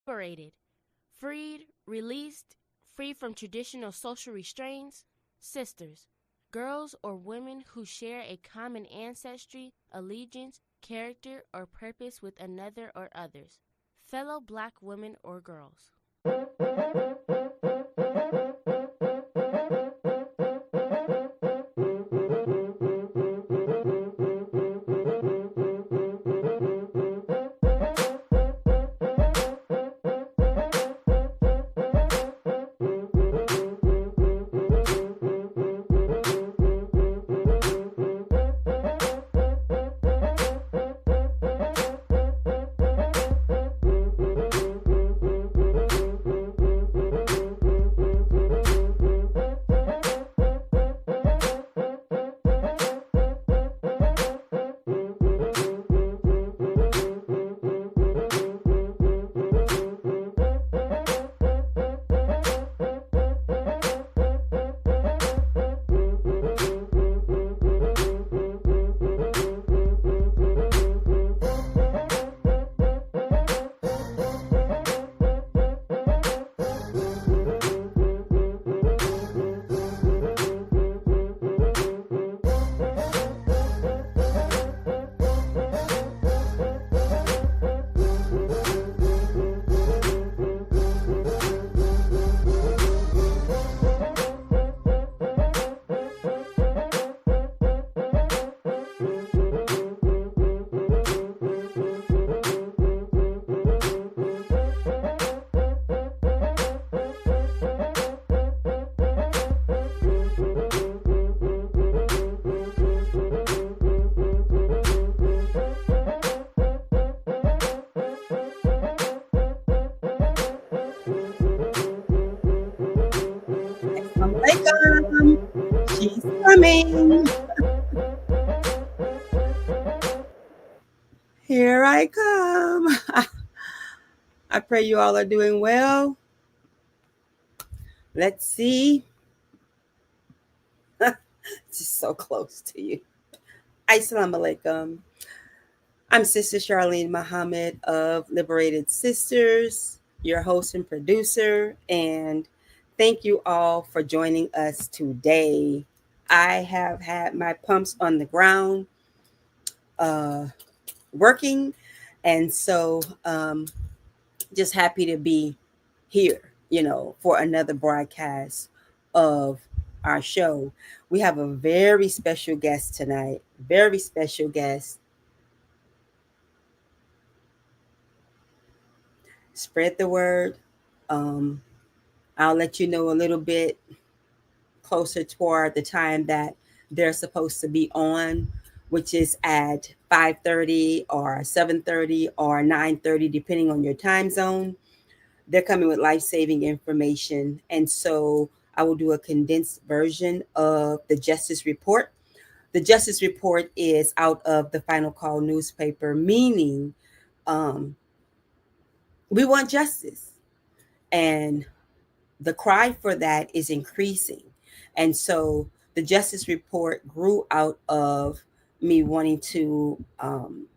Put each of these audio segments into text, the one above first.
Liberated, freed, released, free from traditional social restraints, sisters, girls or women who share a common ancestry, allegiance, character, or purpose with another or others, fellow Black women or girls. Assalamualaikum. She's coming. Here I come. I pray you all are doing well. Let's see. It's just so close to you. Assalamualaikum. I'm Sister Charlene Muhammad of Liberated Sisters, your host and producer, and thank you all for joining us today. I have had my pumps on the ground working, and so just happy to be here, for another broadcast of our show. We have a very special guest tonight, very special guest. Spread the word. I'll let you know a little bit closer toward the time that they're supposed to be on, which is at 5:30 or 7:30 or 9:30, depending on your time zone. They're coming with life-saving information. And so I will do a condensed version of the Justice Report. The Justice Report is out of the Final Call newspaper, meaning we want justice. And the cry for that is increasing. And so the Justice Report grew out of me wanting to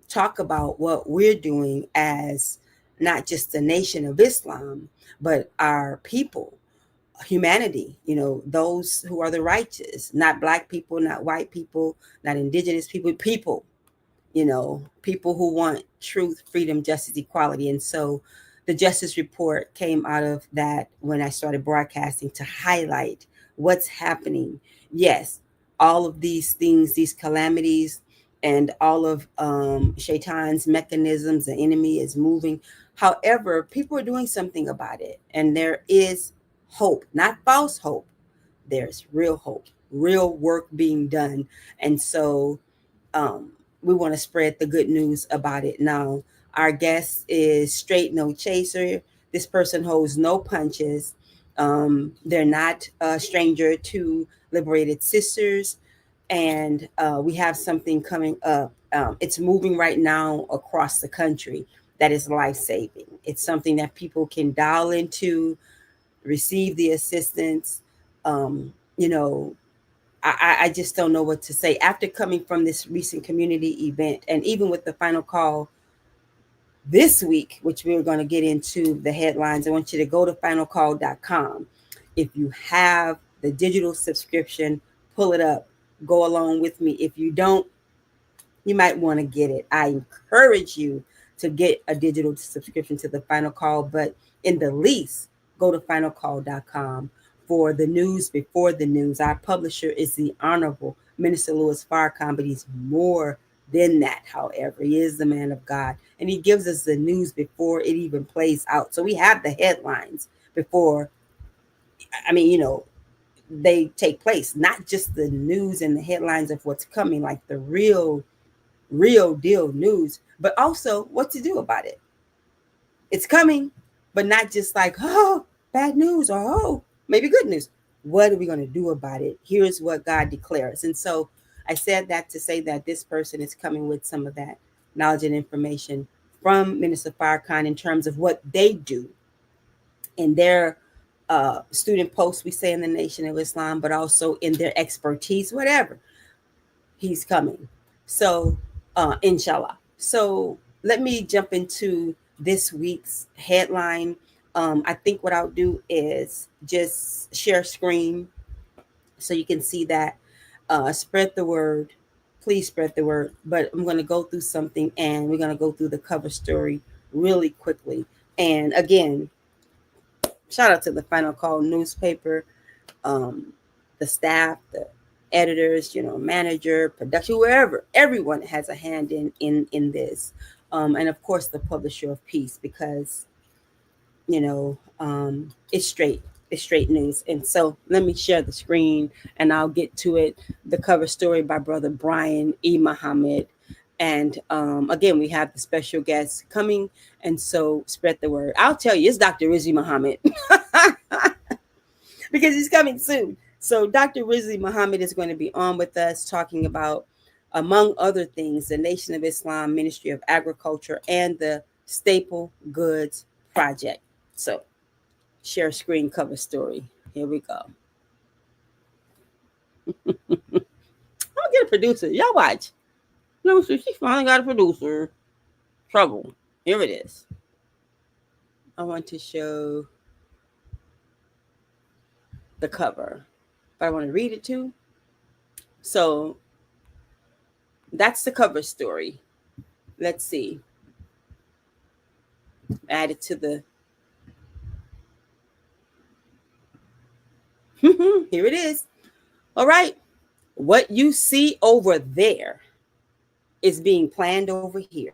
talk about what we're doing as not just the Nation of Islam, but our people, humanity, those who are the righteous, not Black people, not white people, not indigenous people, people who want truth, freedom, justice, equality. And so the Justice Report came out of that when I started broadcasting to highlight what's happening. Yes, all of these things, these calamities, and all of Shaitan's mechanisms, the enemy is moving. However, people are doing something about it. And there is hope, not false hope. There's real hope, real work being done. And so we want to spread the good news about it now. Our guest is straight, no chaser. This person holds no punches. They're not a stranger to Liberated Sisters. And we have something coming up. It's moving right now across the country that is life-saving. It's something that people can dial into, receive the assistance. I just don't know what to say. After coming from this recent community event, and even with the Final Call This week, which we're going to get into the headlines, I want you to go to finalcall.com. If you have the digital subscription, pull it up, go along with me. If you don't, you might want to get it. I encourage you to get a digital subscription to the Final Call, but in the least, go to finalcall.com for the news before the news. Our publisher is the Honorable Minister Louis Farrakhan, but he's more than that, however. He is the man of God, and he gives us the news before it even plays out. So we have the headlines before, I mean, they take place, not just the news and the headlines of what's coming, like the real deal news, but also what to do about it. It's coming, but not just like, oh, bad news, or oh, maybe good news. What are we going to do about it? Here's what God declares. And so I said that to say that this person is coming with some of that knowledge and information from Minister Farrakhan in terms of what they do in their student posts, we say in the Nation of Islam, but also in their expertise, whatever. He's coming. So, inshallah. So, let me jump into this week's headline. I think what I'll do is just share screen so you can see that. Spread the word. Please spread the word. But I'm going to go through something, and we're going to go through the cover story really quickly. And again, shout out to the Final Call newspaper, um, the staff, the editors, manager, production, wherever. Everyone has a hand in this, and of course the publisher of Peace, because it's straight. It's straight news. And so let me share the screen and I'll get to it. The cover story by Brother Brian E. Muhammad. And again, we have the special guest coming. And so spread the word. I'll tell you, it's Dr. Rizzi Muhammad because he's coming soon. So Dr. Rizzi Muhammad is going to be on with us talking about, among other things, the Nation of Islam Ministry of Agriculture and the Staple Goods Project. So share screen cover story. Here we go. I'll get a producer. Y'all watch. No, so she finally got a producer. Trouble. Here it is. I want to show the cover, but I want to read it too. So that's the cover story. Let's see. Add it to the. Here it is. All right. What you see over there is being planned over here.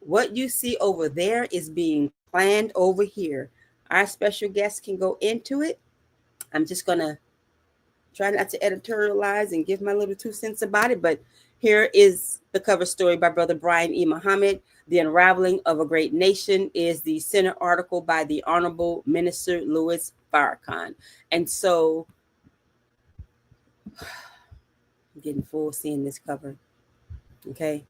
What you see over there is being planned over here. Our special guest can go into it. I'm just going to try not to editorialize and give my little 2 cents about it, but here is the cover story by Brother Brian E. Muhammad. The Unraveling of a Great Nation is the center article by the Honorable Minister Louis Farrakhan. And so I'm getting full seeing this cover. Okay.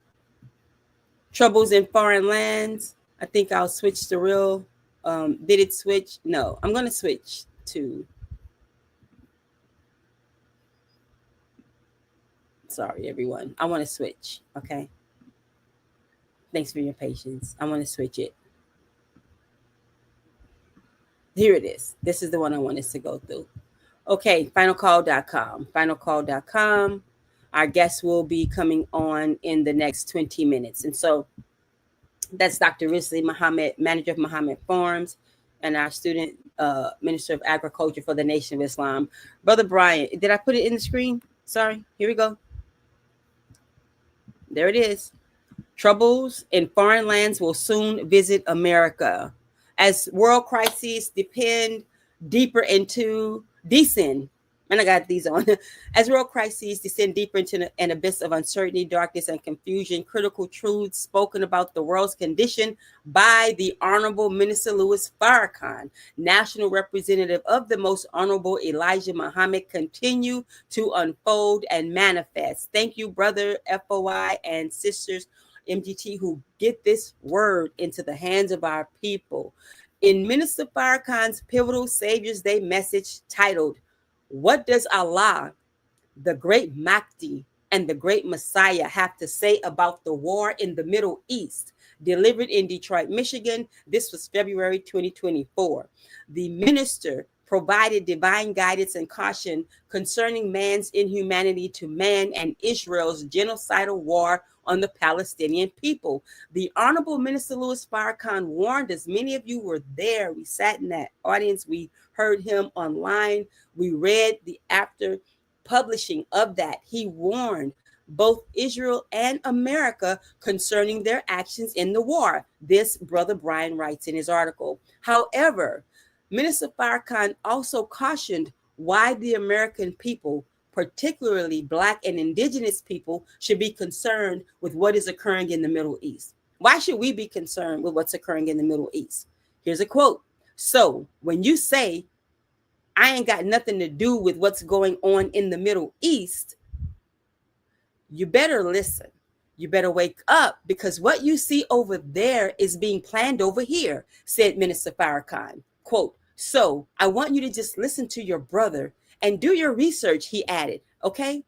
Troubles in Foreign Lands. I think I'll switch to real. Did it switch? No, I'm going to switch to. Sorry, everyone. I want to switch. Okay. Thanks for your patience. I want to switch it. Here it is. This is the one I want us to go through. Okay, finalcall.com. Finalcall.com. Our guest will be coming on in the next 20 minutes. And so that's Dr. Rizzi Muhammad, manager of Muhammad Farms, and our student minister of agriculture for the Nation of Islam. Brother Brian, did I put it in the screen? Sorry. Here we go. There it is. Troubles in foreign lands will soon visit America. As world crises descend, and I got these on. As world crises descend deeper into an abyss of uncertainty, darkness, and confusion, critical truths spoken about the world's condition by the Honorable Minister Louis Farrakhan, National Representative of the Most Honorable Elijah Muhammad, continue to unfold and manifest. Thank you, brother FOI and sisters MGT, who get this word into the hands of our people. In Minister Farrakhan's pivotal Savior's Day message titled, "What does Allah, the great Mahdi, and the great Messiah have to say about the war in the Middle East?" delivered in Detroit, Michigan. This was February 2024. The minister provided divine guidance and caution concerning man's inhumanity to man and Israel's genocidal war on the Palestinian people. The Honorable Minister Louis Farrakhan warned us. Many of you were there. We sat in that audience. We heard him online. We read the after publishing of that. He warned both Israel and America concerning their actions in the war. This Brother Brian writes in his article. However, Minister Farrakhan also cautioned why the American people, particularly Black and Indigenous people, should be concerned with what is occurring in the Middle East. Why should we be concerned with what's occurring in the Middle East? Here's a quote. So when you say, I ain't got nothing to do with what's going on in the Middle East, you better listen. You better wake up, because what you see over there is being planned over here, said Minister Farrakhan. Quote, so I want you to just listen to your brother and do your research, he added. Okay?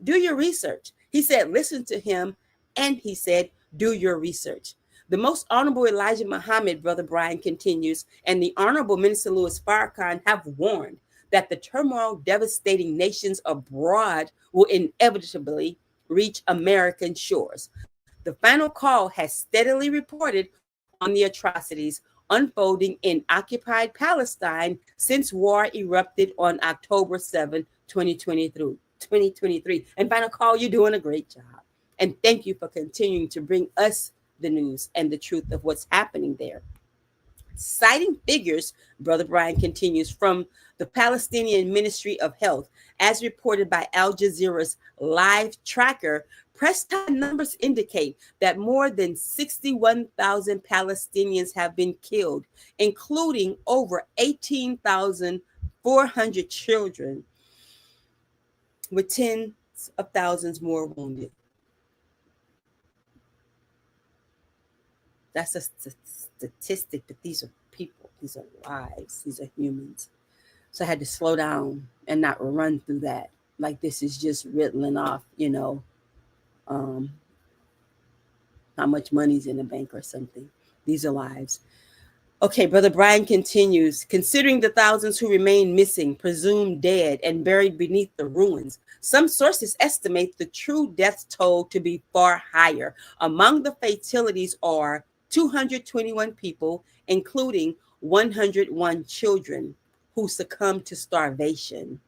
Do your research. He said, listen to him. And he said, do your research. The Most Honorable Elijah Muhammad, Brother Brian continues, and the Honorable Minister Louis Farrakhan have warned that the turmoil devastating nations abroad will inevitably reach American shores. The final call has steadily reported on the atrocities unfolding in occupied Palestine since war erupted on October 7, 2023. And final call, you're doing a great job. And thank you for continuing to bring us the news and the truth of what's happening there. Citing figures, Brother Brian continues, from the Palestinian Ministry of Health, as reported by Al Jazeera's live tracker, press time numbers indicate that more than 61,000 Palestinians have been killed, including over 18,400 children, with tens of thousands more wounded. That's a statistic, but these are people, these are lives, these are humans. So I had to slow down and not run through that like this is just riddling off, how much money's in the bank or something. These are lives. Okay, Brother Brian continues, considering the thousands who remain missing, presumed dead, and buried beneath the ruins, some sources estimate the true death toll to be far higher. Among the fatalities are 221 people, including 101 children who succumbed to starvation.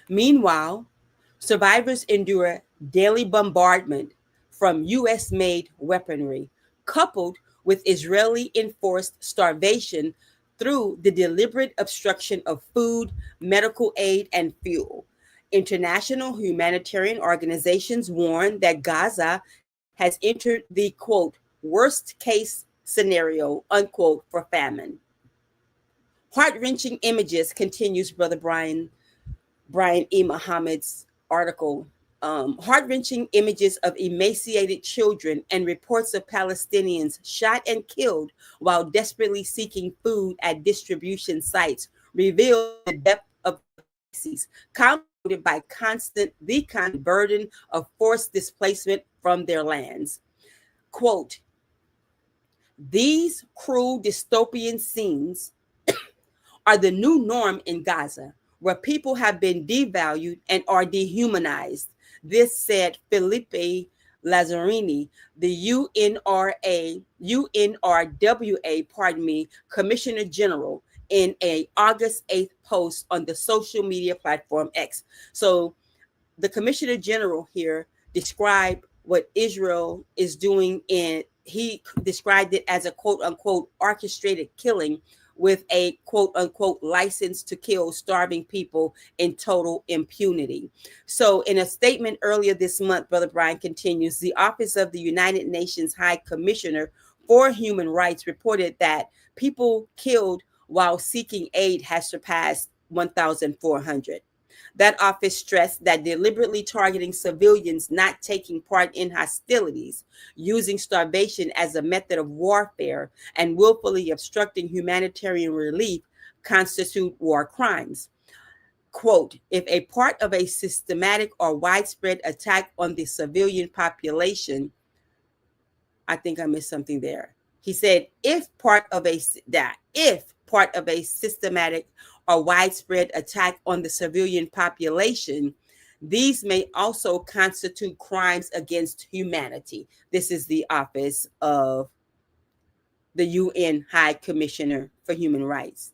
Meanwhile, survivors endure daily bombardment from U.S.-made weaponry, coupled with Israeli-enforced starvation through the deliberate obstruction of food, medical aid, and fuel. International humanitarian organizations warn that Gaza has entered the, quote, worst case scenario, unquote, for famine. Heart-wrenching images, continues Brother Brian E. Muhammad's article, heart-wrenching images of emaciated children and reports of Palestinians shot and killed while desperately seeking food at distribution sites reveal the depth of the crises, compounded by the constant burden of forced displacement from their lands. Quote, these cruel dystopian scenes are the new norm in Gaza, where people have been devalued and are dehumanized. This said Felipe Lazzarini, the UNRWA, Commissioner General, in a August 8th post on the social media platform X. So the Commissioner General here described what Israel is doing, and he described it as a quote unquote orchestrated killing with a quote unquote license to kill starving people in total impunity. So in a statement earlier this month, Brother Brian continues, the Office of the United Nations High Commissioner for Human Rights reported that people killed while seeking aid has surpassed 1,400. That office stressed that deliberately targeting civilians not taking part in hostilities, using starvation as a method of warfare, and willfully obstructing humanitarian relief constitute war crimes. Quote, if a part of a systematic or widespread attack on the civilian population, I think I missed something there. He said, if part of a systematic or widespread attack on the civilian population, these may also constitute crimes against humanity. This is the office of the UN High Commissioner for Human Rights.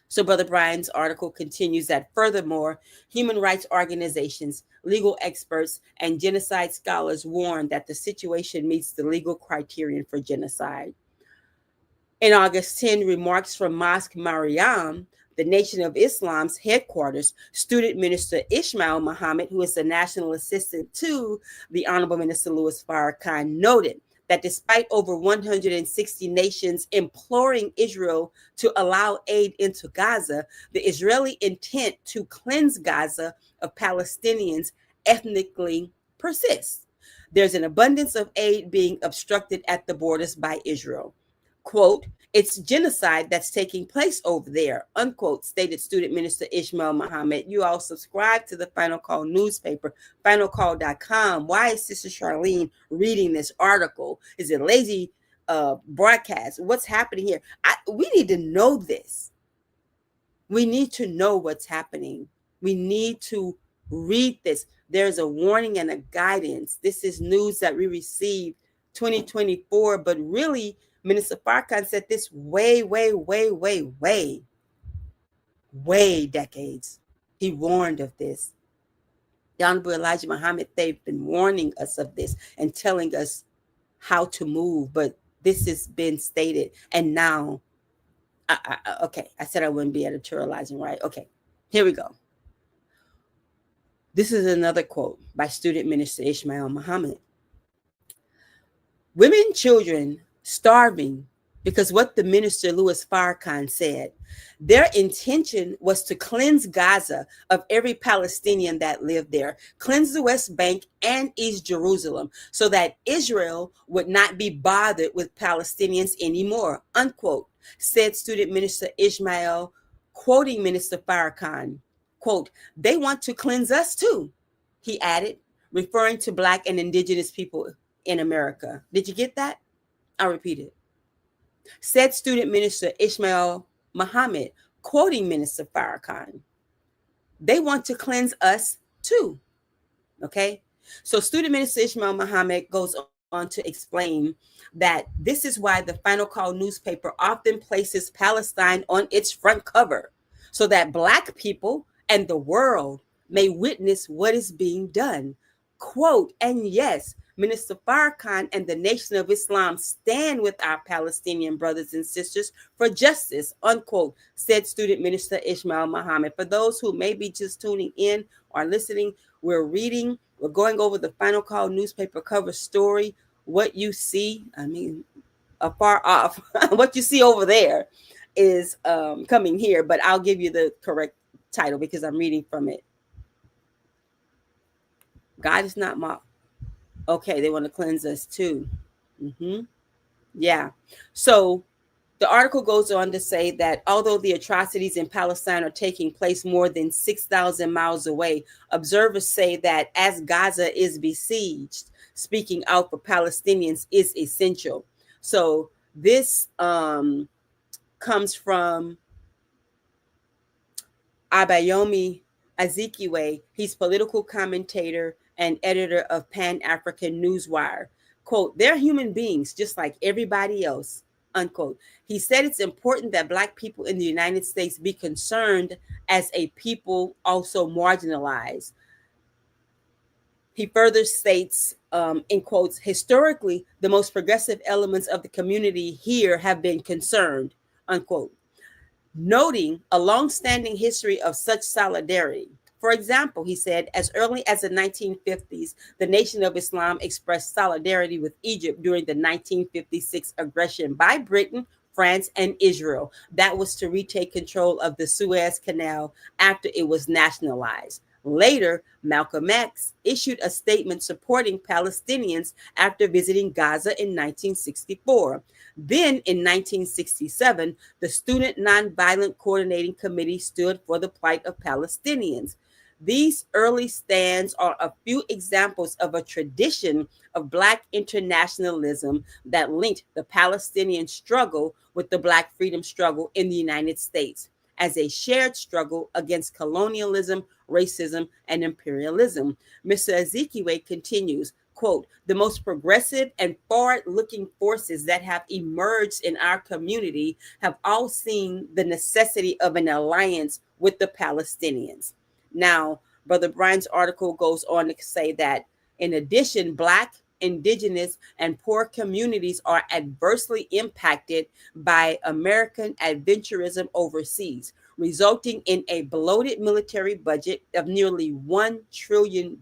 So, Brother Brian's article continues that furthermore, human rights organizations, legal experts, and genocide scholars warn that the situation meets the legal criterion for genocide. In August 10, remarks from Mosque Mariam, the Nation of Islam's headquarters, student minister Ismail Muhammad, who is the national assistant to the Honorable Minister Louis Farrakhan, noted that despite over 160 nations imploring Israel to allow aid into Gaza, the Israeli intent to cleanse Gaza of Palestinians ethnically persists. There's an abundance of aid being obstructed at the borders by Israel. Quote, it's genocide that's taking place over there, unquote, stated student minister Ismail Muhammad. You all subscribe to the Final Call newspaper, finalcall.com. Why is Sister Charlene reading this article? Is it lazy broadcast? What's happening here? We need to know this. We need to know what's happening. We need to read this. There's a warning and a guidance. This is news that we received 2024, but really, Minister Farrakhan said this way decades. He warned of this. The Honorable Elijah Muhammad, they've been warning us of this and telling us how to move, but this has been stated. And now, okay, I said I wouldn't be editorializing, right? Okay, here we go. This is another quote by student minister Ismail Muhammad. Women, children starving because what the minister Louis Farrakhan said, their intention was to cleanse Gaza of every Palestinian that lived there, cleanse the West Bank and East Jerusalem so that Israel would not be bothered with Palestinians anymore, unquote, said student minister Ismail, quoting Minister Farrakhan. Quote, they want to cleanse us too, he added, referring to Black and Indigenous people in America. Did you get that? I'll repeat it. Said student minister Ismail Muhammad, quoting Minister Farrakhan. They want to cleanse us too. Okay? So student minister Ismail Muhammad goes on to explain that this is why the Final Call newspaper often places Palestine on its front cover so that Black people and the world may witness what is being done. Quote, and yes, Minister Farrakhan and the Nation of Islam stand with our Palestinian brothers and sisters for justice, unquote, said student minister Ismail Muhammad. For those who may be just tuning in or listening, we're going over the Final Call newspaper cover story. What you see, afar off, what you see over there is coming here, but I'll give you the correct title because I'm reading from it. God is not mocked. Okay, they want to cleanse us too. Yeah. So the article goes on to say that although the atrocities in Palestine are taking place more than 6,000 miles away, observers say that as Gaza is besieged, speaking out for Palestinians is essential. So this comes from Abayomi Azikiwe. He's political commentator and editor of Pan-African Newswire. Quote, they're human beings just like everybody else, unquote. He said it's important that Black people in the United States be concerned as a people also marginalized. He further states, in quotes, historically, the most progressive elements of the community here have been concerned, unquote, noting a long-standing history of such solidarity. For example, he said, as early as the 1950s, the Nation of Islam expressed solidarity with Egypt during the 1956 aggression by Britain, France, and Israel. That was to retake control of the Suez Canal after it was nationalized. Later, Malcolm X issued a statement supporting Palestinians after visiting Gaza in 1964. Then, in 1967, the Student Nonviolent Coordinating Committee stood for the plight of Palestinians. These early stands are a few examples of a tradition of Black internationalism that linked the Palestinian struggle with the Black freedom struggle in the United States as a shared struggle against colonialism, racism, and imperialism. Mr. Ezekiel continues, quote, the most progressive and forward-looking forces that have emerged in our community have all seen the necessity of an alliance with the Palestinians. Now, Brother Brian's article goes on to say that in addition, Black, Indigenous, and poor communities are adversely impacted by American adventurism overseas, resulting in a bloated military budget of nearly $1 trillion,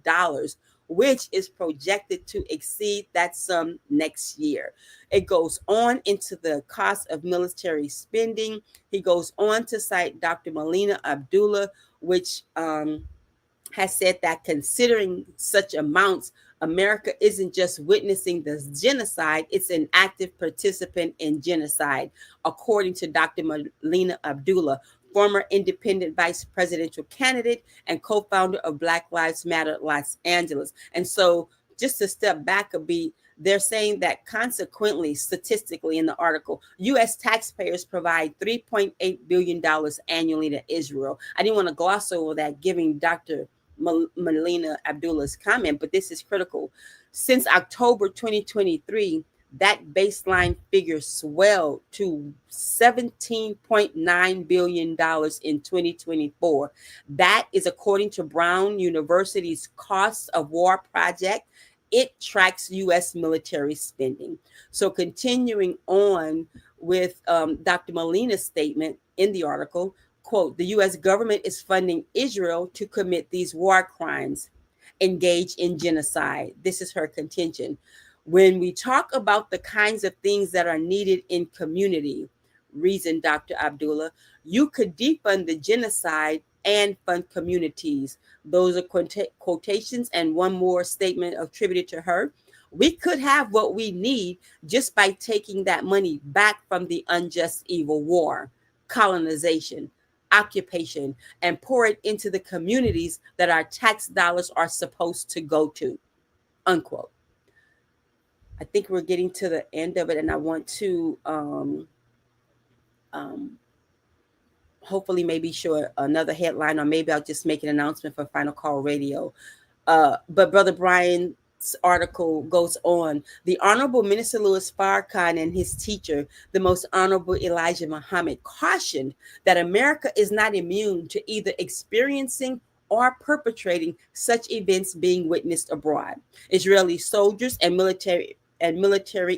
which is projected to exceed that sum next year. It goes on into the cost of military spending. He goes on to cite Dr. Melina Abdullah, which has said that considering such amounts, America isn't just witnessing the genocide, it's an active participant in genocide, according to Dr. Melina Abdullah, former independent vice presidential candidate and co-founder of Black Lives Matter Los Angeles. And so just to step back a beat, they're saying that consequently, statistically in the article, U.S. taxpayers provide $3.8 billion annually to Israel. I didn't want to gloss over that, giving Dr. Melina Abdullah's comment, but this is critical. Since October 2023, that baseline figure swelled to $17.9 billion in 2024. That is according to Brown University's Costs of War Project. It tracks U.S. military spending. So continuing on with Dr. Molina's statement in the article, quote, the U.S. government is funding Israel to commit these war crimes, engage in genocide. This is her contention. When we talk about the kinds of things that are needed in community, reasoned Dr. Abdullah, you could defund the genocide and fund communities. Those are quotations, and one more statement attributed to her. We could have what we need just by taking that money back from the unjust evil war, colonization, occupation, and pour it into the communities that our tax dollars are supposed to go to, unquote. I think we're getting to the end of it, and I want to hopefully maybe show another headline, or maybe I'll just make an announcement for Final Call Radio. But Brother Brian's article goes on. The Honorable Minister Louis Farrakhan and his teacher, the Most Honorable Elijah Muhammad, cautioned that America is not immune to either experiencing or perpetrating such events being witnessed abroad. Israeli soldiers and military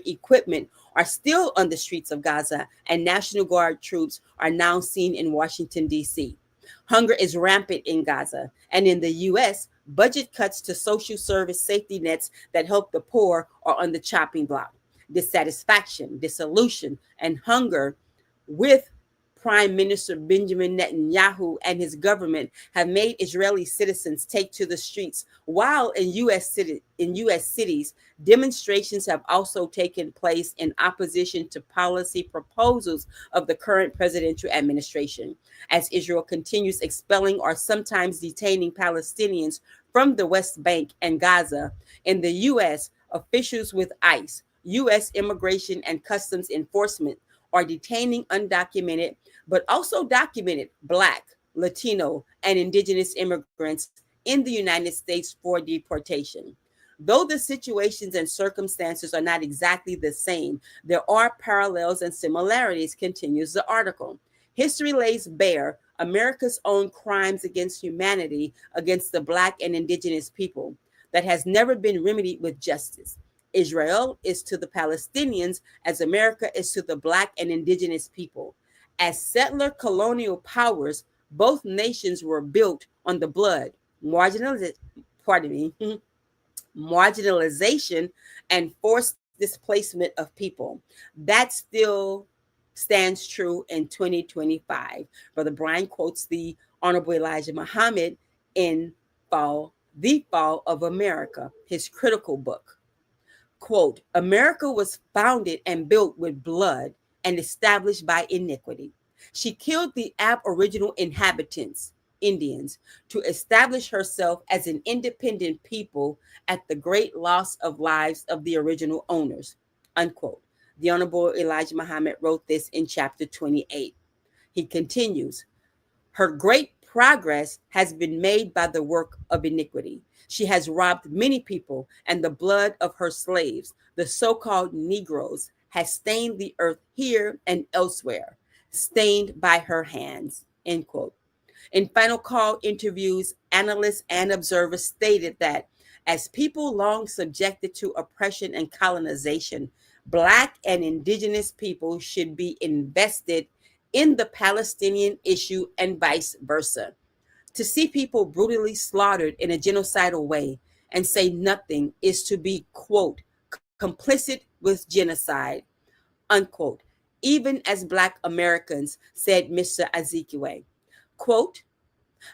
equipment are still on the streets of Gaza, and National Guard troops are now seen in Washington, D.C. Hunger is rampant in Gaza, and in the U.S., budget cuts to social service safety nets that help the poor are on the chopping block. Dissatisfaction, dissolution, and hunger with Prime Minister Benjamin Netanyahu and his government have made Israeli citizens take to the streets, while in U.S. cities, demonstrations have also taken place in opposition to policy proposals of the current presidential administration. As Israel continues expelling or sometimes detaining Palestinians from the West Bank and Gaza, in the U.S., officials with ICE, U.S. Immigration and Customs Enforcement, are detaining undocumented but also documented Black, Latino, and Indigenous immigrants in the United States for deportation. Though the situations and circumstances are not exactly the same, there are parallels and similarities, continues the article. History lays bare America's own crimes against humanity against the Black and Indigenous people that has never been remedied with justice. Israel is to the Palestinians as America is to the Black and Indigenous people. As settler colonial powers, both nations were built on the blood, marginalization, and forced displacement of people. That still stands true in 2025. Brother Brian quotes the Honorable Elijah Muhammad in Fall, The Fall of America, his critical book. Quote, America was founded and built with blood and established by iniquity. She killed the aboriginal inhabitants, Indians, to establish herself as an independent people at the great loss of lives of the original owners. Unquote. The Honorable Elijah Muhammad wrote this in chapter 28. He continues, her great progress has been made by the work of iniquity. She has robbed many people, and the blood of her slaves, the so called Negroes, has stained the earth here and elsewhere, stained by her hands. End quote. In Final Call interviews, analysts and observers stated that as people long subjected to oppression and colonization, Black and indigenous people should be invested in the Palestinian issue and vice versa. To see people brutally slaughtered in a genocidal way and say nothing is to be, quote, complicit with genocide, unquote, even as Black Americans, said Mr. Azikiwe. Quote,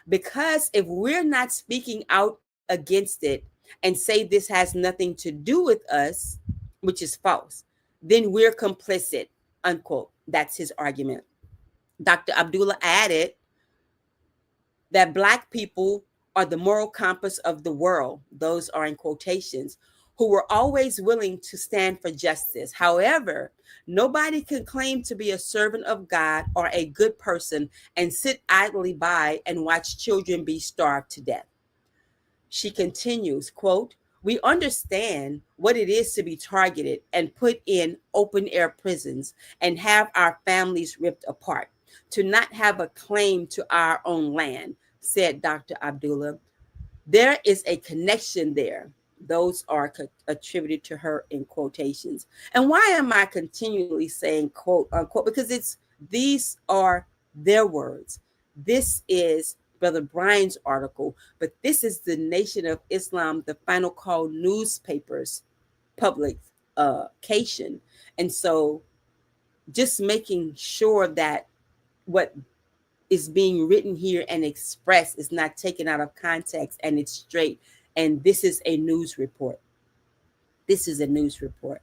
because if we're not speaking out against it and say this has nothing to do with us, which is false, then we're complicit, unquote. That's his argument. Dr. Abdullah added that Black people are the moral compass of the world, those are in quotations, who were always willing to stand for justice. However, nobody can claim to be a servant of God or a good person and sit idly by and watch children be starved to death. She continues, quote, we understand what it is to be targeted and put in open air prisons and have our families ripped apart, to not have a claim to our own land, said Dr. Abdullah. There is a connection there. Those are attributed to her in quotations. And why am I continually saying quote unquote? Because these are their words. This is Brother Brian's article, but this is the Nation of Islam, the Final Call newspapers publication. And so just making sure that what is being written here and expressed is not taken out of context and it's straight. And this is a news report. This is a news report.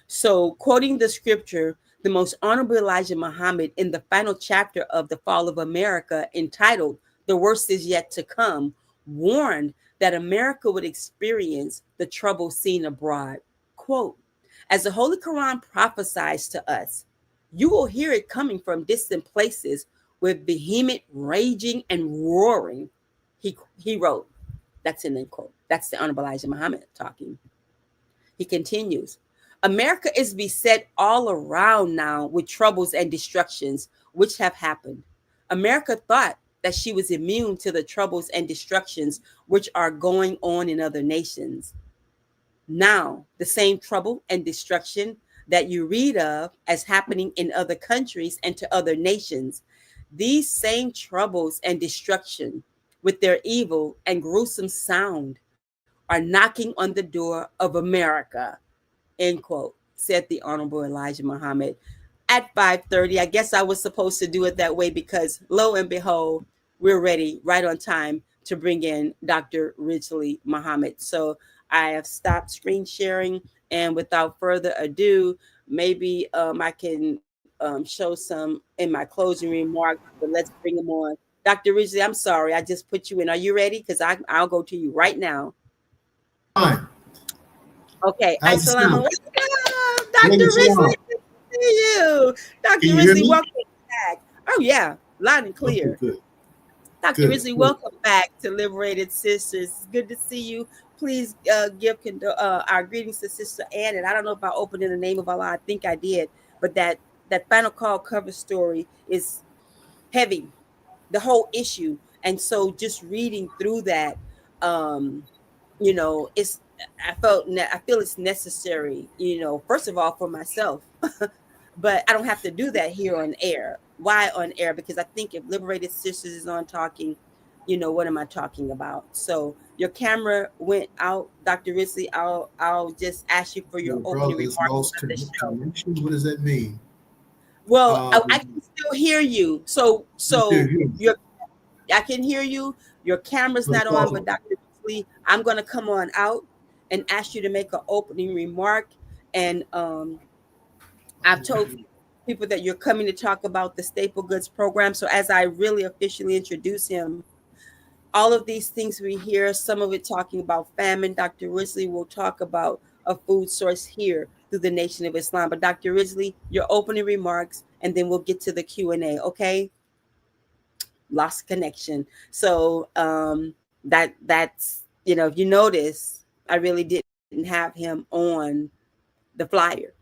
So, quoting the scripture, the most honorable Elijah Muhammad in the final chapter of The Fall of America, entitled The Worst Is Yet to Come, warned that America would experience the trouble seen abroad. Quote, as the Holy Quran prophesies to us, you will hear it coming from distant places with vehement raging and roaring. He wrote, that's in the quote. That's the Honorable Elijah Muhammad talking. He continues, America is beset all around now with troubles and destructions which have happened. America thought that she was immune to the troubles and destructions which are going on in other nations. Now, the same trouble and destruction that you read of as happening in other countries and to other nations, these same troubles and destruction with their evil and gruesome sound are knocking on the door of America, end quote, said the Honorable Elijah Muhammad at 5:30. I guess I was supposed to do it that way because lo and behold, we're ready right on time to bring in Dr. Ridgely Muhammad. So I have stopped screen sharing, and without further ado, maybe I can show some in my closing remarks, but let's bring them on. Dr. Ridgely, I'm sorry, I just put you in. Are you ready? Because I'll go to you right now. Fine. Okay. How's it Assalamu sound? alaikum, Dr. Waiting Ridgely. salam. Good to see you. Can Dr. you hear Ridgely, me? welcome back. Oh, yeah. Loud and Okay, clear. good. Dr. Good. Ridgely, Good. welcome back to Liberated Sisters. It's good to see you. Please give our greetings to Sister Ann. And I don't know if I opened in the name of Allah. I think I did. But that final call cover story is heavy, the whole issue. And so just reading through that, um, it's I feel it's necessary, first of all for myself, but I don't have to do that here on air. Why on air? Because I think if Liberated Sisters is on talking, what am I talking about? So your camera went out, Dr. Risley. I'll just ask you for your Your opening brother's remarks lost for the show. connection. What does that mean? Well, I Um, can still hear you. So you still hear me? your I can hear you. Your camera's For the not on, call. but Dr. Lee, I'm going to come on out and ask you to make an opening remark. And I've told people that you're coming to talk about the staple goods program. So as I really officially introduce him, all of these things we hear, some of it talking about famine. Dr. Risley will talk about a food source here through the Nation of Islam. But Dr. Risley, your opening remarks, and then we'll get to the Q&A, okay? Lost connection. So that's, if you notice, I really didn't have him on the flyer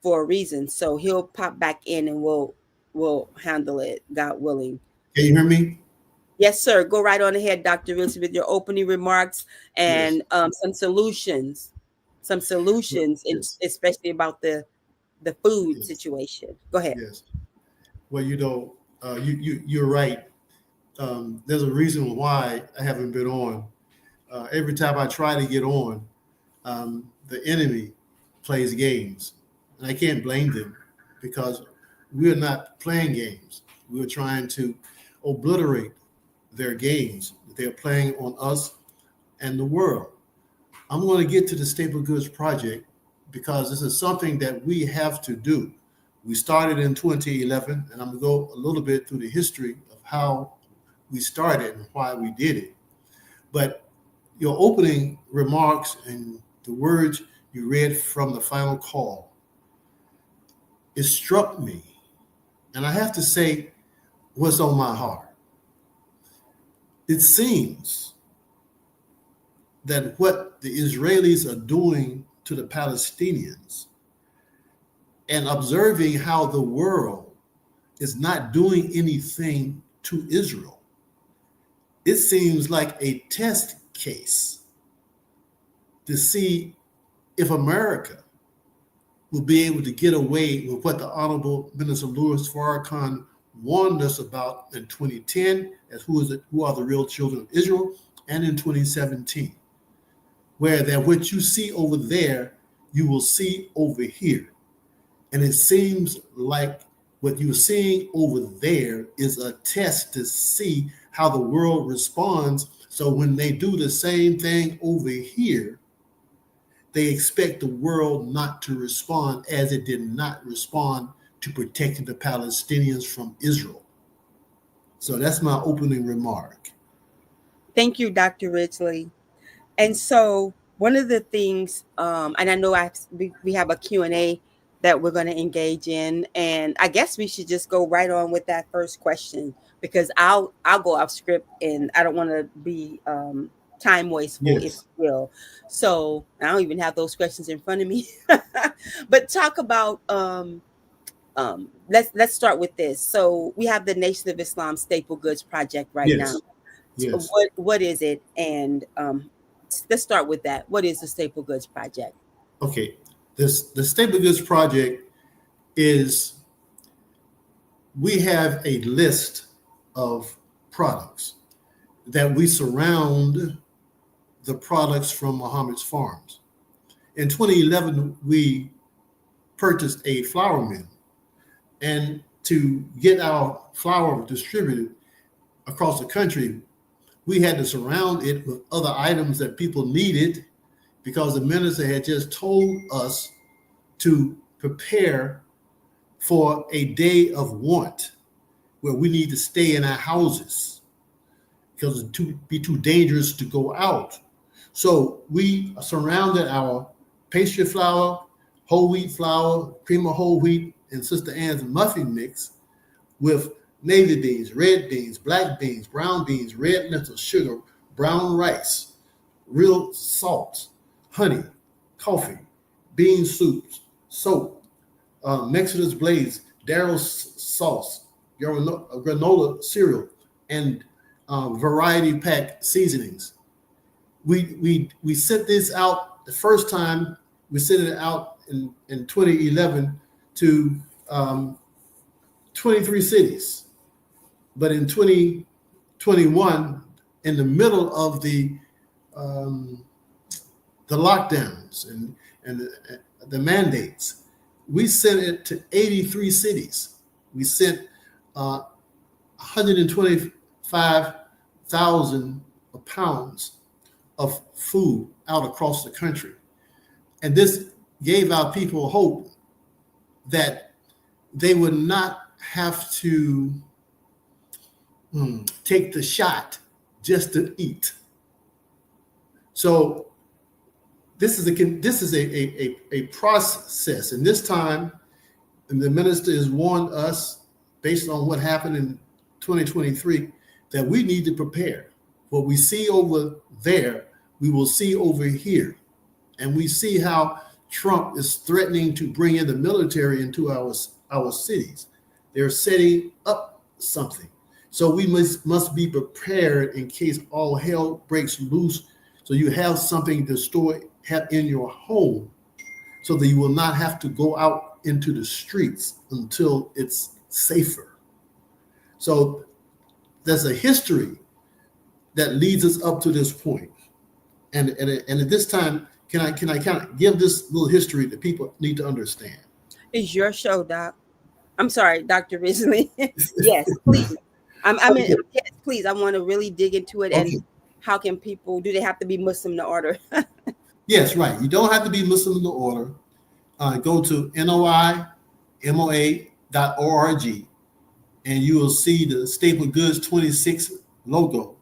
for a reason. So he'll pop back in and we'll handle it, God willing. Can you hear me? Yes, sir. Go right on ahead, Dr. Wilson, with your opening remarks Yes. and some solutions, Yes. especially about the food Yes. situation. Go ahead. Yes. Well, you're right. There's a reason why I haven't been on. Every time I try to get on, the enemy plays games, and I can't blame them because we're not playing games. We're trying to obliterate their games that they're playing on us and the world. I'm going to get to the Staple Goods Project because this is something that we have to do. We started in 2011, and I'm going to go a little bit through the history of how we started and why we did it. But your opening remarks and the words you read from the final call, it struck me. And I have to say what's on my heart. It seems that what the Israelis are doing to the Palestinians and observing how the world is not doing anything to Israel, it seems like a test case to see if America will be able to get away with what the Honorable Minister Louis Farrakhan warned us about in 2010 as who are the real children of Israel, and in 2017, where that what you see over there, you will see over here. And it seems like what you're seeing over there is a test to see how the world responds. So when they do the same thing over here, they expect the world not to respond as it did not respond to protecting the Palestinians from Israel. So that's my opening remark. Thank you, Dr. Ridgely. And so one of the things, and I know we have a Q&A that we're going to engage in, and I guess we should just go right on with that first question because I'll go off script and I don't want to be time wasteful, if Yes. you will. So I don't even have those questions in front of me. But talk about let's start with this. So we have the Nation of Islam Staple Goods Project right now. Yes. Yes. What is it? And let's start with that. What is the Staple Goods Project? Okay. The Staple Goods Project is, we have a list of products that we surround the products from Muhammad's farms. In 2011, we purchased a flour mill, and to get our flour distributed across the country, we had to surround it with other items that people needed because the minister had just told us to prepare for a day of want where we need to stay in our houses because it would be too dangerous to go out. So we surrounded our pastry flour, whole wheat flour, cream of whole wheat, and Sister Ann's muffin mix with navy beans, red beans, black beans, brown beans, red lentils, sugar, brown rice, real salt, honey, coffee, bean soups, soap, Mexican's Blaze, Daryl's sauce, granola cereal, and variety pack seasonings. We sent this out the first time. We sent it out in 2011 to 23 cities. But in 2021, in the middle of the lockdowns and the mandates, we sent it to 83 cities. We sent 125 5,000 pounds of food out across the country. And this gave our people hope that they would not have to take the shot just to eat. So this is a process, and this time, and the minister has warned us, based on what happened in 2023, that we need to prepare. What we see over there, we will see over here, and we see how Trump is threatening to bring in the military into our cities. They're setting up something. So we must be prepared in case all hell breaks loose. So you have something to have in your home, so that you will not have to go out into the streets until it's safer. So there's a history that leads us up to this point. And at this time, can I kind of give this little history that people need to understand? It's your show, Doc. I'm sorry, Dr. Risley. Yes, please. Okay. Yes, please. I want to really dig into it. Okay. And how can people, do they have to be Muslim to order? Yes, right. You don't have to be Muslim to order. Go to noimoa.org, and you will see the Staple Goods 26 logo.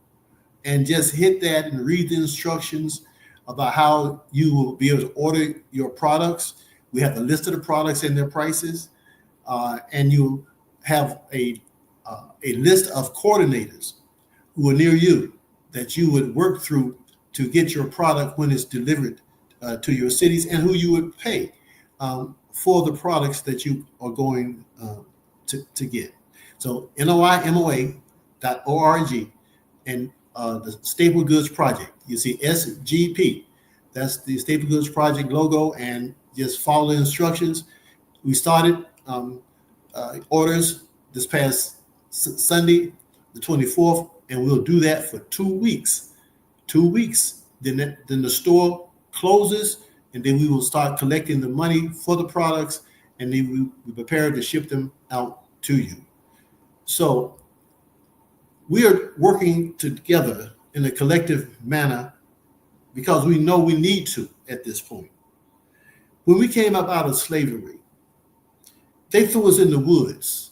And just hit that and read the instructions about how you will be able to order your products. We have a list of the products and their prices, and you have a list of coordinators who are near you that you would work through to get your product when it's delivered to your cities, and who you would pay for the products that you are going to get. So noimoa.org and the Staple Goods Project. You see SGP. That's the Staple Goods Project logo, and just follow the instructions. We started orders this past Sunday, the 24th, and we'll do that for 2 weeks. 2 weeks. Then the store closes, and then we will start collecting the money for the products, and then we prepare to ship them out to you. So we are working together in a collective manner because we know we need to at this point. When we came up out of slavery, they threw us in the woods.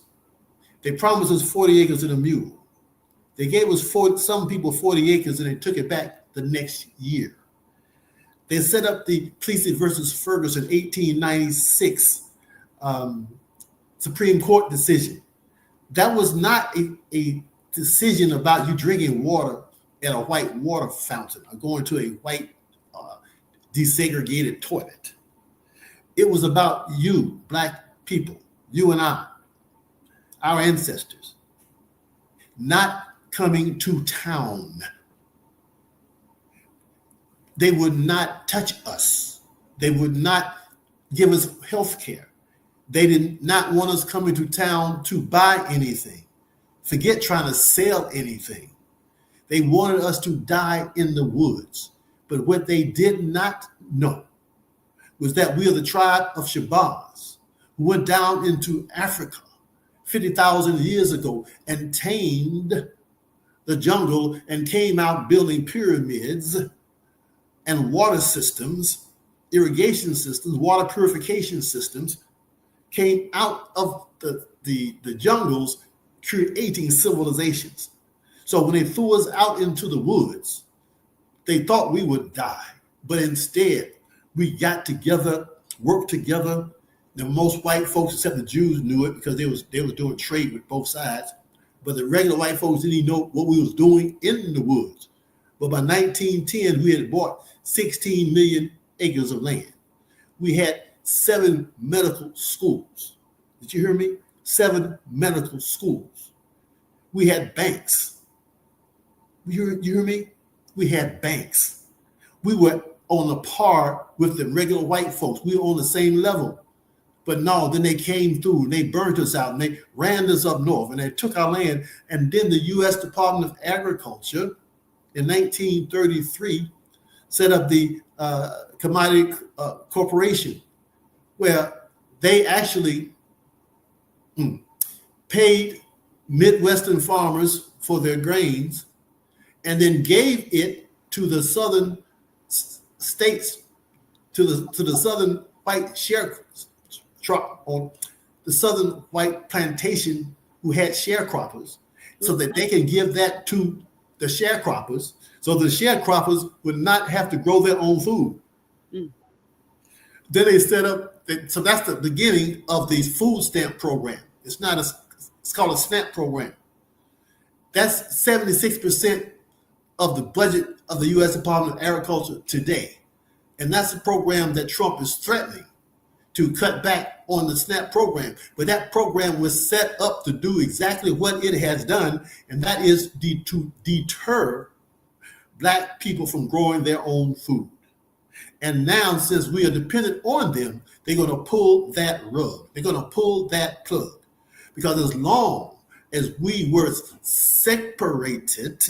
They promised us 40 acres and a mule. They gave us some people 40 acres, and they took it back the next year. They set up the Plessy versus Ferguson 1896 Supreme Court decision. That was not a decision about you drinking water at a white water fountain or going to a white desegregated toilet. It was about you, Black people, you and I, our ancestors, not coming to town. They would not touch us. They would not give us health care. They did not want us coming to town to buy anything. Forget trying to sell anything. They wanted us to die in the woods. But what they did not know was that we are the tribe of Shabazz, who went down into Africa 50,000 years ago and tamed the jungle and came out building pyramids and water systems, irrigation systems, water purification systems, came out of the jungles creating civilizations. So when they threw us out into the woods, they thought we would die. But instead, we got together, worked together. Now, most white folks, except the Jews, knew it because they was doing trade with both sides. But the regular white folks didn't even know what we was doing in the woods. But by 1910, we had bought 16 million acres of land. We had 7 medical schools. Did you hear me? 7 medical schools. We had banks. You hear me? We had banks. We were on a par with the regular white folks. We were on the same level. But no, then they came through and they burnt us out and they ran us up north and they took our land. And then the U.S. Department of Agriculture in 1933 set up the Commodity Corporation, where they actually paid Midwestern farmers for their grains, and then gave it to the southern states, to the southern white on the southern white plantation who had sharecroppers, so that they can give that to the sharecroppers, so the sharecroppers would not have to grow their own food. Then they set up, so that's the beginning of the food stamp program. It's called a SNAP program. That's 76% of the budget of the U.S. Department of Agriculture today. And that's the program that Trump is threatening to cut back on the SNAP program. But that program was set up to do exactly what it has done, and that is to deter Black people from growing their own food. And now, since we are dependent on them, they're going to pull that rug. They're going to pull that plug. Because as long as we were segregated,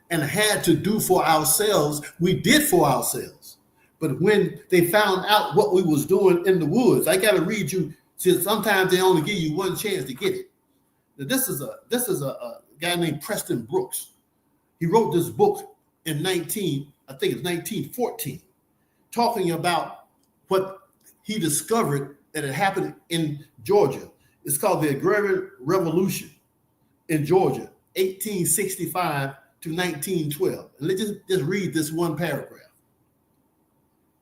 and had to do for ourselves, we did for ourselves. But when they found out what we was doing in the woods, I got to read you, since sometimes they only give you one chance to get it. Now, this is a guy named Preston Brooks. He wrote this book in 1914, talking about what he discovered that had happened in Georgia. It's called the Agrarian Revolution in Georgia, 1865 to 1912. And let's just read this one paragraph.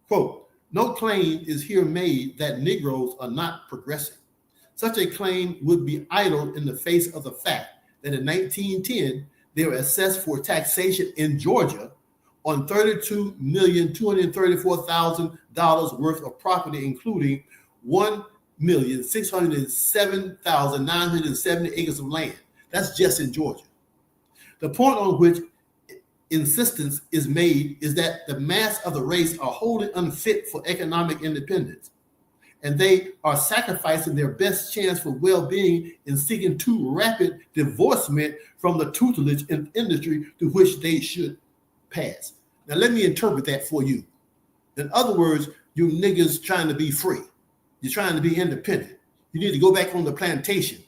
Quote, "No claim is here made that Negroes are not progressing. Such a claim would be idle in the face of the fact that in 1910, they were assessed for taxation in Georgia on $32,234,000 worth of property, including 1,607,970 acres of land. That's just in Georgia. The point on which insistence is made is that the mass of the race are wholly unfit for economic independence, and they are sacrificing their best chance for well-being in seeking too rapid divorcement from the tutelage and industry to which they should pass." Now, let me interpret that for you. In other words, you niggas trying to be free. You're trying to be independent. You need to go back on the plantation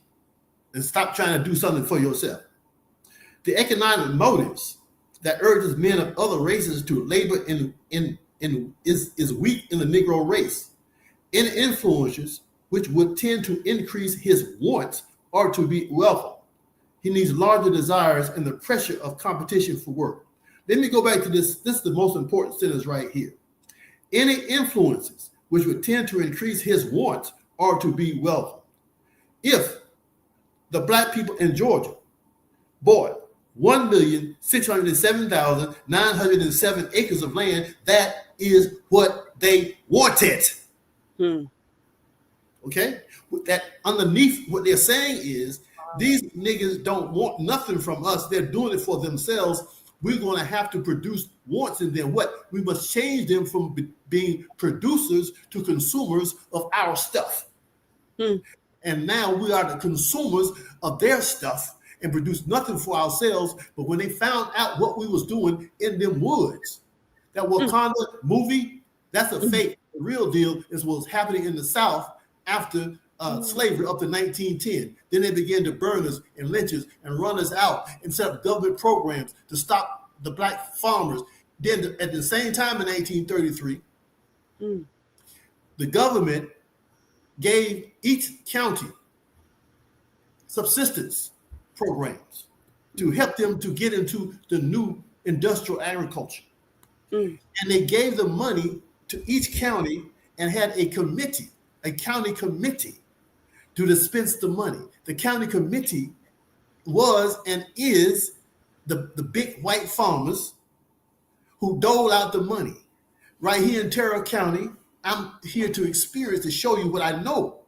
and stop trying to do something for yourself. The economic motives that urges men of other races to labor is weak in the Negro race. Any influences which would tend to increase his wants are to be welcome. He needs larger desires and the pressure of competition for work. Let me go back to this. This is the most important sentence right here. Any influences which would tend to increase his wants are to be welcome. If the Black people in Georgia bought 1,607,907 acres of land, that is what they wanted. Okay? With that underneath, what they're saying is these niggas don't want nothing from us. They're doing it for themselves. We're going to have to produce wants in them. What? We must change them from being producers to consumers of our stuff. And now we are the consumers of their stuff and produce nothing for ourselves. But when they found out what we was doing in them woods, that Wakanda movie, that's a fake. The real deal is what was happening in the South after slavery up to 1910. Then they began to burn us and lynch us and run us out and set up government programs to stop the Black farmers. Then at the same time in 1833, the government gave each county subsistence programs to help them to get into the new industrial agriculture. And they gave the money to each county and had a county committee to dispense the money. The county committee was and is the big white farmers who dole out the money. Right here in Terrell County, I'm here to experience, to show you what I know.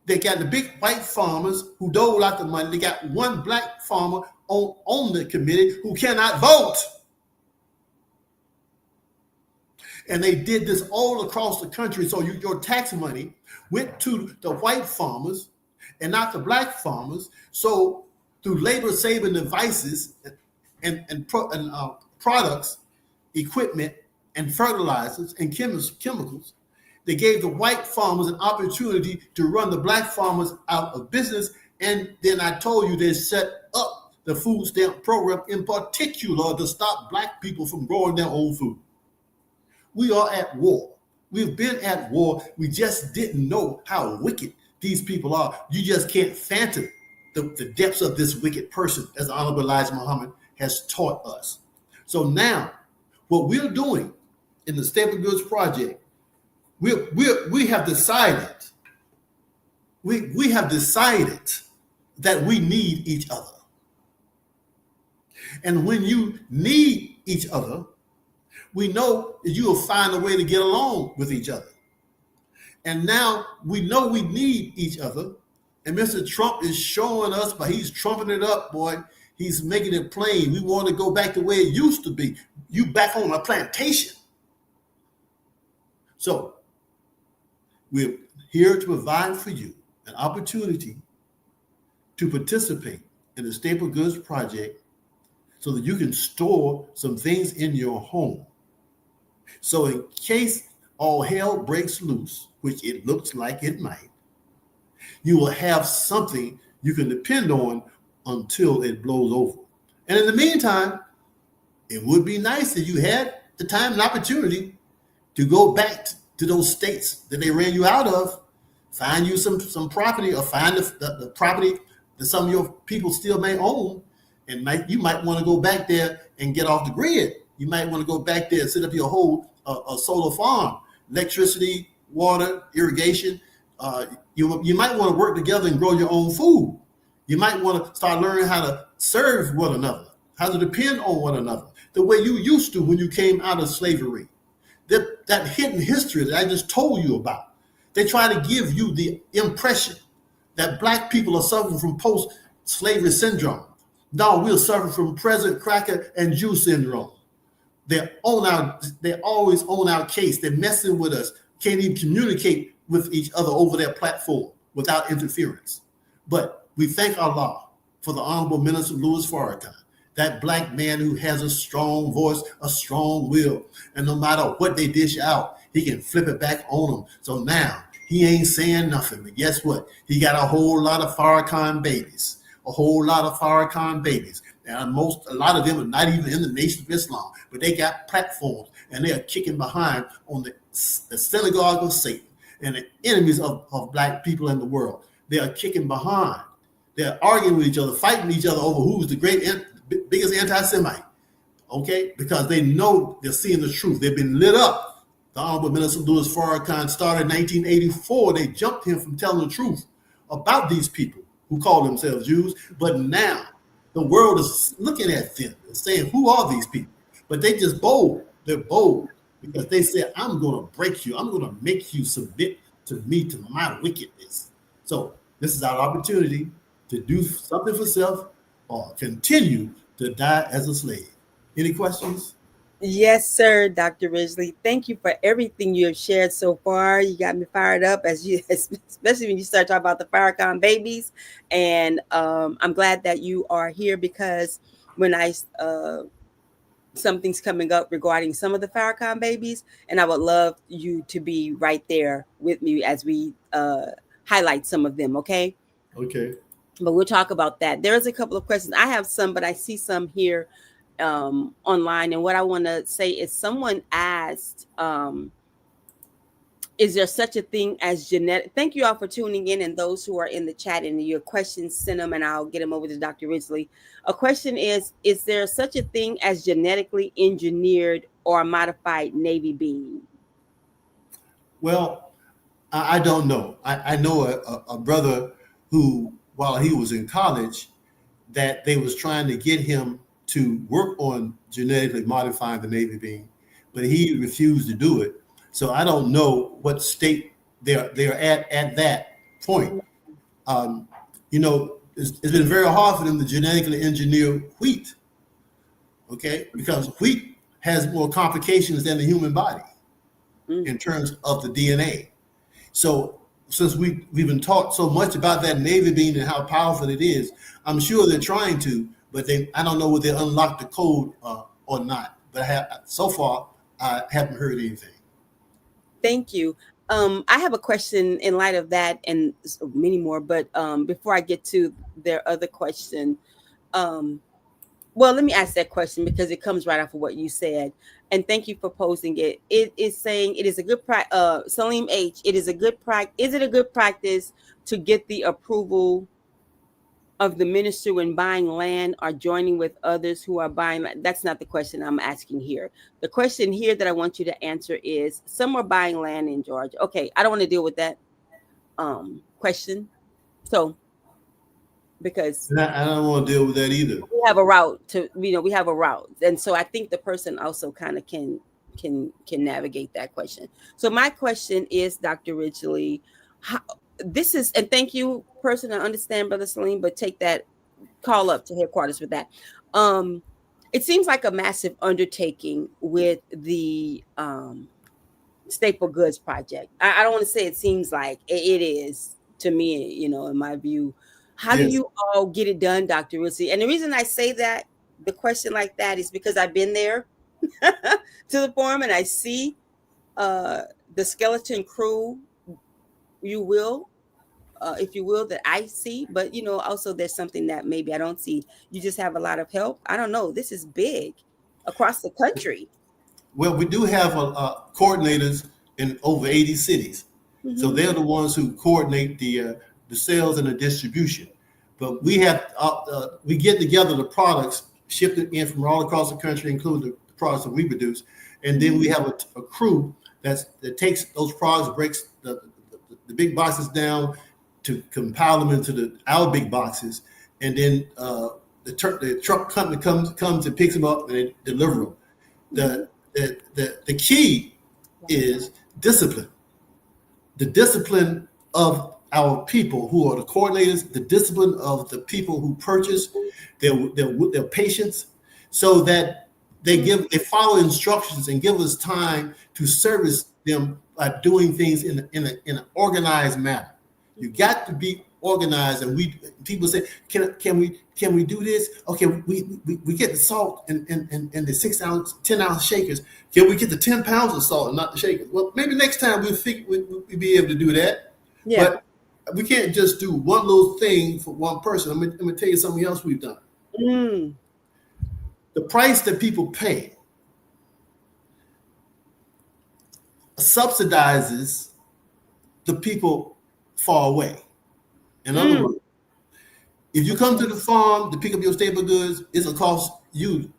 They got the big white farmers who dole out the money. They got one Black farmer on the committee who cannot vote. And they did this all across the country. So your tax money went to the white farmers and not the Black farmers. So through labor-saving devices and products, equipment, and fertilizers and chemicals, they gave the white farmers an opportunity to run the Black farmers out of business And then I told you they set up the food stamp program in particular to stop black people from growing their own food. We are at war. We've been at war. We just didn't know how wicked these people are. You just can't fathom the depths of this wicked person, as the Honorable Elijah Muhammad has taught us. So now, what we're doing in the Staple Goods Project, we have decided, we have decided that we need each other. And when you need each other, we know that you will find a way to get along with each other. And now we know we need each other. And Mr. Trump is showing us, but he's trumping it up, boy. He's making it plain. We want to go back the way it used to be. You back on a plantation. So we're here to provide for you an opportunity to participate in the Staple Goods Project so that you can store some things in your home. So in case all hell breaks loose, which it looks like it might, you will have something you can depend on until it blows over. And in the meantime, it would be nice if you had the time and opportunity to go back to those states that they ran you out of, find you some property, or find the property that some of your people still may own, and you might want to go back there and get off the grid. You might want to go back there and set up your whole a solar farm, electricity, water, irrigation. You might want to work together and grow your own food. You might want to start learning how to serve one another, how to depend on one another, the way you used to when you came out of slavery. That hidden history that I just told you about. They try to give you the impression that black people are suffering from post-slavery syndrome. No, we're suffering from present cracker and Jew syndrome. They always own our case. They're messing with us. Can't even communicate with each other over their platform without interference. But we thank Allah for the Honorable Minister Louis Farrakhan, that black man who has a strong voice, a strong will, and no matter what they dish out, he can flip it back on them. So now he ain't saying nothing. But guess what? He got a whole lot of Farrakhan babies, a whole lot of Farrakhan babies. And a lot of them are not even in the Nation of Islam, but they got platforms and they are kicking behind on the synagogue of Satan and the enemies of black people in the world. They are kicking behind. They're arguing with each other, fighting each other over who's the biggest anti-Semite, okay? Because they know they're seeing the truth. They've been lit up. The Honorable Minister Louis Farrakhan started in 1984. They jumped him from telling the truth about these people who call themselves Jews. But now the world is looking at them and saying, who are these people? But they just bold. They're bold because they said, I'm going to break you. I'm going to make you submit to me, to my wickedness. So this is our opportunity to do something for self or continue to die as a slave. Any questions? Yes, sir, Dr. Ridgely. Thank you for everything you have shared so far. You got me fired up, especially when you start talking about the Farrakhan babies. And I'm glad that you are here because when something's coming up regarding some of the Farrakhan babies, and I would love you to be right there with me as we highlight some of them. Okay. Okay. But we'll talk about that. There's a couple of questions. I have some, but I see some here online. And what I want to say is someone asked, is there such a thing as genetic? Thank you all for tuning in and those who are in the chat and your questions, send them and I'll get them over to Dr. Ridgely. A question is there such a thing as genetically engineered or modified Navy being? Well, I don't know. I know a brother who, while he was in college, that they was trying to get him to work on genetically modifying the Navy being, but he refused to do it. So I don't know what state they're at that point. It's been very hard for them to genetically engineer wheat, okay? Because wheat has more complications than the human body in terms of the DNA. So since we've been taught so much about that Navy bean and how powerful it is, I'm sure they're trying to, but I don't know whether they unlocked the code or not. But so far, I haven't heard anything. Thank you. I have a question in light of that and many more, but before I get to their other question, um, well, let me ask that question because it comes right off of what you said. And thank you for posing it. It is saying it is a good Salim H. It is a good practice. Is it a good practice to get the approval of the minister when buying land or joining with others who are buying land? That's not the question I'm asking here. The question here that I want you to answer is some are buying land in Georgia. Okay, I don't want to deal with that question. So because And I don't want to deal with that either. we have a route to, we have a route, and so I think the person also kind of can navigate that question. So my question is, Dr. Ridgely, how, this is, and thank you, person. I understand, Brother Salim, but take that call up to headquarters with that. Um, it seems like a massive undertaking with the staple goods project. I don't want to say it seems like it is to me, in my view. How do Yes. you all get it done, Dr. Ritzy? And the reason I say that, the question like that, is because I've been there to the farm and I see uh, the skeleton crew, you will, if you will, that I see. But, also there's something that maybe I don't see. You just have a lot of help. I don't know. This is big across the country. Well, we do have coordinators in over 80 cities. So Mm-hmm. they're the ones who coordinate the sales and the distribution. But we get together the products, shipped it in from all across the country, including the products that we produce, and then we have a crew that takes those products, breaks the big boxes down to compile them into our big boxes, and then the truck company comes and picks them up and they deliver them. The key is discipline. The discipline of our people who are the coordinators, the discipline of the people who purchase, their patience, so that they follow instructions and give us time to service them by doing things in an organized manner. You got to be organized, and people say, can we do this? Okay, we get the salt and the 6 ounce, 10 ounce shakers. Can we get the 10 pounds of salt and not the shakers? Well, maybe next time we'll be able to do that. Yeah. But we can't just do one little thing for one person. I'm gonna tell you something else we've done. Mm. The price that people pay subsidizes the people far away. In other words, if you come to the farm to pick up your staple goods, it'll cost you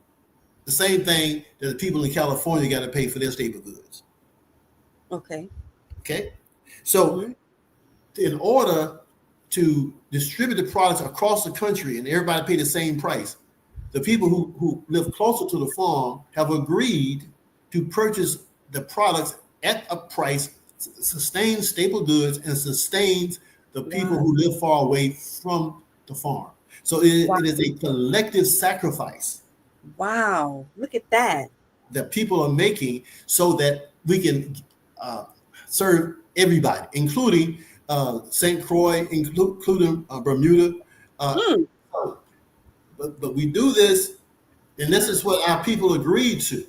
the same thing that the people in California got to pay for their staple goods. Okay. Okay? So in order to distribute the products across the country and everybody pay the same price, the people who live closer to the farm have agreed to purchase the products at a price sustains staple goods and sustains the people who live far away from the farm. So it is a collective sacrifice. Wow, look at that. That people are making so that we can serve everybody, including St. Croix, including Bermuda. But we do this, and this is what our people agreed to.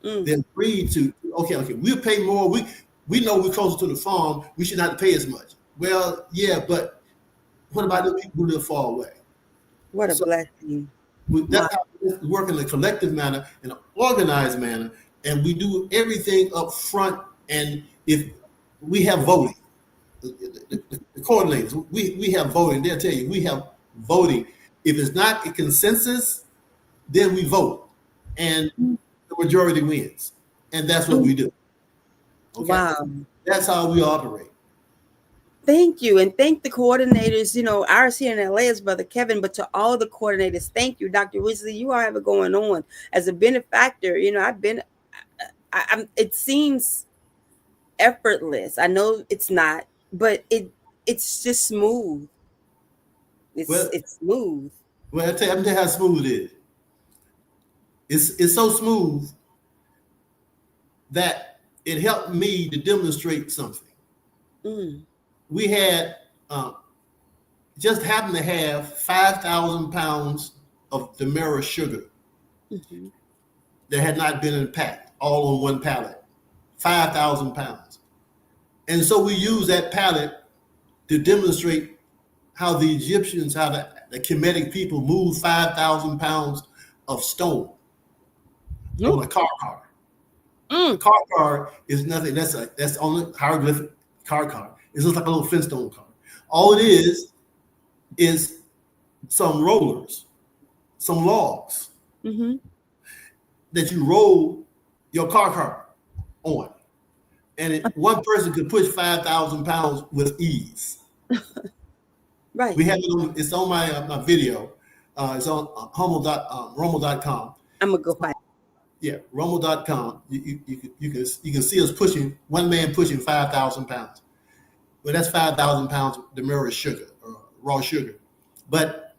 They agreed to, okay, we'll pay more. We know we're closer to the farm. We should not pay as much. Well, yeah, but what about the people who live far away? What a blessing. That's how we work in a collective manner, in an organized manner, and we do everything up front. And if we have voting, the coordinators, we have voting. They'll tell you we have voting. If it's not a consensus, then we vote, and the majority wins, and that's what we do. Okay? Wow. That's how we operate. Thank you. And thank the coordinators. Ours here in LA is Brother Kevin, but to all the coordinators, thank you, Dr. Weasley. You all have it going on. As a benefactor, it seems effortless. I know it's not, but it's just smooth. It's smooth. Well, I'm tell you how smooth it is. It's so smooth that it helped me to demonstrate something. We had just happened to have 5,000 pounds of Demerara sugar that had not been unpacked, all on one pallet. 5,000 pounds. And so we use that palette to demonstrate how the Egyptians, how the Kemetic people moved 5,000 pounds of stone on a car. A car is nothing. That's only hieroglyphic car. It's just like a little Flintstone car. All it is some rollers, some logs that you roll your car on. And one person could push 5,000 pounds with ease. Right. We have it it's on my video. It's on Romo.com. I'm gonna go find. Yeah, Romo.com. You can see us pushing, one man pushing 5,000 pounds. Well, that's 5,000 pounds of demerara sugar or raw sugar. But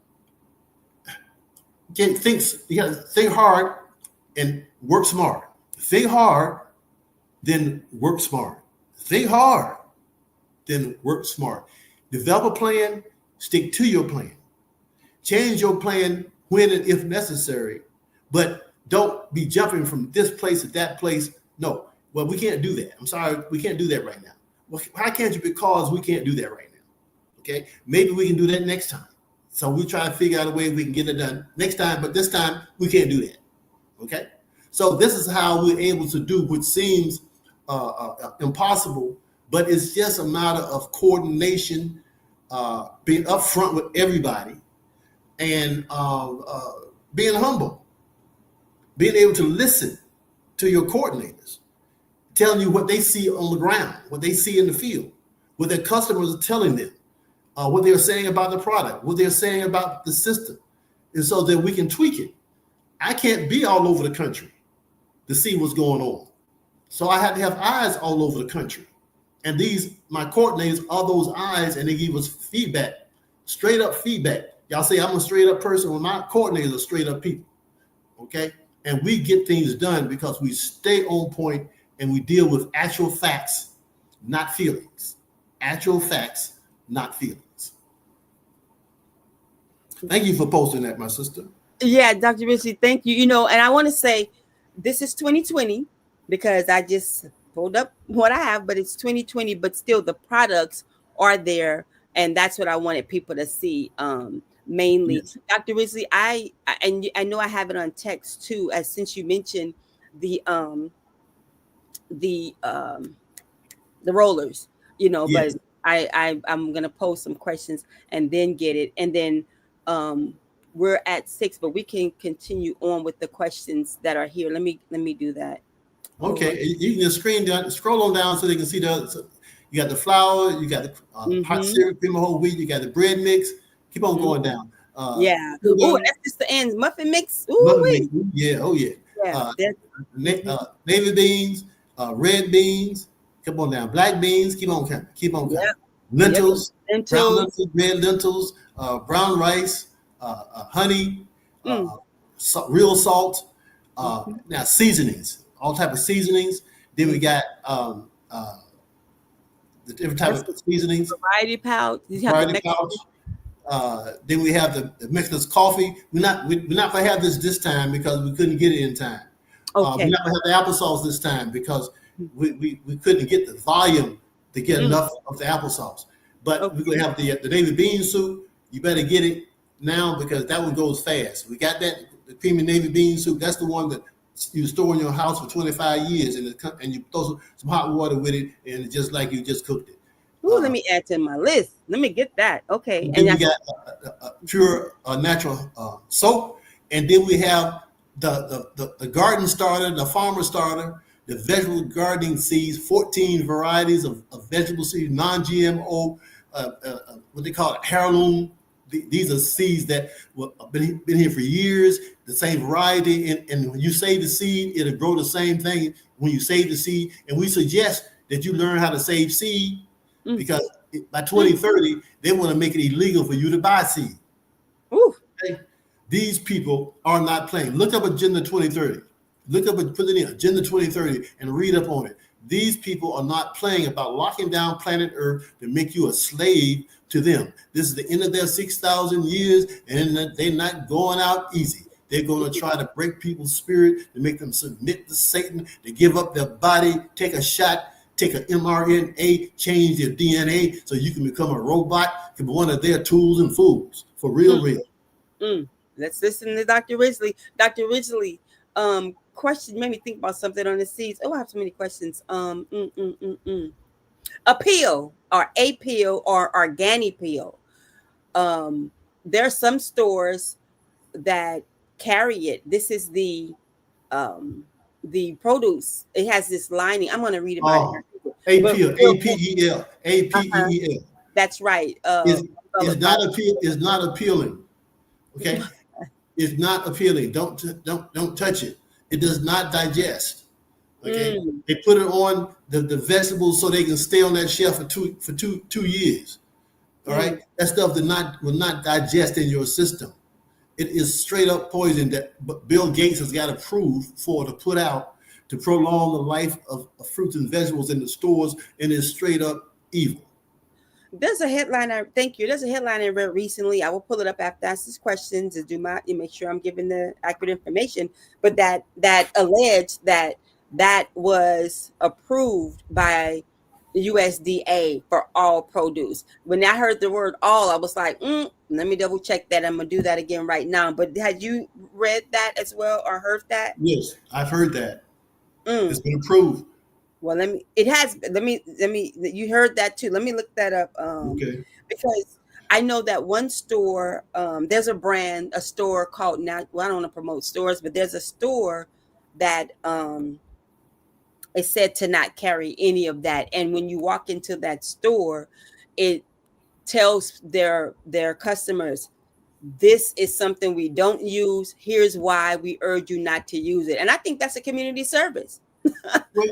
again, you got to think hard and work smart. Think hard, then work smart. Think hard, then work smart. Develop a plan, stick to your plan. Change your plan when and if necessary, but don't be jumping from this place to that place. No, well, we can't do that. I'm sorry, we can't do that right now. Well, why can't you? Because we can't do that right now. Okay, maybe we can do that next time. So we try to figure out a way we can get it done next time, but this time we can't do that. Okay, so this is how we're able to do what seems impossible, but it's just a matter of coordination, being upfront with everybody, and being humble, being able to listen to your coordinators, telling you what they see on the ground, what they see in the field, what their customers are telling them, what they're saying about the product, what they're saying about the system, and so that we can tweak it. I can't be all over the country to see what's going on. So I had to have eyes all over the country. And my coordinators are those eyes, and they give us feedback, straight up feedback. Y'all say I'm a straight up person. Well, my coordinators are straight up people. Okay. And we get things done because we stay on point and we deal with actual facts, not feelings. Actual facts, not feelings. Thank you for posting that, my sister. Yeah, Dr. Richie, thank you. And I want to say this is 2020 because I just pulled up what I have, but it's 2020, but still the products are there. And that's what I wanted people to see. Mainly, yes. Dr. Risley, I know I have it on text too, as since you mentioned the rollers, yes. But I'm gonna pose some questions and then get it, and then we're at 6, but we can continue on with the questions that are here. Let me do that. Okay, you can just scroll on down so they can see you got the flour, you got the hot syrup, cream of whole wheat, you got the bread mix. Keep on going down. Yeah. Oh, that's just the ends. Muffin mix. Ooh, mix. Yeah. Oh, yeah. Navy beans, red beans. Keep on down. Black beans. Keep on coming. Yep. Lentils. Yep. Brown lentils, red lentils, brown rice, honey, real salt. Now seasonings, all type of seasonings. Then we got the different types of seasonings. Variety pouch. Then we have the Mexican coffee. We're not gonna have this time because we couldn't get it in time. Okay. We're not gonna have the applesauce this time because we couldn't get the volume to get enough of the applesauce. But we're gonna have the navy bean soup. You better get it now because that one goes fast. We got that the creamy navy bean soup. That's the one that you store in your house for 25 years, and you throw some hot water with it, and it's just like you just cooked it. Ooh, let me add to my list. Let me get that. Okay. And then we got pure natural soap, and then we have the garden starter, the farmer starter, the vegetable gardening seeds, 14 varieties of vegetable seeds, non-GMO, what they call it, heirloom. These are seeds that have been here for years, the same variety. And when you save the seed, it'll grow the same thing when you save the seed. And we suggest that you learn how to save seed because by 2030, they want to make it illegal for you to buy seed. Okay? These people are not playing. Look up Agenda 2030. Put it in, Agenda 2030, and read up on it. These people are not playing about locking down planet Earth to make you a slave to them. This is the end of their 6,000 years, and they're not going out easy. They're going to try to break people's spirit, to make them submit to Satan, to give up their body, take a shot, take an mRNA, change their DNA so you can become a robot, can be one of their tools and fools. For real, real. Let's listen to Dr. Ridgely. Dr. Ridgely, question made me think about something on the seeds. Oh, I have so many questions. A peel or a peel or organic peel. There are some stores that carry it. This is the produce. It has this lining. I'm going to read about it. APEL, APEL, APEL. That's right. It's not appealing. Okay, it's not appealing. Don't touch it. It does not digest. Okay, they put it on the vegetables so they can stay on that shelf for two years. All right, that stuff will not digest in your system. It is straight up poison that Bill Gates has got approved for to put out to prolong the life of fruits and vegetables in the stores, and it's straight up evil. There's a headline. Thank you. There's a headline I read recently. I will pull it up after I ask this question to make sure I'm giving the accurate information. But that alleged that was approved by USDA for all produce. When I heard the word all, I was like, let me double check that. I'm gonna do that again right now. But had you read that as well or heard that? Yes, I've heard that. It's been approved. Well, you heard that too. Let me look that up. Okay. Because I know that one store, there's a store called I don't want to promote stores, but there's a store that is said to not carry any of that. And when you walk into that store, it tells their customers, this is something we don't use. Here's why we urge you not to use it. And I think that's a community service.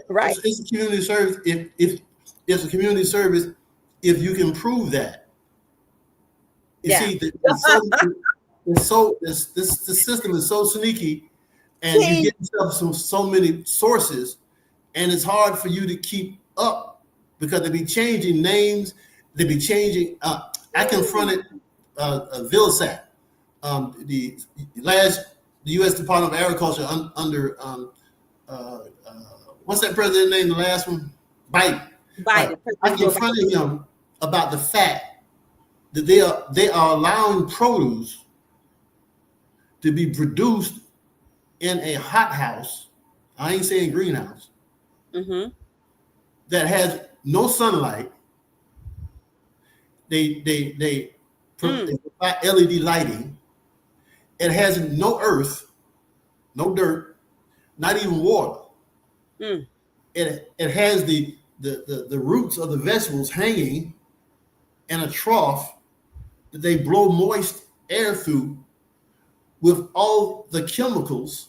Right. It's a community service. If it's a community service, if you can prove that. See, the system is so sneaky, and you get yourself from so many sources, and it's hard for you to keep up because they be changing names. They be changing. I confronted Vilsack, the U.S. Department of Agriculture under what's that president name? The last one, Biden. I confronted him about the fact that they are allowing produce to be produced in a hothouse. I ain't saying greenhouse. That has no sunlight. They provide LED lighting. It has no earth, no dirt, not even water. It has the roots of the vegetables hanging in a trough that they blow moist air through with all the chemicals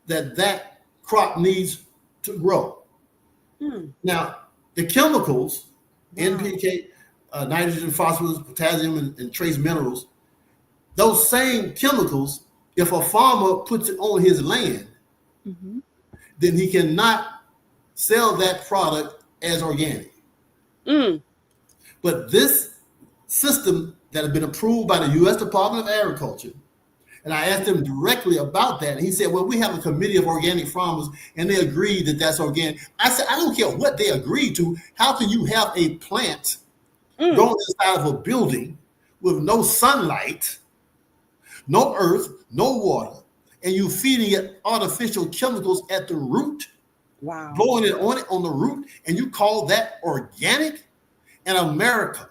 that crop needs to grow. Now, the chemicals, NPK, nitrogen, phosphorus, potassium, and trace minerals, those same chemicals, if a farmer puts it on his land, then he cannot sell that product as organic. But this system that has been approved by the U.S. Department of Agriculture, and I asked him directly about that, and he said, well, we have a committee of organic farmers, and they agreed that that's organic. I said, I don't care what they agreed to. How can you have a plant growing inside of a building with no sunlight, no earth, no water, and you feeding it artificial chemicals at the root, blowing it on the root, and you call that organic? And America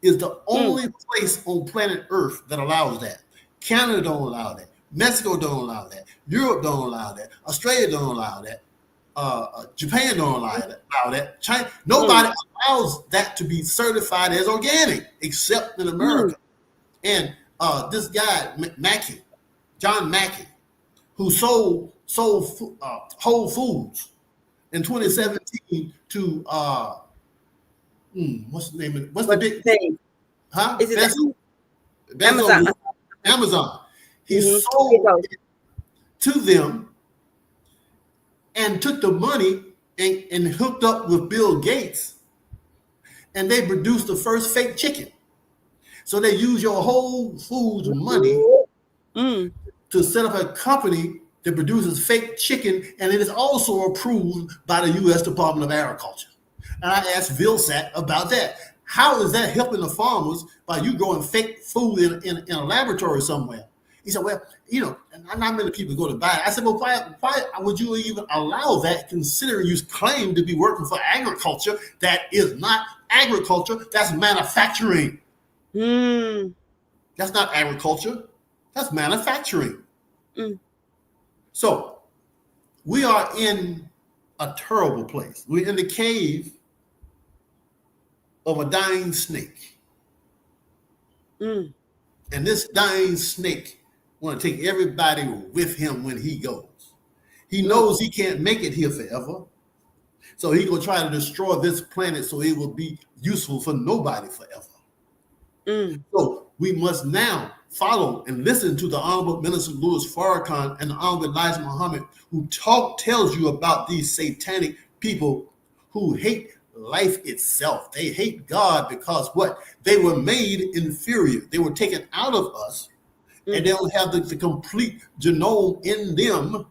is the only place on planet Earth that allows that. Canada don't allow that. Mexico don't allow that. Europe don't allow that. Australia don't allow that. Japan don't allow that. China, nobody allows that to be certified as organic except in America. And this guy John Mackey, who sold Whole Foods in 2017 to what's the name of it? What's the big thing? Huh? Is it Amazon. He sold it to them and took the money and hooked up with Bill Gates, and they produced the first fake chicken. So they use your Whole Foods money to set up a company that produces fake chicken, and it is also approved by the U.S. Department of Agriculture. And I asked Vilsack about that. How is that helping the farmers by you growing fake food in a laboratory somewhere? He said, well, and not many people go to buy it. I said, well, why would you even allow that, considering you claim to be working for agriculture that is not agriculture, that's manufacturing. Mm. That's not agriculture, that's manufacturing. Mm. So we are in a terrible place. We're in the cave of a dying snake. Mm. And this dying snake want to take everybody with him when he goes. He knows he can't make it here forever. So he's going to try to destroy this planet so it will be useful for nobody forever. Mm. So we must now follow and listen to the Honorable Minister Louis Farrakhan and the Honorable Elijah Muhammad, who tells you about these satanic people who hate life itself. They hate God because what? They were made inferior. They were taken out of us, and they don't have the complete genome in them.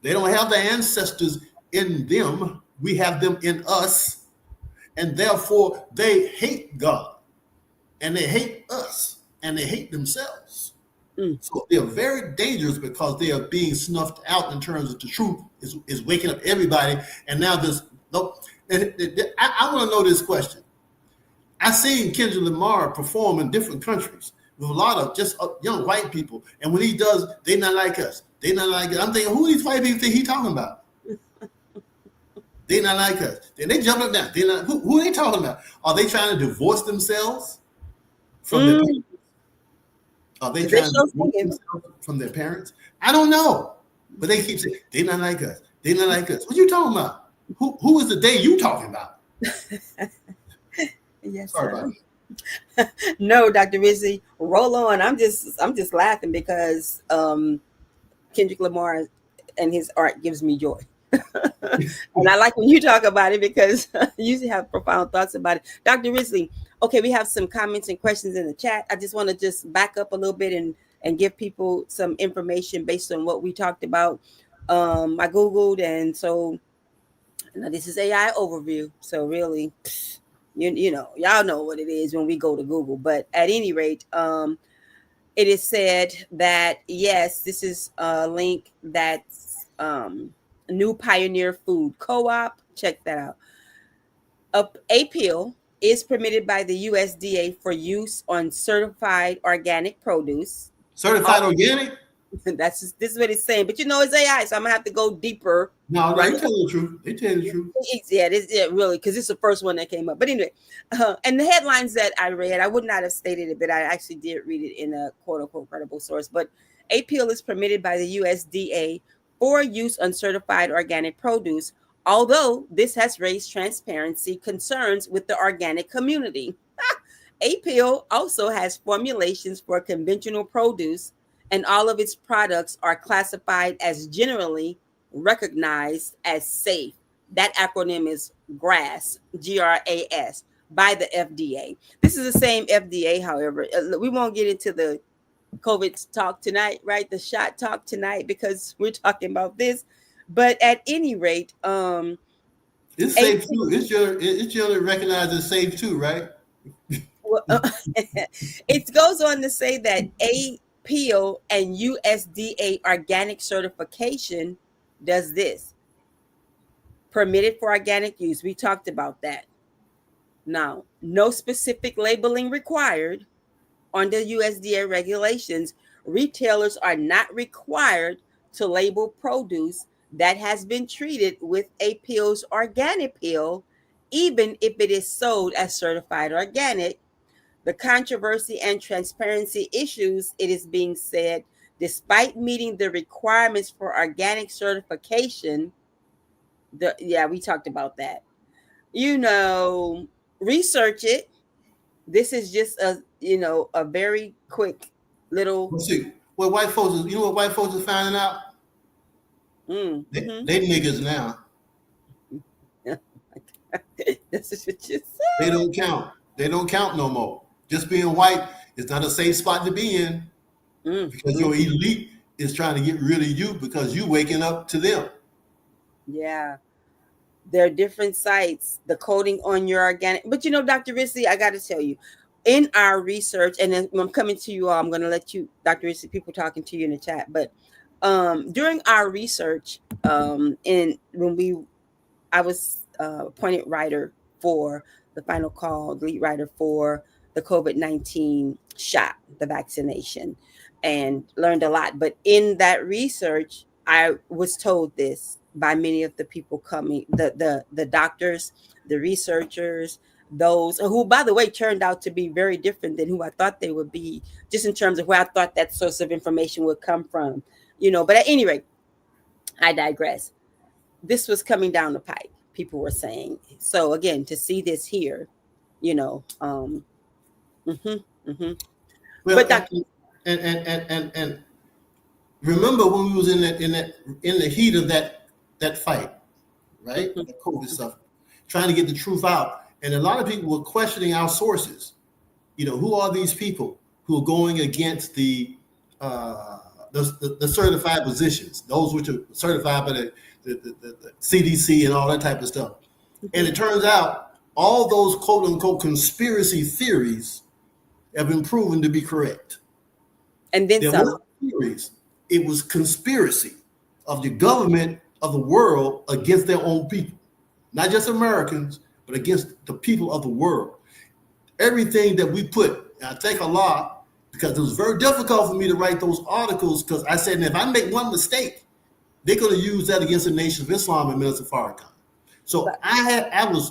They don't have the ancestors in them. We have them in us, and therefore they hate God, and they hate us, and they hate themselves. So they are very dangerous because they are being snuffed out in terms of the truth is waking up everybody. And now this, I want to know this question. I've seen Kendrick Lamar perform in different countries with a lot of just young white people. And when he does, they not like us. They not like us. I'm thinking, who these white people think he talking about? They not like us. Then they jump up down. They not, who are they talking about? Are they trying to divorce themselves from their parents? Are they trying to divorce themselves from their parents? I don't know. But they keep saying, they not like us. They not like us. What you talking about? Who is the they you talking about? Yes, Sorry sir. about that. No, Dr. Rizzi, roll on. I'm just laughing because Kendrick Lamar and his art gives me joy. And I like when you talk about it because you usually have profound thoughts about it. Dr. Rizzi, okay, we have some comments and questions in the chat. I just want to just back up a little bit and give people some information based on what we talked about. I Googled, and so now this is AI overview. So really, you know, y'all know what it is when we go to Google. But at any rate, it is said that, yes, this is a link that's New Pioneer Food Co-op. Check that out. APL is permitted by the USDA for use on certified organic produce. Certified organic? This is what it's saying. But you know, it's AI, so I'm going to have to go deeper. No, they tell the truth. They tell the truth. Yeah, really, because it's the first one that came up. But anyway, and the headlines that I read, I would not have stated it, but I actually did read it in a quote-unquote credible source. But APL is permitted by the USDA for use on certified organic produce, although this has raised transparency concerns with the organic community. APL also has formulations for conventional produce, and all of its products are classified as generally recognized as safe. That acronym is GRAS, GRAS, by the FDA. This is the same FDA, however. We won't get into the COVID talk tonight, right? The shot talk tonight, because we're talking about this. But at any rate, it's safe too. It's generally recognized as safe too, right? Well, it goes on to say that APL and USDA organic certification does this. Permitted for organic use. We talked about that. Now, no specific labeling required. Under USDA regulations, retailers are not required to label produce that has been treated with APL's organic peel, even if it is sold as certified organic. The controversy and transparency issues, it is being said, despite meeting the requirements for organic certification, we talked about that. You know, research it. This is just a very quick little. Let's see. Well, white folks, you know what white folks are finding out? They niggas now. This is what you said. They don't count. They don't count no more. Just being white is not a safe spot to be in because your elite is trying to get rid of you because you waking up to them. Yeah. There are different sites, the coding on your organic. But Dr. Risley, I got to tell you, in our research, and then when I'm coming to you all, I'm going to let you, Dr. Risley, people talking to you in the chat. But during our research, and when I was appointed writer for the final call, lead writer for the COVID-19 shot, the vaccination, and learned a lot. But in that research, I was told this by many of the people coming, the doctors, the researchers, those who, by the way, turned out to be very different than who I thought they would be, just in terms of where I thought that source of information would come from. But at any rate, I digress. This was coming down the pike, people were saying. So again, to see this here, you know, mhm, mhm. Well, But Dr. and remember when we was in the heat of that fight, right? Mhm, The COVID stuff, trying to get the truth out, and a lot of people were questioning our sources. Who are these people who are going against uh, the certified positions, those which are certified by the CDC and all that type of stuff. And mhm. it turns out all those quote unquote conspiracy theories have been proven to be correct. And then There weren't some. theories, it was conspiracy of the government of the world against their own people, not just Americans, but against the people of the world. Everything that we put, and I thank Allah, because it was very difficult for me to write those articles, because I said, if I make one mistake, they're going to use that against the Nation of Islam and Minister Farrakhan. So But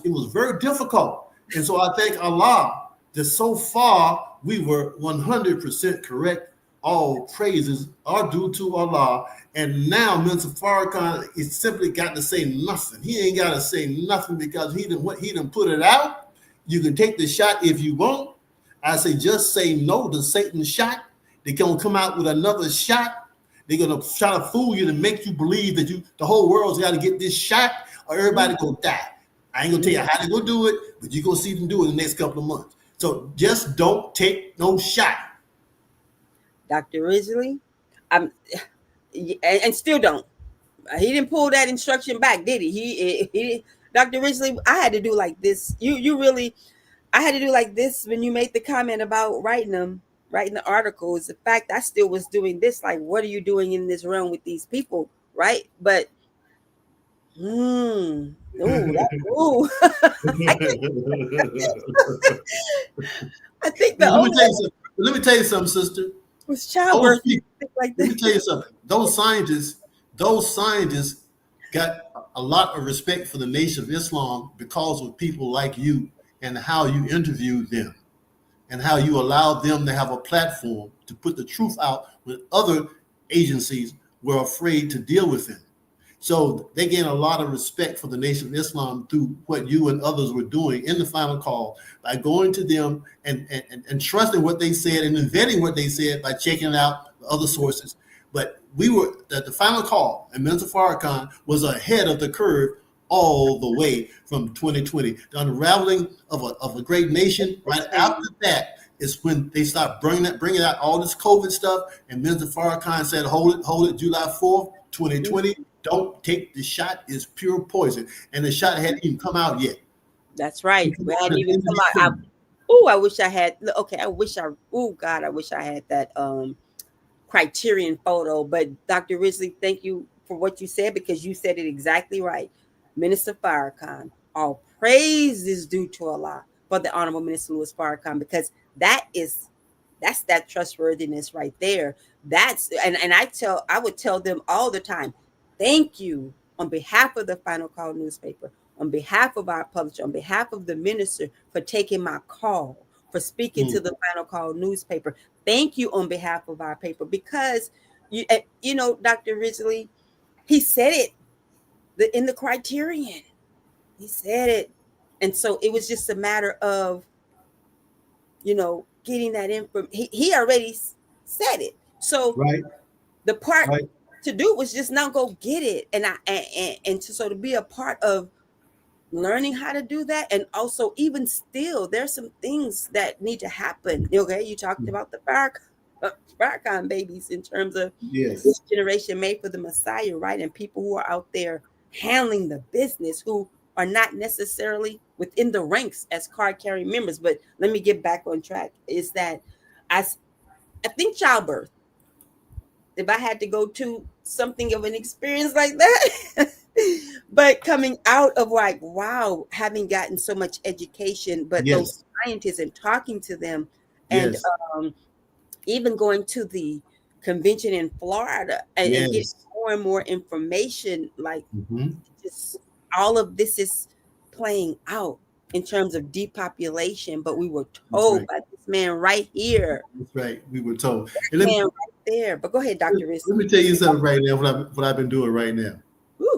it was very difficult. And so I thank Allah that so far we were 100% correct. All praises are due to Allah. And now Minister Farrakhan is simply got to say nothing. He ain't got to say nothing because he done put it out. You can take the shot if you want. I say just say no to Satan's shot. They're gonna come out with another shot. They're gonna try to fool you to make you believe that the whole world's got to get this shot, or everybody gonna die. I ain't gonna tell you how they gonna do it, but you're gonna see them do it in the next couple of months. So just don't take no shot. Dr. Risley, I'm and still don't. He didn't pull that instruction back, did he? He Dr. Risley, I had to do like this. You really, I had to do like this when you made the comment about writing the articles. In fact, I still was doing this. Like, what are you doing in this room with these people, right? But, ooh, ooh. I, I think the Now, only let me tell you something, sister. was Those childbirth. people, Like let that. me tell you something. Those scientists got a lot of respect for the Nation of Islam because of people like you and how you interview them and how you allow them to have a platform to put the truth out when other agencies were afraid to deal with them. So they gain a lot of respect for the Nation of Islam through what you and others were doing in the final call by going to them and trusting what they said and then vetting what they said by checking out the other sources. But we were at the final call, and Minister Farrakhan was ahead of the curve all the way from 2020. The unraveling of a great nation. Right after that is when they start bringing out all this COVID stuff. And Minister Farrakhan said, hold it, July 4th, 2020. Don't take the shot. It's pure poison. And the shot hadn't even come out yet. That's right. We hadn't even come out. I wish I had. Okay, I wish I. Oh God, I wish I had that Criterion photo. But Dr. Risley, thank you for what you said because you said it exactly right. Minister Farrakhan, all praise is due to Allah for the Honorable Minister Louis Farrakhan because that's that trustworthiness right there. That's and I would tell them all the time, thank you on behalf of the Final Call newspaper, on behalf of our publisher, on behalf of the minister for taking my call, for speaking to the Final Call newspaper. Thank you on behalf of our paper because Dr. Risley, he said it in the Criterion. He said it. And so it was just a matter of, getting that info. He already said it. So Right, the part right. to do was just now go get it. And to be a part of learning how to do that. And also, even still, there's some things that need to happen. Okay, you talked about the Farrakhan babies in terms of Yes. this generation made for the Messiah, right? And people who are out there handling the business, who are not necessarily within the ranks as card carrying members. But let me get back on track. Is that I, I think childbirth, if I had to go to something of an experience like that, but coming out of like, wow, having gotten so much education, but Yes. those scientists and talking to them, and Yes. even going to the convention in Florida and getting Yes. more and more information, like Hmm. just all of this is playing out in terms of depopulation, but we were That's told right. by this man right here, That's right. We were told. And man right there. But go ahead, Dr. let me Risley. tell you something right now. What I've been doing right now. Woo.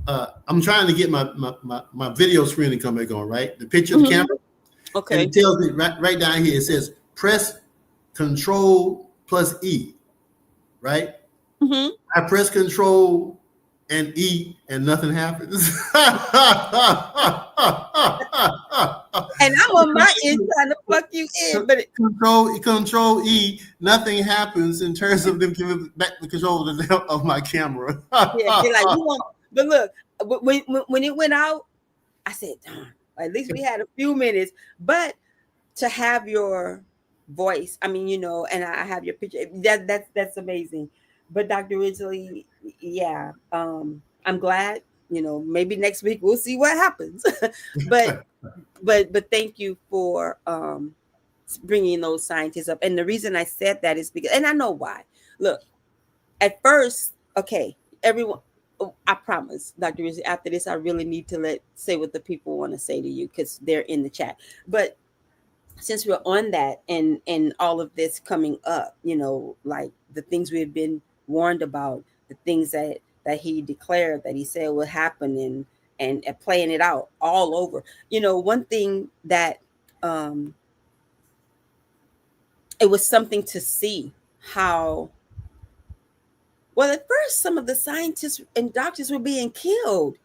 I'm trying to get my video screen to come back on. Right, the picture of the Mhm. camera, and Okay. it tells me right down here. It says press Control plus E. Right. Hmm. I press Control and E, and nothing happens. And I'm on my end trying to plug you in, but Control E, nothing happens in terms of them giving back the control of my camera. yeah, they're like, you want, but look, when it went out, I said, darn, at least we had a few minutes. But to have your voice, I mean, and I have your picture, that's amazing. But Dr. Ridgely, yeah, I'm glad, maybe next week we'll see what happens. but but thank you for bringing those scientists up. And the reason I said that is because, and I know why. Look, at first, okay, everyone, I promise, Dr. Rizzi, after this, I really need to say what the people want to say to you because they're in the chat. But since we're on that and all of this coming up, like the things we've been warned about, the things that he declared, that he said would happen, and playing it out all over. One thing that it was something to see how, well, at first, some of the scientists and doctors were being killed.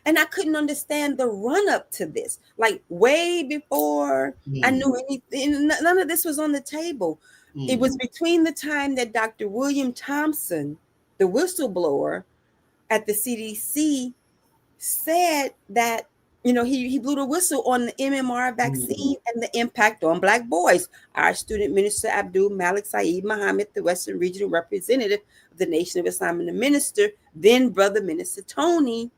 And I couldn't understand the run up to this. Like, way before I knew anything, none of this was on the table. It was between the time that Dr. William Thompson, the whistleblower at the CDC, said that, he blew the whistle on the MMR vaccine and the impact on Black boys. Our student minister, Abdul Malik Saeed Muhammad, the Western Regional Representative of the Nation of Islam and the minister, then Brother Minister Tony,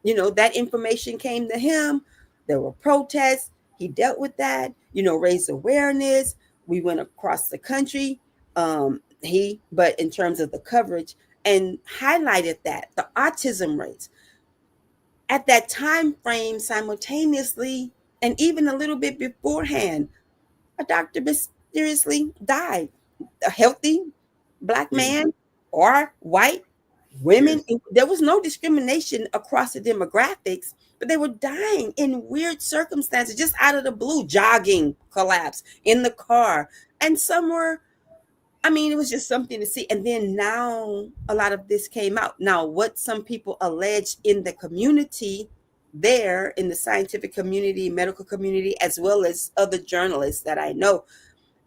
that information came to him. There were protests. He dealt with that, raised awareness. We went across the country. But in terms of the coverage, and highlighted that the autism rates at that time frame simultaneously, and even a little bit beforehand, a doctor mysteriously died. A healthy Black man or white women, there was no discrimination across the demographics, but they were dying in weird circumstances, just out of the blue, jogging, collapse in the car. And some were, I mean, it was just something to see. And then now a lot of this came out. Now, what some people alleged in the community, there in the scientific community, medical community, as well as other journalists that I know,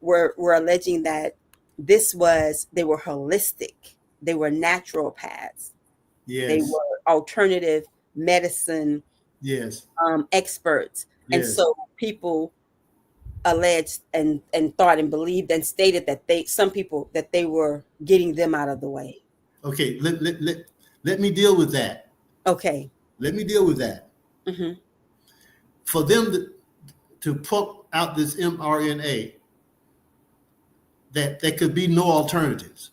were alleging that they were holistic, they were naturopaths, they were alternative medicine experts. And so people alleged and thought and believed and stated that some people that they were getting them out of the way. Okay, let me deal with that. Okay. Let me deal with that. Mm-hmm. For them to put out this mRNA, that there could be no alternatives.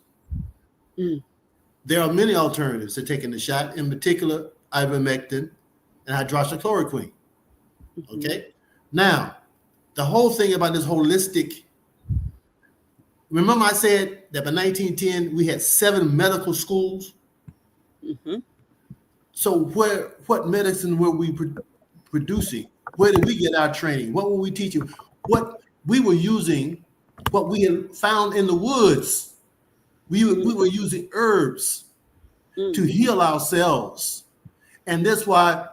There are many alternatives to taking the shot, in particular ivermectin and hydroxychloroquine. Okay? Now, the whole thing about this holistic, remember I said that by 1910 we had 7 medical schools? So what medicine were we producing? Where did we get our training? What were we teaching? What we were using, what we had found in the woods. We were using herbs to heal ourselves. And that's why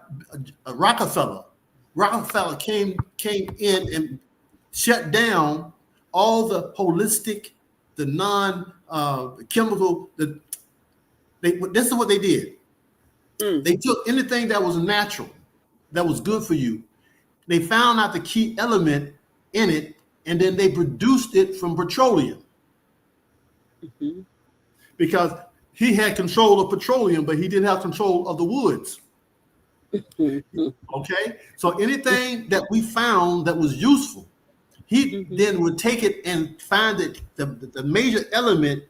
Rockefeller came in and shut down all the holistic, the non-chemical. This is what they did. They took anything that was natural, that was good for you. They found out the key element in it, and then they produced it from petroleum. Mm-hmm. Because he had control of petroleum, but he didn't have control of the woods. Mm-hmm. Okay? So anything that we found that was useful, he Mm-hmm. then would take it and find it, the major element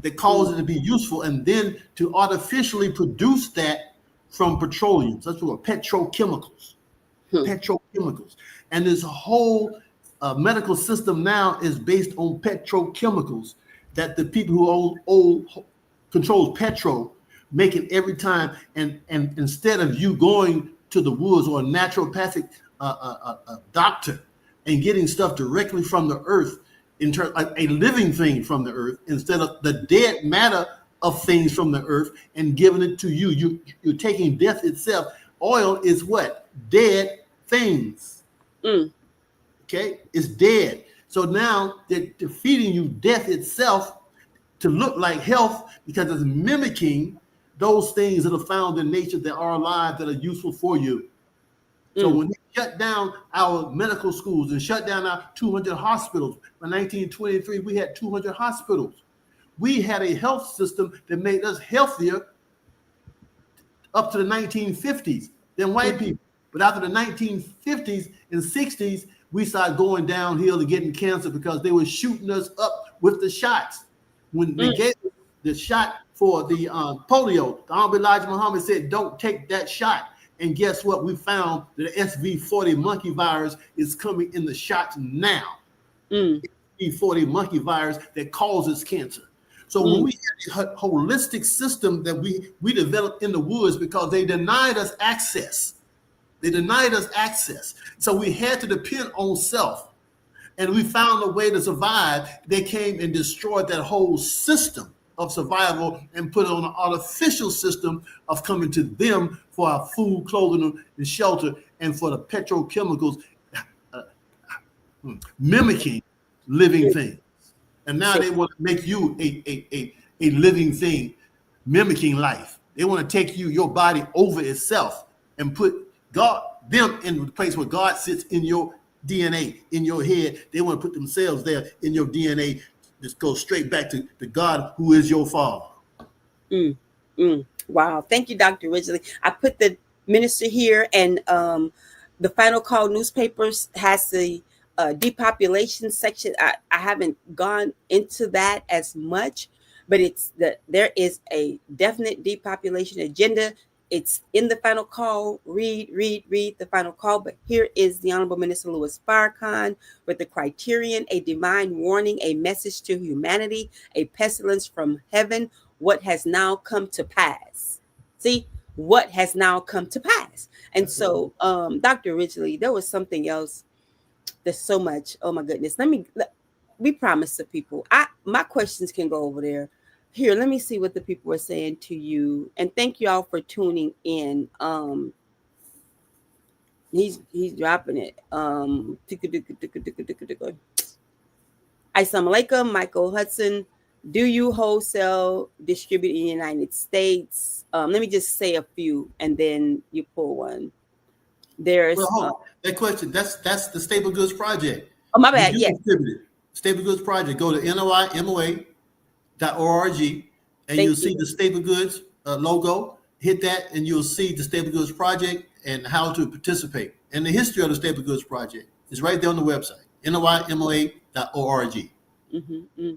that caused it to be useful, and then to artificially produce that from petroleum. So that's what petrochemicals. Petrochemicals. And this whole medical system now is based on petrochemicals that the people who own controls petro make it every time. And instead of you going to the woods or a naturopathic doctor and getting stuff directly from the earth, in terms a living thing from the earth, instead of the dead matter of things from the earth and giving it to you, you're taking death itself. Oil is what? Dead things. Mm. Okay, it's dead. So now they're feeding you death itself to look like health, because it's mimicking those things that are found in nature that are alive, that are useful for you. So when they shut down our medical schools and shut down our 200 hospitals, in 1923 we had 200 hospitals. We had a health system that made us healthier up to the 1950s than white people. But after the 1950s and 60s, we started going downhill and getting cancer because they were shooting us up with the shots. When they gave the shot for the polio, the Honorable Elijah Muhammad said, don't take that shot. And guess what? We found that the SV40 monkey virus is coming in the shots now. SV40 monkey virus that causes cancer. So when we had a holistic system that we developed in the woods, because they denied us access. They denied us access. So we had to depend on self. And we found a way to survive. They came and destroyed that whole system of survival and put on an artificial system of coming to them for our food, clothing, and shelter, and for the petrochemicals mimicking living things. And now they want to make you a living thing, mimicking life. They want to take your body over itself and put them in the place where God sits in your DNA, in your head. They want to put themselves there in your DNA. Just go straight back to God, who is your father. Wow. Thank you, Dr. Ridgely. I put the minister here, and the Final Call newspapers has the depopulation section. I haven't gone into that as much, but there is a definite depopulation agenda. It's in the Final Call. Read the Final Call. But here is the Honorable Minister Louis Farrakhan with the criterion: a divine warning, a message to humanity, a pestilence from heaven. What has now come to pass? See, what has now come to pass? And so, Dr. Ridgely, there was something else. There's so much. Oh my goodness. We promise the people. My questions can go over there. Here, let me see what the people are saying to you. And thank you all for tuning in. He's dropping it. Assalamu alaikum, Michael Hudson. Do you wholesale distribute in the United States? Let me just say a few, and then you pull one. There's that question. That's the Staple Goods Project. Oh, my bad. Yes. Staple Goods Project. Go to NOIMOA.org, and you'll see the Staple Goods logo. Hit that, and you'll see the Staple Goods Project and how to participate. And the history of the Staple Goods Project is right there on the website, NOIMOA.org.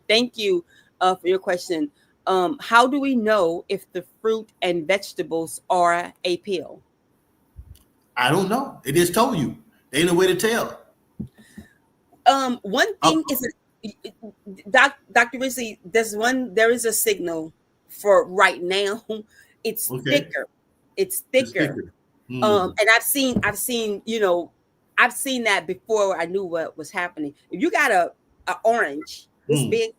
Thank you for your question. How do we know if the fruit and vegetables are a pill? I don't know. They just told you. There ain't no way to tell. One thing is, Dr. Ridgely, there is a signal for right now. It's thicker. It's thicker. And I've seen, I've seen that before I knew what was happening. If you got a orange this big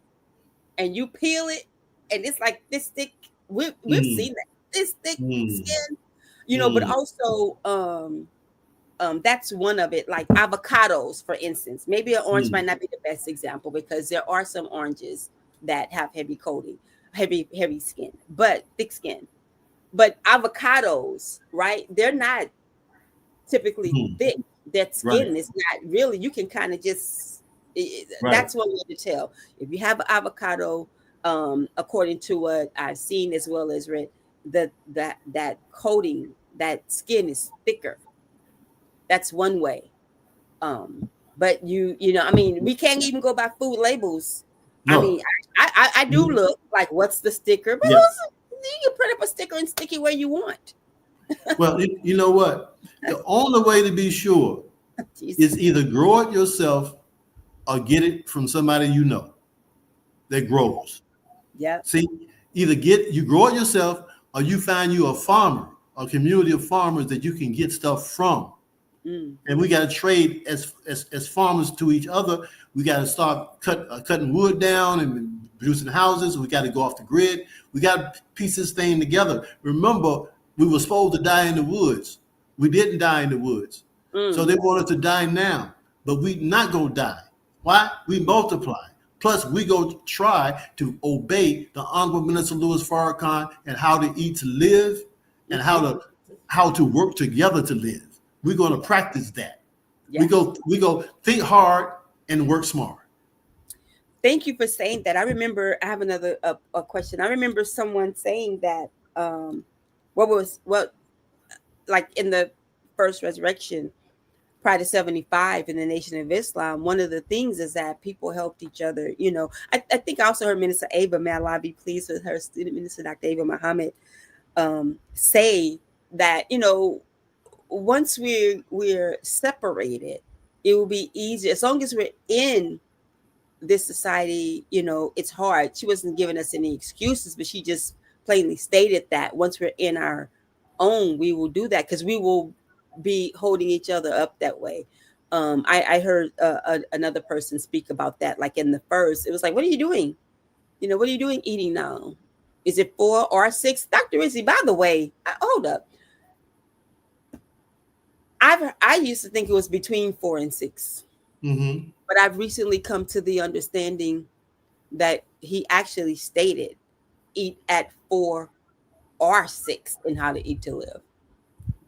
and you peel it and it's like this thick, we've seen that, this thick skin, but also that's one of it. Like avocados, for instance. Maybe an orange might not be the best example, because there are some oranges that have heavy coating, heavy skin, but thick skin. But avocados, right? They're not typically Mhm. thick. That Right. skin is not really, you can kind of just, Right. that's one way to tell. If you have avocado, according to what I've seen as well as read, that coating, that skin is thicker. That's one way. But I mean, we can't even go by food labels. I mean, No. I do Mhm. look like, what's the sticker? But Yeah. also, you can put up a sticker and stick it where you want. Well, you know what? The only way to be sure Jesus. is either grow it yourself or get it from somebody you know that grows. Yep. See, either get you grow it yourself or you find you a farmer, a community of farmers that you can get stuff from. Mm. And we got to trade as farmers to each other. We got to start cutting wood down and producing houses. We got to go off the grid. We got to piece this thing together. Remember, we were supposed to die in the woods. We didn't die in the woods, so Mm. they want us to die now. But we not gonna die. Why? We multiply. Plus, we go try to obey the Honorable Minister Louis Farrakhan and how to eat to live, and Mm-mm. how to work together to live. We're going to practice that. Yes. We go think hard and work smart. Thank you for saying that. I remember, I have another a question. I remember someone saying that, what like in the first resurrection prior to 75 in the Nation of Islam, one of the things is that people helped each other. I think I also heard Minister Ava, may Allah be pleased with her, student minister Dr. Ava Muhammad, say that, once we're separated, it will be easy as long as we're in this society. It's hard. She wasn't giving us any excuses, but she just plainly stated that once we're in our own, we will do that because we will be holding each other up that way. I heard another person speak about that, like in the first, it was like, what are you doing? What are you doing eating now? Is it 4 or 6? Dr. Izzy, by the way, hold up. I used to think it was between 4 and 6, Mm-hmm. but I've recently come to the understanding that he actually stated eat at 4 or 6 in How to Eat to Live.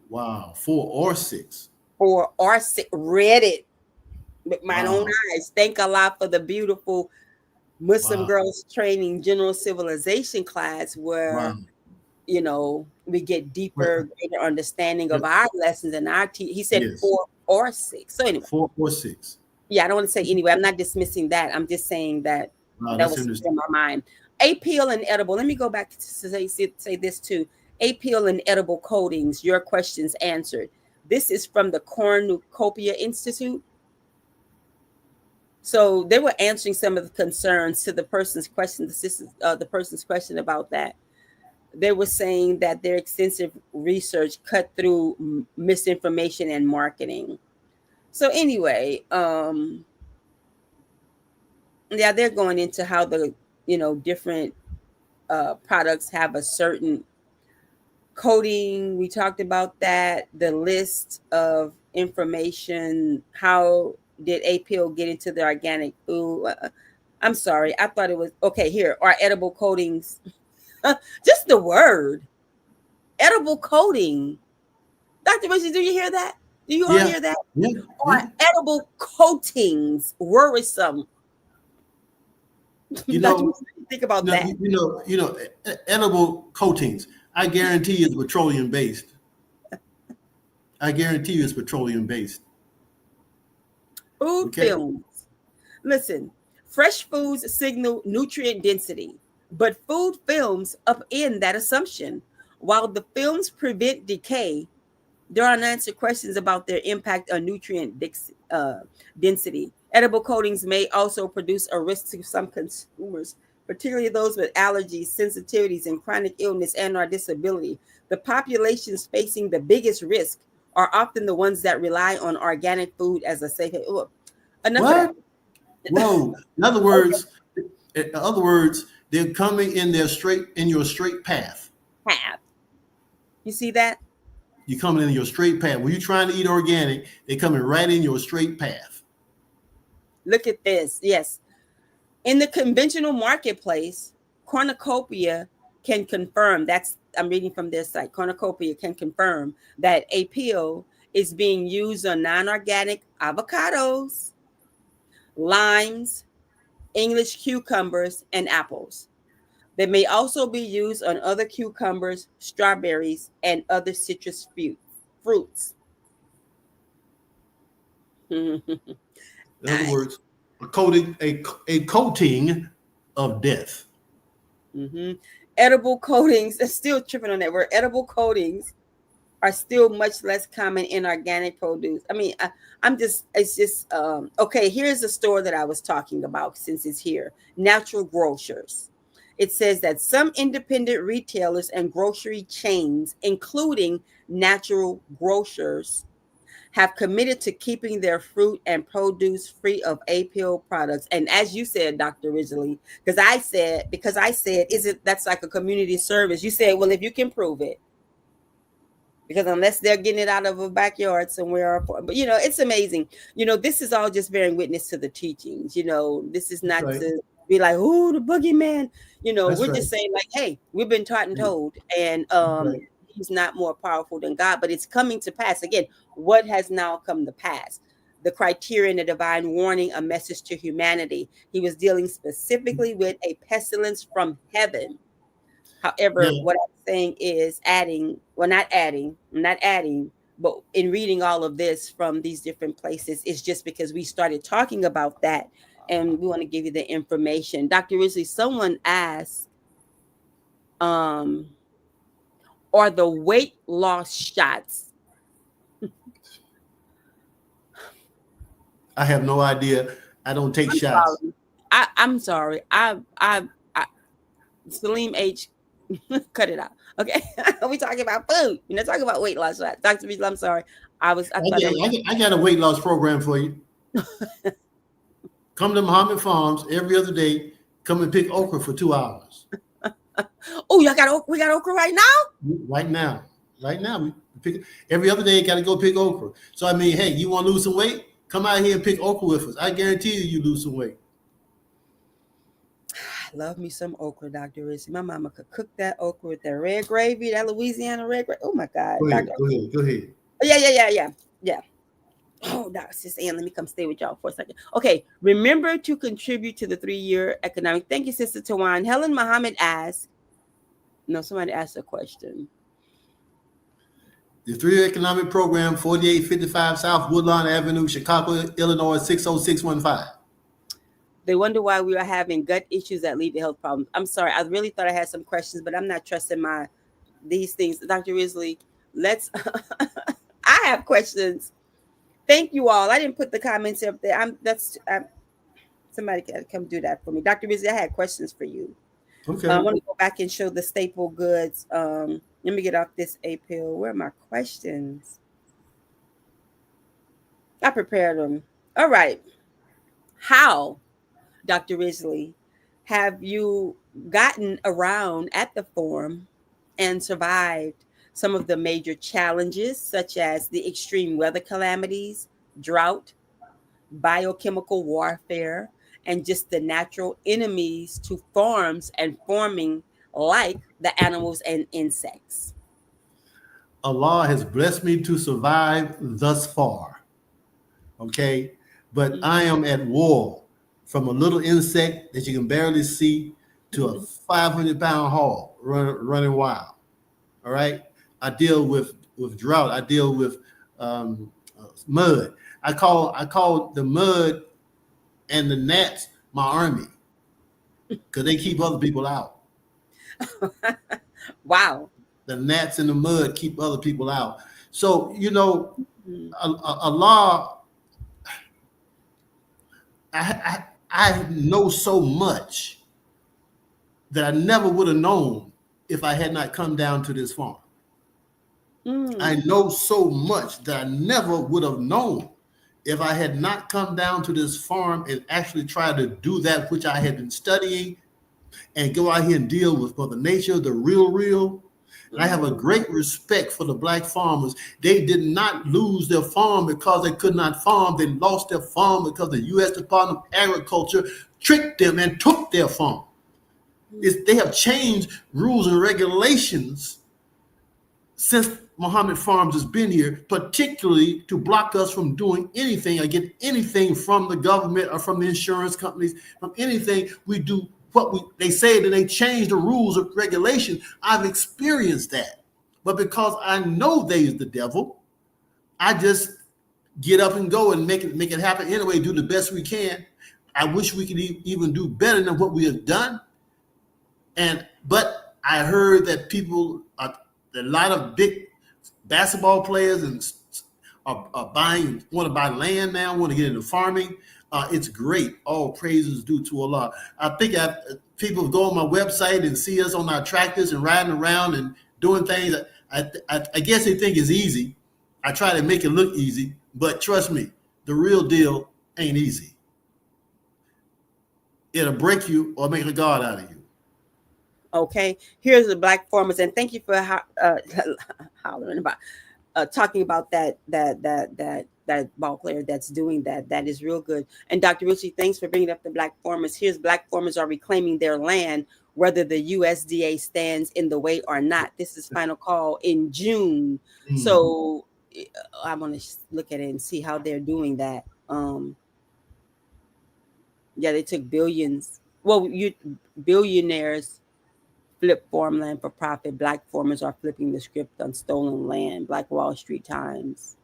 Wow, 4 or 6. 4 or 6, read it with my own Wow, eyes. Thank Allah for the beautiful Muslim wow, girls training general civilization class wow. where we get Well, deeper, greater understanding yeah, of our lessons and he said yes, 4 or 6. So anyway, 4 or 6. yeah, I don't want to say anyway. I'm not dismissing that. I'm just saying that Wow, that that's was in interesting. my mind. Appeal and edible. Let me go back to say this too. Appeal and edible coatings. Your questions answered. This is from the Cornucopia Institute. So they were answering some of the concerns to the person's question. The person's question about that. They were saying that their extensive research cut through misinformation and marketing. So anyway, yeah, they're going into how the different products have a certain coding. We talked about that. The list of information. How did APO get into the organic food? I'm sorry, I thought it was okay. Here are edible coatings. Just the word edible coating. Dr. Richie, do you hear that? Do you all Yeah, hear that? yeah, Are yeah. edible coatings worrisome? You Dr. know, Richie, think about no, that. edible coatings. I guarantee you it's petroleum based. I guarantee you it's petroleum based. Food Okay. films. Listen, fresh foods signal nutrient density, but food films upend that assumption. While the films prevent decay, there are unanswered questions about their impact on density. Edible coatings may also produce a risk to some consumers, particularly those with allergies, sensitivities, and chronic illness and/or disability. The populations facing the biggest risk are often the ones that rely on organic food as a safe. Oh, enough of that. What? Whoa. Okay, In other words, they're coming in your straight path. have you see that? You're coming in your straight path. When you're trying to eat organic, they're coming right in your straight path. Look at this. Yes, in the conventional marketplace, cornucopia can confirm, that's I'm reading from their site, cornucopia can confirm that APO It's being used on non-organic avocados, limes, English cucumbers, and apples. They may also be used on other cucumbers, strawberries, and other citrus fruits. In other words, a coating of death. Mhm. Edible coatings, still tripping on that word. Edible coatings are still much less common in organic produce. I mean, it's just, okay. Here's the store that I was talking about since it's here, Natural Grocers. It says that some independent retailers and grocery chains, including Natural Grocers, have committed to keeping their fruit and produce free of APO products. And as you said, Dr. Ridgely, because I said, isn't that's like a community service? You said, well, if you can prove it, because unless they're getting it out of a backyard somewhere, but it's amazing. This is all just bearing witness to the teachings. This is That's not right. to be like, oh, the boogeyman. That's We're right. just saying like, hey, we've been taught and told, and That's right. he's not more powerful than God, but it's coming to pass. Again, what has now come to pass? The criterion, a divine warning, a message to humanity. He was dealing specifically with a pestilence from heaven. However, Yeah. what I'm saying is I'm not adding, but in reading all of this from these different places, it's just because we started talking about that and we want to give you the information. Dr. Risley, someone asked, um, are the weight loss shots? I have no idea. I don't take I'm shots. sorry. I'm sorry. I Salim H, cut it out. Okay. We talking about food. We're not talking about weight loss shots. Dr. Risley, I'm sorry. I thought that was I got a weight loss program for you. Come to Muhammad Farms every other day. Come and pick okra for 2 hours. Oh, we got okra right now? Right now. Right now. We pick every other day. Got to go pick okra. So I mean, hey, you want to lose some weight? Come out here and pick okra with us. I guarantee you lose some weight. I love me some okra, Dr. Rizzi. My mama could cook that okra with that red gravy, that Louisiana red gravy. Oh my God. Go ahead. Dr. Go ahead. Go ahead. Yeah. Oh, Dr. Sis Ann, let me come stay with y'all for a second. Okay, remember to contribute to the 3-year economic. Thank you, Sister Tawan. Helen Muhammad asked, no, somebody asked a question. The 3-year economic program, 4855 South Woodlawn Avenue, Chicago, Illinois, 60615. They wonder why we are having gut issues that lead to health problems. I'm sorry. I really thought I had some questions, but I'm not trusting these things. Dr. Risley, let's I have questions. Thank you all. I didn't put the comments up there. Somebody can come do that for me. Dr. Risley, I had questions for you. Okay. I want to go back and show the staple goods. Let me get off this pill. Where are my questions? I prepared them. All right. How, Dr. Risley, have you gotten around at the forum and survived some of the major challenges, such as the extreme weather calamities, drought, biochemical warfare, and just the natural enemies to farms and farming, like the animals and insects? Allah has blessed me to survive thus far. Okay. But I am at war from a little insect that you can barely see to a 500-pound hog running wild. All right. I deal with drought. I deal with mud. I call the mud and the gnats my army because they keep other people out. Wow. The gnats in the mud keep other people out. So, Allah, I know so much that I never would have known if I had not come down to this farm. I know so much that I never would have known if I had not come down to this farm and actually tried to do that which I had been studying and go out here and deal with Mother Nature, the real. And I have a great respect for the Black farmers. They did not lose their farm because they could not farm. They lost their farm because the U.S. Department of Agriculture tricked them and took their farm. They have changed rules and regulations since Muhammad Farms has been here, particularly to block us from doing anything or get anything from the government or from the insurance companies, from anything. We do what they say that they change the rules of regulation. I've experienced that. But because I know they's the devil, I just get up and go and make it happen anyway, do the best we can. I wish we could even do better than what we have done. But I heard that a lot of big basketball players are buying, want to buy land now, want to get into farming. It's great. All praises due to Allah. I think people go on my website and see us on our tractors and riding around and doing things. I guess they think it's easy. I try to make it look easy, but trust me, the real deal ain't easy. It'll break you or make a god out of you. Okay, here's the black farmers, and thank you for hollering about talking about that ball player that's doing that. That is real good. And Dr. Ritchie, thanks for bringing up the black farmers. Here's black farmers are reclaiming their land, whether the USDA stands in the way or not. This is final call in June. Mm-hmm. So I want to look at it and see how they're doing that. Yeah, they took billions. Well, billionaires flip farmland for profit. Black farmers are flipping the script on stolen land. Black Wall Street Times.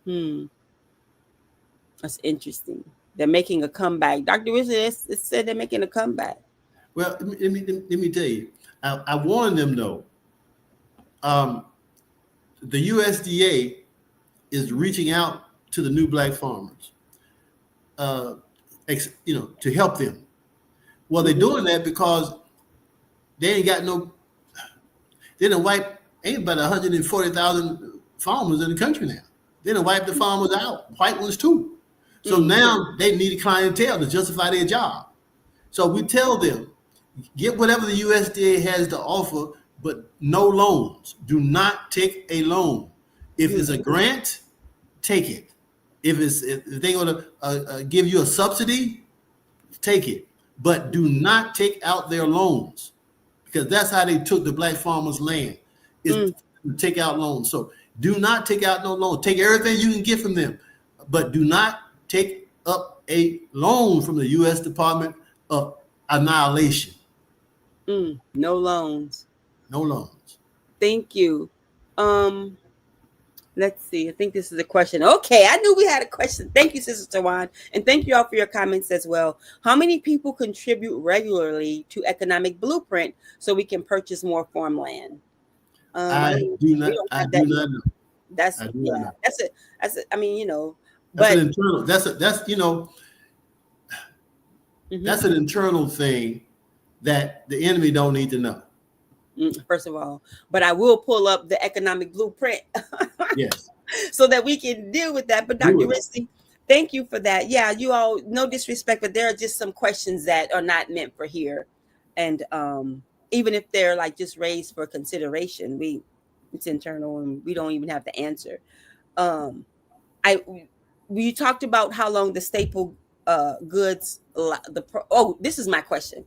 That's interesting. They're making a comeback. Dr. Wizard said they're making a comeback. Well, let me tell you. I warned them though. The USDA is reaching out to the new black farmers, to help them. Well, they're doing that because they ain't got they done wipe, ain't about 140,000 farmers in the country now. They done wipe the farmers out, white ones too. So now they need a clientele to justify their job. So we tell them, get whatever the USDA has to offer, but no loans. Do not take a loan. If it's a grant, take it. If they're going to give you a subsidy, take it. But do not take out their loans, because that's how they took the black farmers' land, is to take out loans. So do not take out no loan. Take everything you can get from them, but do not take up a loan from the U.S. Department of Annihilation. No loans. No loans. Thank you. Let's see. I think this is a question. Okay, I knew we had a question. Thank you, Sister Tawan. And thank you all for your comments as well. How many people contribute regularly to Economic Blueprint so we can purchase more farmland? I do not know. That's it. I mean, that's an internal. That's an internal thing that the enemy don't need to know. First of all, but I will pull up the Economic Blueprint. Yes. So that we can deal with that. But Dr. Risty, thank you for that. Yeah, you all, no disrespect, but there are just some questions that are not meant for here. And even if they're like just raised for consideration, it's internal and we don't even have the answer. We talked about how long the staple goods, this is my question.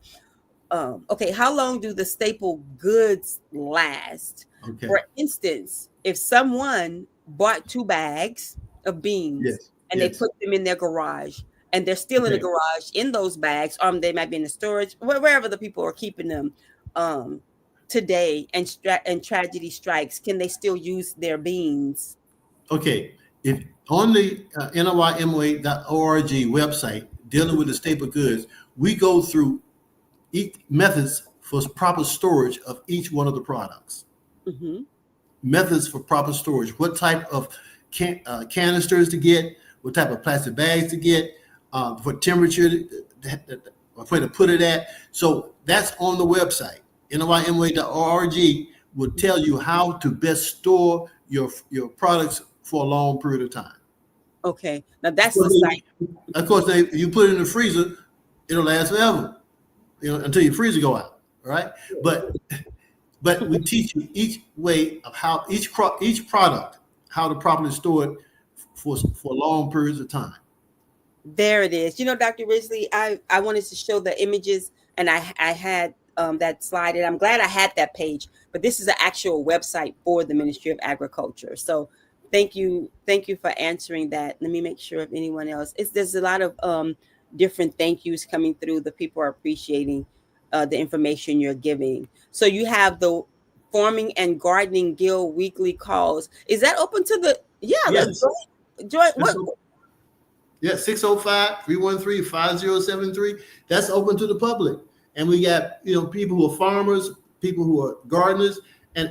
Okay, how long do the staple goods last? Okay. For instance, if someone bought 2 bags of beans and they put them in their garage and they're still in the garage in those bags, they might be in the storage, wherever the people are keeping them today, and tragedy strikes, can they still use their beans? Okay, if on the NYMOA.org website dealing with the staple goods, we go through methods for proper storage of each one of the products. Mm-hmm. Methods for proper storage. What type of canisters to get, what type of plastic bags to get, what temperature, where to put it at. So that's on the website. NYMOA.org will tell you how to best store your products for a long period of time. Okay, now that's the site. Of course, if you put it in the freezer, it'll last forever. Until your freezer go out, right? But we teach you each way of how each product, how to properly store it for long periods of time. There it is. Dr. Risley, I wanted to show the images, and I had that slide. And I'm glad I had that page. But this is an actual website for the Ministry of Agriculture. So thank you for answering that. Let me make sure if anyone else. There's a lot of different thank yous coming through. The people are appreciating the information you're giving. So you have the Farming and Gardening Guild weekly calls. Is that open to the? Yeah, Yes. let's join. What? Yeah, 605-313-5073. That's open to the public. And we got, people who are farmers, people who are gardeners, and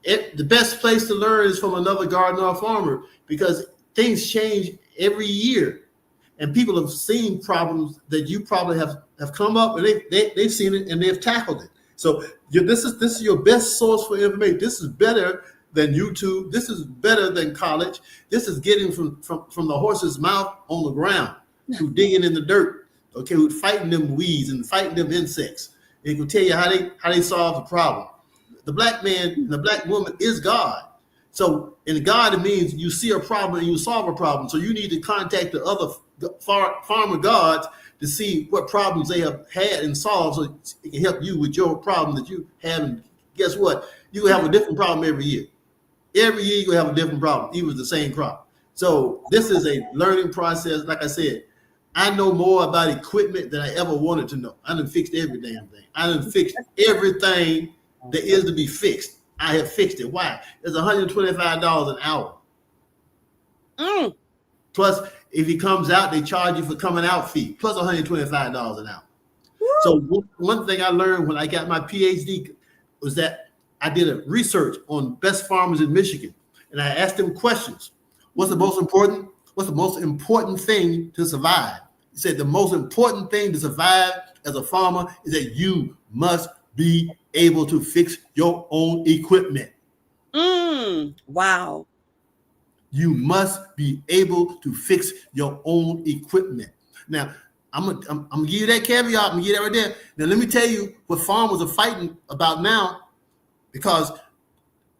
the best place to learn is from another gardener or farmer, because things change every year. And people have seen problems that you probably have come up, and they've seen it and they've tackled it. So this is your best source for information. This is better than YouTube. This is better than college. This is getting from the horse's mouth on the ground, who digging in the dirt, okay, who fighting them weeds and fighting them insects. It will tell you how they solve the problem. The black man and the black woman is God. So in God, it means you see a problem and you solve a problem. So you need to contact the other farmer gods to see what problems they have had and solved, so it can help you with your problem that you have. And guess what? You have a different problem every year. Every year you have a different problem, even with the same crop. So this is a learning process. Like I said, I know more about equipment than I ever wanted to know. I done fixed every damn thing. I done fixed everything that is to be fixed. I have fixed it. Why? It's $125 an hour. Plus, if he comes out, they charge you for coming out fee, plus $125 an hour. Woo! So one thing I learned when I got my PhD was that I did a research on best farmers in Michigan, and I asked them questions. What's the most important thing to survive? He said the most important thing to survive as a farmer is that you must be able to fix your own equipment. Wow. You must be able to fix your own equipment. Now, I'm gonna give you that caveat. I'm gonna give you that right there. Now, let me tell you what farmers are fighting about now, because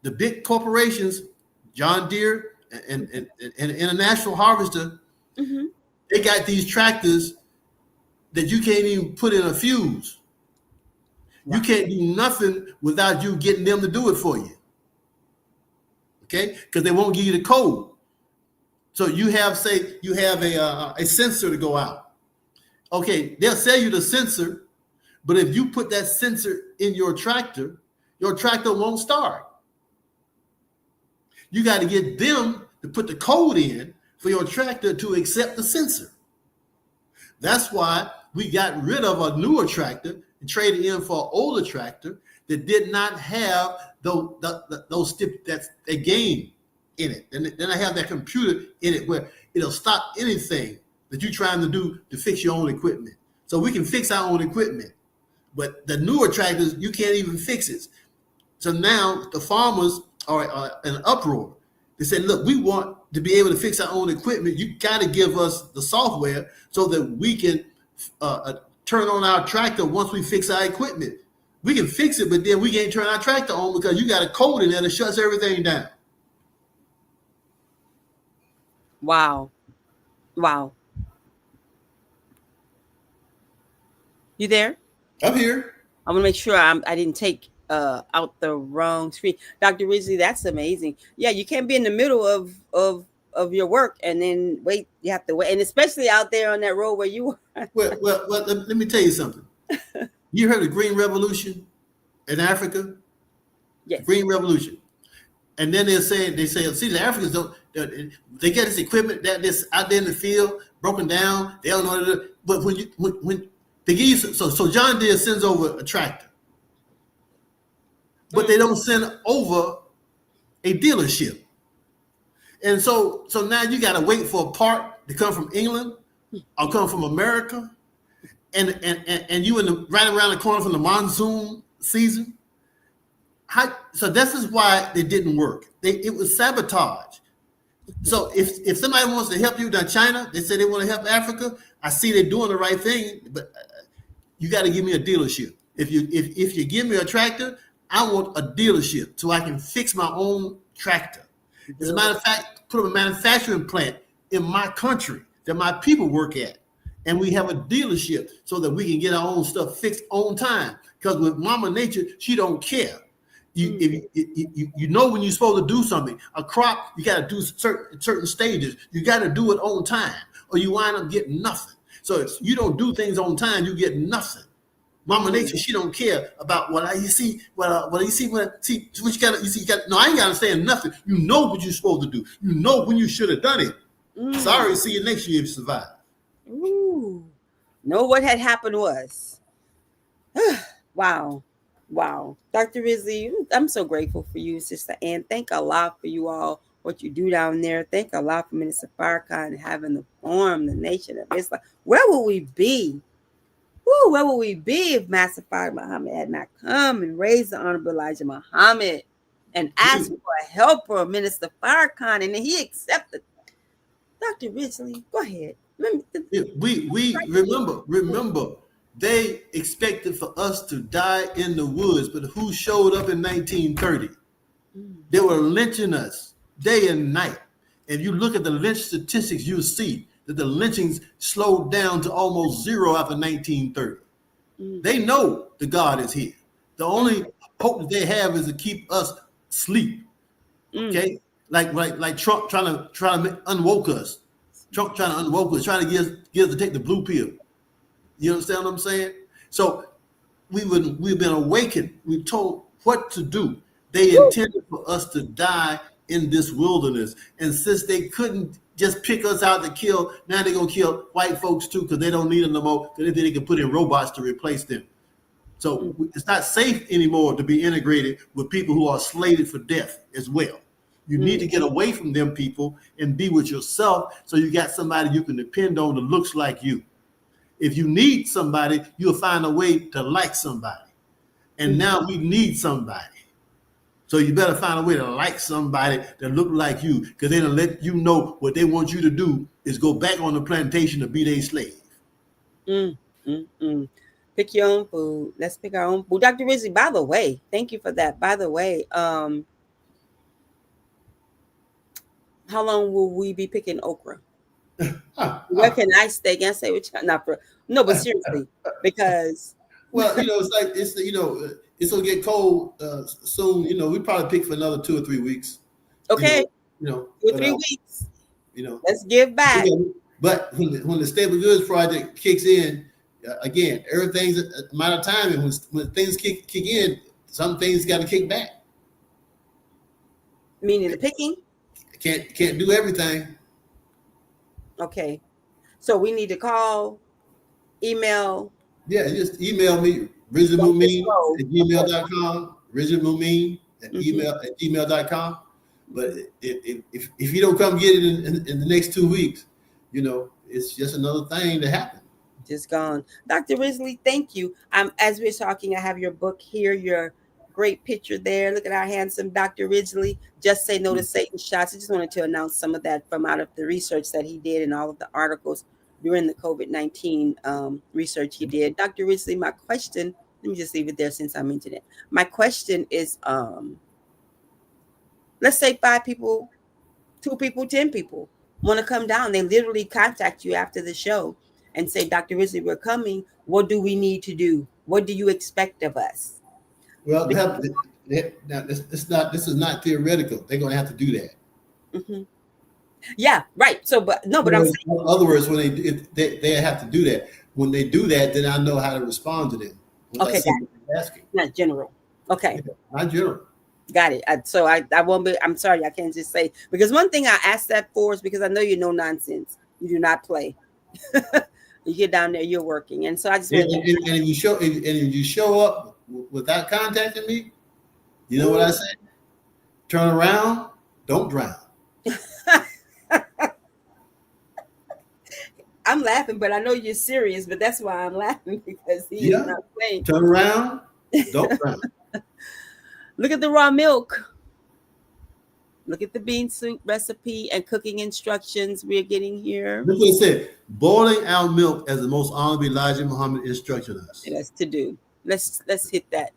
the big corporations, John Deere and International Harvester, they got these tractors that you can't even put in a fuse. Wow. You can't do nothing without you getting them to do it for you. Okay, because they won't give you the code. So you have a sensor to go out. Okay, they'll sell you the sensor, but if you put that sensor in your tractor won't start. You got to get them to put the code in for your tractor to accept the sensor. That's why we got rid of a newer tractor and traded in for an older tractor that did not have those that game in it. And then I have that computer in it where it'll stop anything that you're trying to do to fix your own equipment. So we can fix our own equipment, but the newer tractors, you can't even fix it. So now the farmers are in an uproar. They said, look, we want to be able to fix our own equipment. You got to give us the software so that we can turn on our tractor once we fix our equipment. We can fix it, but then we can't turn our tractor on because you got a code in there that shuts everything down. Wow. You there? I'm here. I'm gonna make sure I didn't take out the wrong screen. Dr. Ridgely, that's amazing. Yeah, you can't be in the middle of your work and then wait. You have to wait, and especially out there on that road where you are. Well, let me tell you something. You heard of the Green Revolution in Africa? Yes. The Green Revolution. And then they say, see, the Africans they get this equipment that's out there in the field, broken down. They don't know what to do. But when they give you, so John Deere sends over a tractor, but they don't send over a dealership. And so now you got to wait for a part to come from England or come from America. And you right around the corner from the monsoon season. So this is why they didn't work. It was sabotage. So if somebody wants to help you down China, they say they want to help Africa. I see they're doing the right thing, but you got to give me a dealership. If you give me a tractor, I want a dealership so I can fix my own tractor. As a matter of fact, put up a manufacturing plant in my country that my people work at. and we have a dealership so that we can get our own stuff fixed on time. Because with Mama Nature, she don't care. You know when you're supposed to do something. A crop, you got to do certain stages. You got to do it on time, or you wind up getting nothing. So if you don't do things on time, you get nothing. Mama Nature, she don't care about what you see. What you see what you got. You see, you got. No, I ain't got to say nothing. You know what you're supposed to do. You know when you should have done it. Sorry, see you next year if you survive. Ooh. Know what had happened was. Wow. Dr. Risley, I'm so grateful for you, Sister Ann. Thank Allah for you all, what you do down there. Thank Allah for Minister Farrakhan having the forum, the nation of Islam. Where would we be? Where would we be if Master Fard Muhammad had not come and raised the Honorable Elijah Muhammad and asked for a helper, Minister Farrakhan, and then he accepted? Dr. Risley, go ahead. We remember, they expected for us to die in the woods, but who showed up in 1930? They were lynching us day and night. And you look at the lynch statistics, you'll see that the lynchings slowed down to almost zero after 1930. They know the God is here. The only hope that they have is to keep us asleep. Okay, like Trump trying to unwoke us. Trump trying to unwoke us, trying to get us to take the blue pill. You understand what I'm saying? So we've been awakened. We're told what to do. They intended for us to die in this wilderness. And since they couldn't just pick us out to kill, now they're going to kill white folks too, because they don't need them no more, because they can put in robots to replace them. So it's not safe anymore to be integrated with people who are slated for death as well. You need to get away from them people and be with yourself, so you got somebody you can depend on that looks like you. If you need somebody, you'll find a way to like somebody. And now we need somebody. So you better find a way to like somebody that look like you, because they'll let you know what they want you to do is go back on the plantation to be their slave. Pick your own food. Let's pick our own food. Dr. Risley, by the way, thank you for that. By the way, how long will we be picking okra? Where can I stay? Can I say which? Not for no, but seriously, because well, it's gonna get cold soon. We probably pick for another 2 or 3 weeks. Okay, 2 or 3 weeks. Let's give back. But when the Stable Goods Project kicks in, again, everything's a matter of time, and when things kick in, some things got to kick back. Meaning the picking? Can't do everything. Okay, so we need to call, email. Yeah, just email me, rizamumeen@gmail.com, rizamumeen@gmail.com. But if you don't come get it in the next 2 weeks, it's just another thing to happen. Just gone. Dr. Risley, thank you. As we're talking, I have your book here, your great picture there. Look at our handsome Dr. Risley. Just Say No to Satan Shots. I just wanted to announce some of that from out of the research that he did and all of the articles during the COVID-19 research he did. Dr. Risley, my question, let me just leave it there since I mentioned it. My question is, let's say 5 people, 2 people, 10 people want to come down. They literally contact you after the show and say, Dr. Risley, we're coming. What do we need to do? What do you expect of us? Well, this is not theoretical. They're going to have to do that. Mm-hmm. Yeah, right. So, but I'm saying, in other words, when they have to do that. When they do that, then I know how to respond to them. Okay, asking. Not general. Okay, not general. Got it. So I won't be. I'm sorry, I can't just say, because one thing I asked that for is because I know you know nonsense. You do not play. You get down there, you're working, and so I just. And if you show up without contacting me, you know what I say? Turn around, don't drown. I'm laughing, but I know you're serious. But that's why I'm laughing, because he is not playing. Turn around, don't drown. Look at the raw milk. Look at the bean soup recipe and cooking instructions we're getting here. Look what it said. Boiling our milk as the most honorable Elijah Muhammad instructed us. That's to do. Let's hit that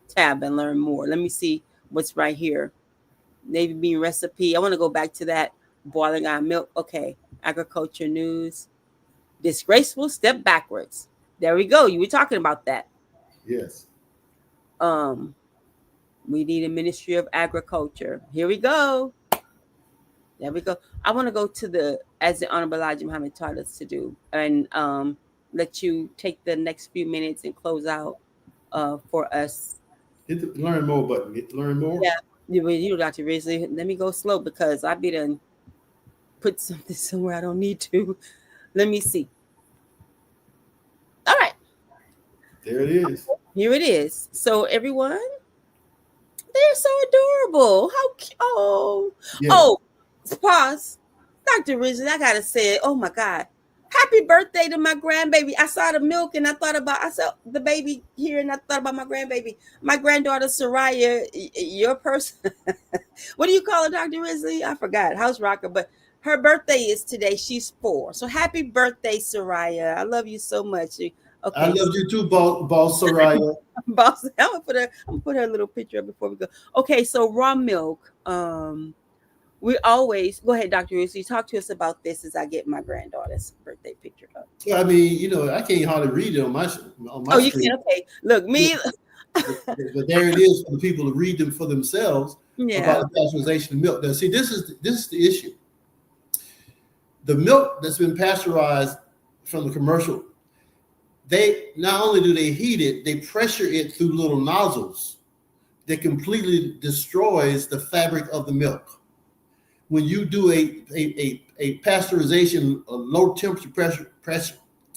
tab and learn more. Let me see what's right here. Navy bean recipe. I want to go back to that. Boiling our milk. Okay. Agriculture news. Disgraceful step backwards. There we go. You were talking about that. Yes. Um, we need a Ministry of Agriculture. Here we go. There we go. I want to go to the as the Honorable Elijah Muhammad taught us to do, and let you take the next few minutes and close out for us. Hit the learn more button. Hit the learn more. Yeah, you Dr. Risley. Let me go slow because I be done put something somewhere I don't need to. Let me see. All right, There it is. here it is. So everyone, they're so adorable. Oh, Yes. oh, pause. Dr. Richard, I gotta say it. Oh my God. Happy birthday to my grandbaby. I saw the milk and I saw the baby here and I thought about my grandbaby. My granddaughter Soraya, your person. What do you call her, Dr. Risley? I forgot. House rocker, but her birthday is today. She's 4. So happy birthday, Soraya. I love you so much. I Okay, love you too, boss Soraya. boss. I'm gonna put her little picture up before we go. Okay, so raw milk. We always go ahead, Dr. Rusi. Talk to us about this as I get my granddaughter's birthday picture up. Yeah, I mean, I can't hardly read it on my Oh, you screen. can. Okay, look, me. But there it is for the people to read them for themselves Yeah. about the pasteurization of milk. Now, see, this is the issue. The milk that's been pasteurized from the commercial, they not only do they heat it, they pressure it through little nozzles that completely destroys the fabric of the milk. When you do a pasteurization, a low temperature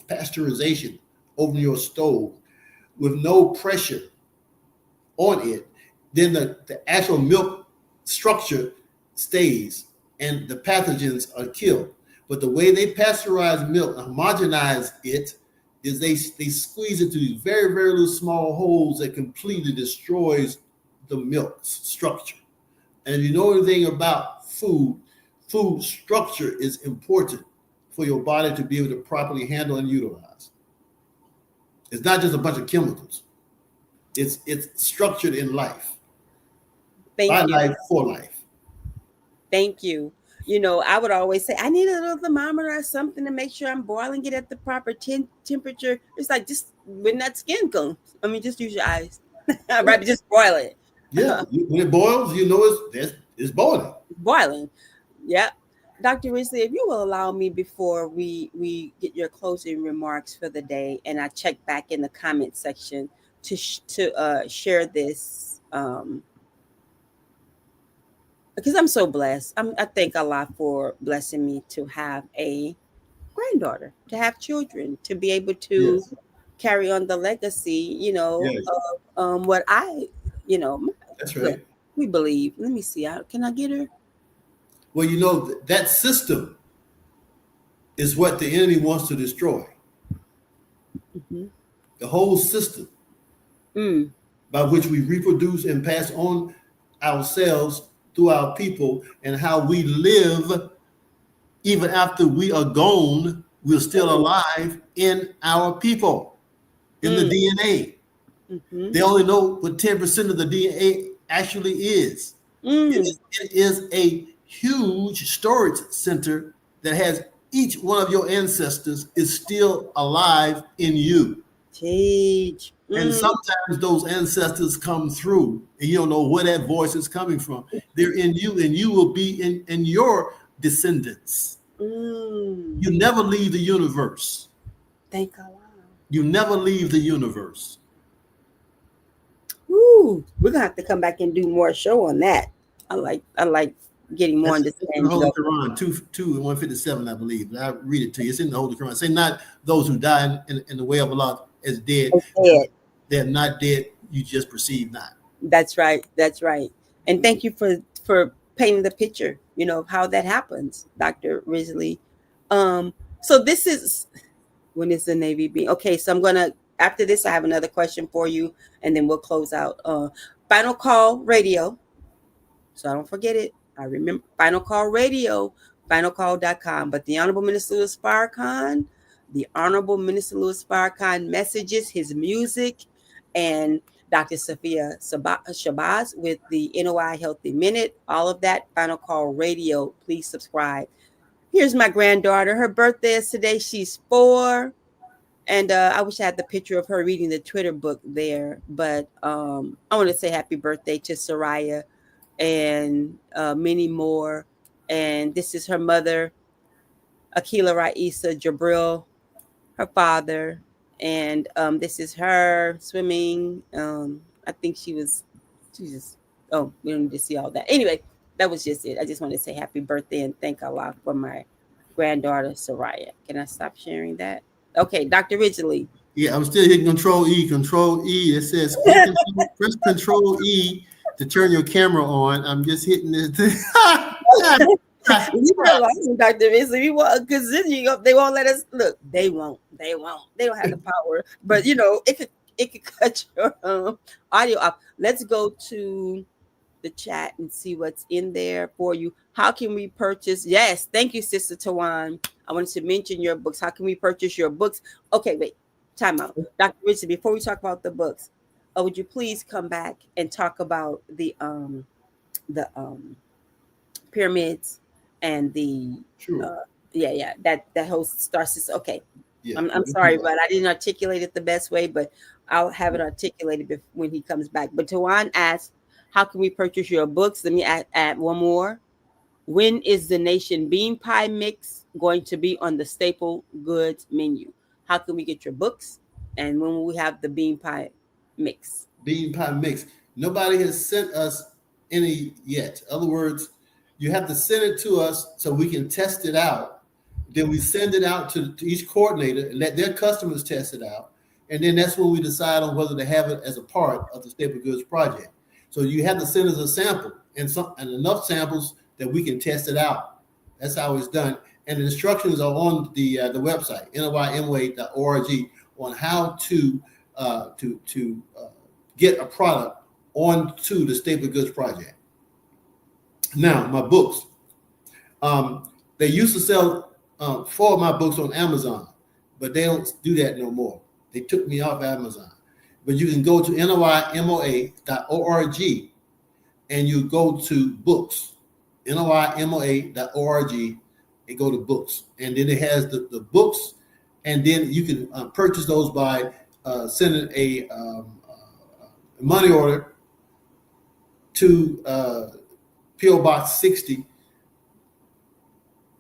pasteurization over your stove with no pressure on it, then the actual milk structure stays and the pathogens are killed. But the way they pasteurize milk, homogenize it, is they squeeze it to these very, very little small holes that completely destroys the milk structure. And if you know anything about food structure is important for your body to be able to properly handle and utilize. It's not just a bunch of chemicals. It's structured in life, by Thank you. life, for life. Thank you. I would always say I need a little thermometer or something to make sure I'm boiling it at the proper temperature. It's like just when that skin comes. I mean, just use your eyes, right? Just boil it. Yeah, when it boils, it's boiling. Boiling. Yeah. Dr. Risley, if you will allow me before we get your closing remarks for the day, and I check back in the comment section to share this because I'm so blessed. I thank Allah for blessing me to have a granddaughter, to have children, to be able to Yes, carry on the legacy, yes, of what that's look, right. we believe. Let me see. Can I get her? Well, that system is what the enemy wants to destroy. Mm-hmm. The whole system Mm. by which we reproduce and pass on ourselves through our people and how we live even after we are gone, we're still alive in our people, in the Mm. DNA. Mm-hmm. They only know what 10% of the DNA actually is. Mm. It is a huge storage center that has each one of your ancestors is still alive in you. Teach. And Mm. sometimes those ancestors come through and you don't know where that voice is coming from. They're in you and you will be in your descendants. Mm. You never leave the universe. Thank Allah. You never leave the universe. Woo. We're gonna have to come back and do more show on that. I like getting more That's in the understanding Holy of Quran, 2 and 157, I believe. I read it to you. It's in the Holy Quran. Say not those who die in the way of Allah as dead. it. They're not dead. You just perceive not. That's right. That's right. And thank you for painting the picture, of how that happens, Dr. Risley. So this is when is the Navy being okay. So I'm gonna after this, I have another question for you, and then we'll close out. Final call radio. So I don't forget it. I remember Final Call Radio, finalcall.com. But the Honorable Minister Louis Farrakhan, the Honorable Minister Louis Farrakhan messages, his music, and Dr. Sophia Shabazz with the NOI Healthy Minute. All of that, Final Call Radio. Please subscribe. Here's my granddaughter. Her birthday is today. She's 4. And I wish I had the picture of her reading the Twitter book there. But I want to say happy birthday to Soraya and many more. And this is her mother, Akila Raisa Jabril, her father. And this is her swimming. I think she just, oh, we don't need to see all that. Anyway, that was just it. I just want to say happy birthday and thank Allah for my granddaughter, Soraya. Can I stop sharing that? Okay, Dr. Ridgely. Yeah, I'm still hitting Control E. Control E. It says press Control E to turn your camera on. I'm just hitting this. You know, Dr. Ridgely, we want because they won't let us look. They won't. They don't have the power. But it could cut your audio off. Let's go to the chat and see what's in there for you. How can we purchase? Yes, thank you, Sister Tawan. I wanted to mention your books. How can we purchase your books? Okay, wait, time out. Dr. Richard, before we talk about the books, would you please come back and talk about the pyramids and the Sure. That whole star system. Okay. Yeah. I'm sorry, but I didn't articulate it the best way, but I'll have it articulated when he comes back. But Tawan asked, how can we purchase your books? Let me add one more. When is the Nation Bean Pie Mix going to be on the staple goods menu? How can we get your books? And when will we have the bean pie mix? Bean pie mix. Nobody has sent us any yet. In other words, you have to send it to us so we can test it out. Then we send it out to each coordinator and let their customers test it out. And then that's when we decide on whether to have it as a part of the Staple Goods project. So you have to send us a sample and enough samples that we can test it out. That's how it's done. And the instructions are on the website, noymoa.org, on how to get a product onto the Staple Goods project. Now, my books. They used to sell 4 of my books on Amazon, but they don't do that no more. They took me off Amazon. But you can go to noymoa.org and you go to books, noymoa.org, and go to books. And then it has the books, and then you can purchase those by sending a money order to P.O. Box 60,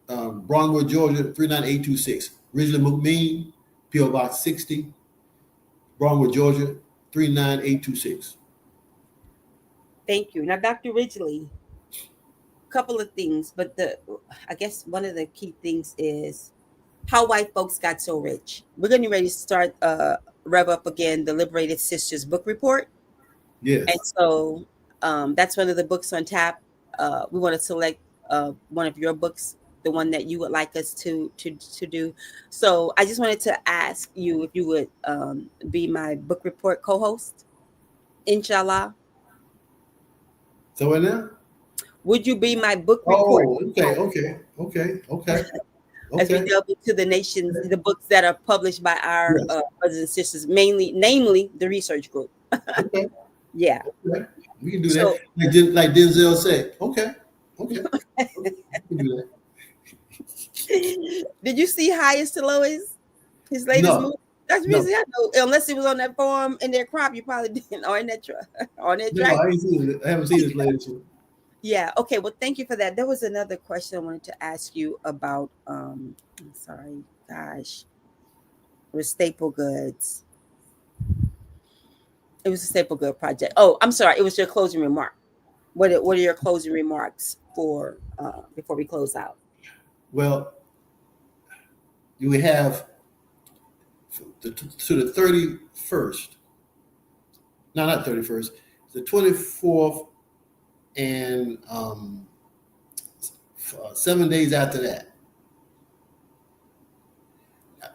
Brownwood, Georgia, 39826. Ridgely McMean, P.O. Box 60, Brownwood, Georgia, 39826. Thank you. Now, Dr. Ridgely, a couple of things, but I guess one of the key things is how white folks got so rich. We're getting ready to start rev up again the Liberated Sisters book report. Yes. And so that's one of the books on tap. We want to select one of your books, the one that you would like us to do. So I just wanted to ask you if you would be my book report co-host, inshallah. So in there? Would you be my book report? Okay. As we delve into the books that are published by our brothers and sisters, namely the research group. Okay. Yeah. Okay. We can do that. Like Denzel said. Okay. We can do that. Did you see Highest to Lowest? His latest movie? That's the reason I know. Unless it was on that farm in their crop, you probably didn't. Or in that truck. Or in that track. No, I haven't seen his latest one. Yeah. Okay. Well, thank you for that. There was another question I wanted to ask you about. I'm sorry, gosh. It was staple goods. It was a staple good project. Oh, I'm sorry. It was your closing remark. What are your closing remarks for before we close out? Well, you would have to the 31st. No, not 31st. The 24th and 7 days after that.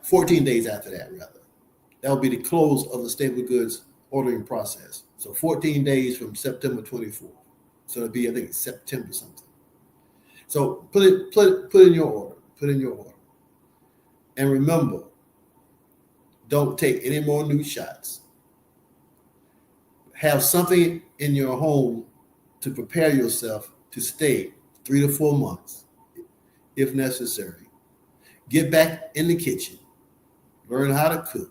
14 days after that, rather. That will be the close of the staple goods ordering process. So 14 days from September 24th. So it'll be, I think, September something. So put in your order. Put in your order. And remember, don't take any more new shots. Have something in your home to prepare yourself to stay 3 to 4 months. if necessary. Get back in the kitchen, learn how to cook,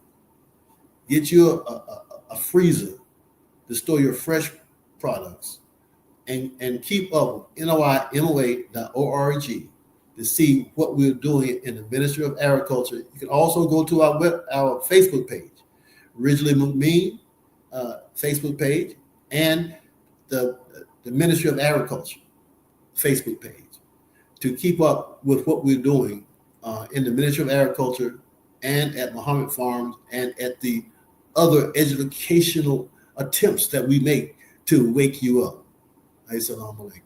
get you a freezer to store your fresh products, and keep up with NOI.org to see what we're doing in the Ministry of Agriculture. You can also go to our Facebook page, Ridgely McMean Facebook page, and the Ministry of Agriculture Facebook page to keep up with what we're doing in the Ministry of Agriculture and at Muhammad Farms and at the other educational attempts that we make to wake you up. Assalamu alaikum.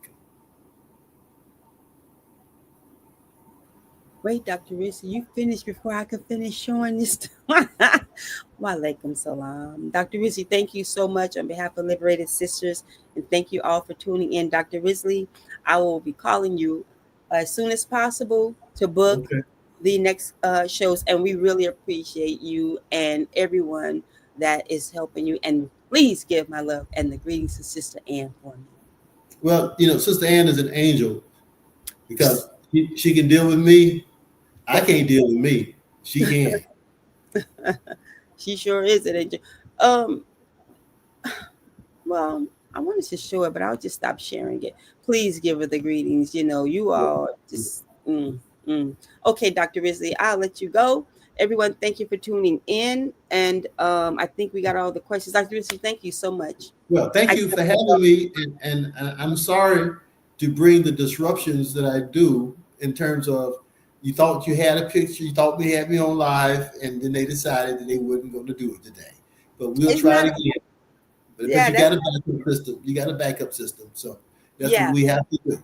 Wait, Dr. Risa, you finished before I could finish showing this. Walaikum salam. Dr. Rizzi, thank you so much on behalf of Liberated Sisters, and thank you all for tuning in. Dr. Risley, I will be calling you as soon as possible to book the next shows, and we really appreciate you and everyone that is helping you. And please give my love and the greetings to Sister Ann for me. Well, Sister Ann is an angel because she can deal with me. I can't deal with me. She can. She sure is an angel. Well, I wanted to show it, but I'll just stop sharing it. Please give her the greetings. You all just. Okay, Dr. Risley, I'll let you go. Everyone, thank you for tuning in. And I think we got all the questions. Dr. Risley, thank you so much. Well, thank you for having me. And I'm sorry to bring the disruptions that I do in terms of you thought you had a picture, you thought they had me on live, and then they decided that they weren't going to do it today. But we'll try it again. But you got a backup system. You got a backup system. So that's what we have to do.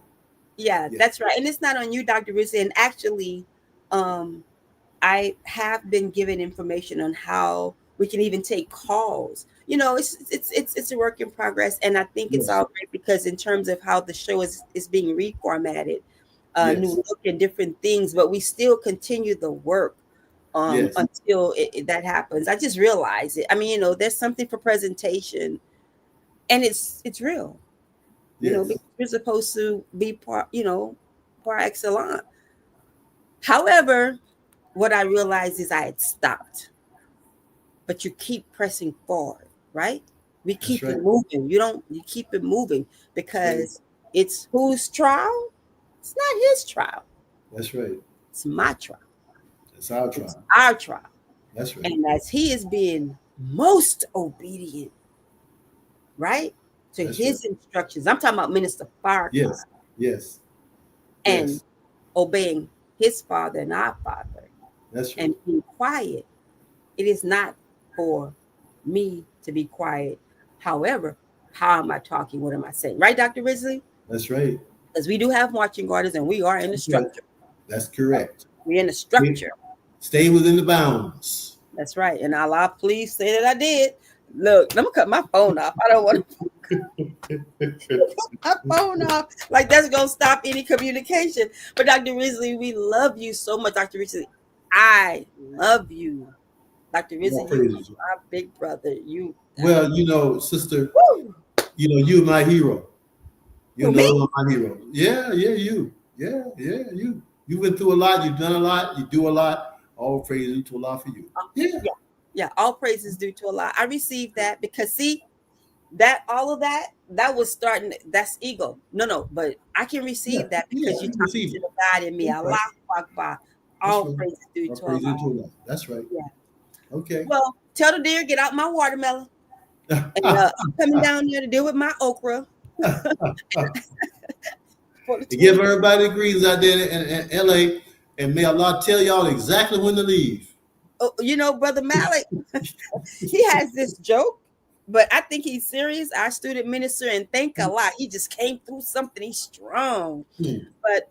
Yeah, that's right. And it's not on you, Dr. Rizzi. And actually, I have been given information on how we can even take calls. It's a work in progress, and I think it's all great because in terms of how the show is being reformatted, new look and different things, but we still continue the work until that happens. I just realized it. I mean, there's something for presentation, and it's real. Because we're supposed to be par excellence. However, what I realized is I had stopped. But you keep pressing forward, right? We keep it moving. You keep it moving because it's whose trial? It's not his trial. That's right. It's my trial. It's our trial. It's our trial. That's right. And as he is being most obedient, right? To his instructions. I'm talking about Minister Farrakhan. Yes. And obeying his father and our father. That's right. And being quiet. It is not for me to be quiet. However, how am I talking? What am I saying? Right, Dr. Risley? That's right. Because we do have marching orders and we are in the structure. That's correct. We're in the structure. Stay within the bounds. That's right. And Allah, please say that I did. Look, I'm going to cut my phone off. I don't want to cut my phone off. Like that's going to stop any communication. But Dr. Risley, we love you so much. Dr. Risley, I love you. Dr. Risley, you are my big brother. Well, sister, you're my hero. You're my hero. Yeah, you. Yeah, you. You went through a lot. You've done a lot. You do a lot. All praise due to Allah for you. Yeah. All praise is due to Allah. I received that because all of that was starting. That's ego. No, but I can receive that because you talk to the God in me. Allah Akbar. All praise is due to Allah. That's right. Yeah. Okay. Well, tell the deer get out my watermelon. And I'm coming down there to deal with my okra. Give everybody greetings out there in LA, and may Allah tell y'all exactly when to leave. Oh, Brother Malik, he has this joke, but I think he's serious. Our student minister, and thank Allah, he just came through something. He's strong. But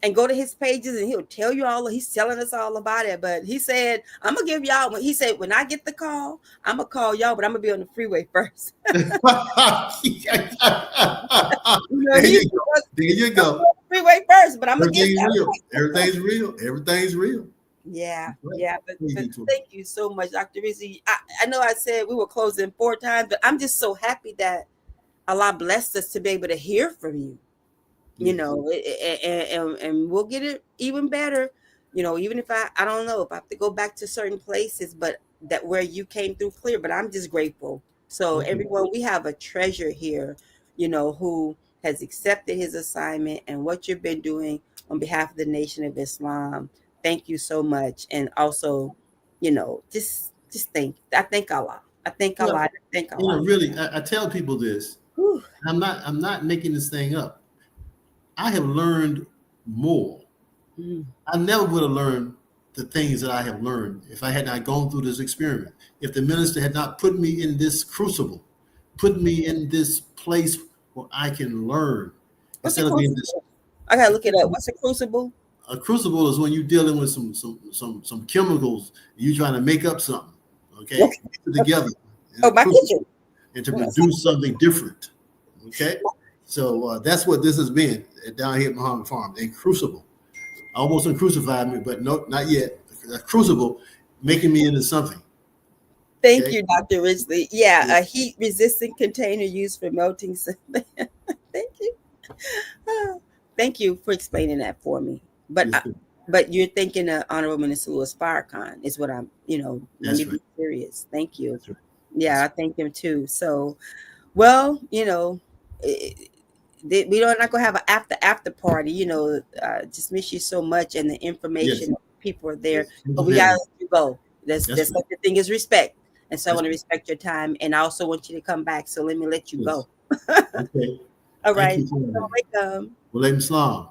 and go to his pages and he'll tell you he's telling us all about it. But he said, I'm gonna give y'all, he said, when I get the call, I'm gonna call y'all, but I'm gonna be on the freeway first. There you go. Freeway first, but I'm gonna get Everything's real. Everything's real. Yeah. But thank you so much, Dr. Rizzi. I know I said we were closing 4 times, but I'm just so happy that Allah blessed us to be able to hear from you. you Yes. know, and we'll get it even better. You know, even if I don't know if I have to go back to certain places, but that where you came through clear. But I'm just grateful. So Okay. everyone, we have a treasure here, you know, who has accepted his assignment and what you've been doing on behalf of the Nation of Islam. Thank you so much, and also, you know, just I thank Allah. I thank Allah. Well, I thank Allah. really, I tell people this. Whew. I'm not making this thing up. I have learned more. Mm. I never would have learned the things that I have learned if I had not gone through this experiment. If the minister had not put me in this crucible, put me in this place where I can learn What's a instead of being this. crucible? I gotta look it up. What's a crucible? A crucible is when you're dealing with some chemicals. You trying to make up something, okay? Okay. Mix it together in Oh, a my crucible kitchen. and to Hold on a second. produce something different, okay? So that's what this has been down here at Muhammad Farm, a crucible. Almost uncrucified me, but no, not yet. A crucible making me into something, Thank okay? you, Dr. Ridgely. Yeah, Yeah, a heat-resistant container used for melting something. Thank you. Ah, thank you for explaining that for me. But yes, but you're thinking of Honorable Minister Louis Farrakhan is what I'm. You know, let me that's right. be serious. Thank you. That's right. Yeah, That's I thank him too. So, well, you know, eh, we don't not gonna have an after party. You know, just miss you so much, and the yes, information people are there, yes. Thank but you we very gotta much. let you go. That's There's right. such a thing as respect, and so I That's want to right. respect your time, and I also want you to come back. So let me let you Yes. go. Okay. All Thank right. you for me. Welcome. Walaikum salam.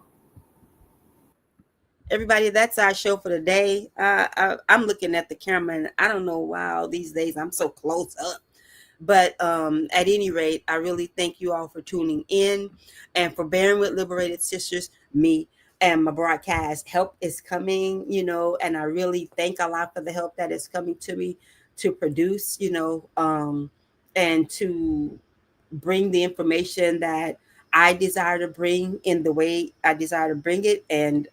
Everybody, that's our show for the day. I'm looking at the camera, and I don't know why all these days I'm so close up. But at any rate, I really thank you all for tuning in and for bearing with Liberated Sisters, me and my broadcast. Help is coming, you know, and I really thank Allah for the help that is coming to me to produce, you know, and to bring the information that I desire to bring in the way I desire to bring it. And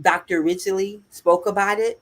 Dr. Ridgely spoke about it.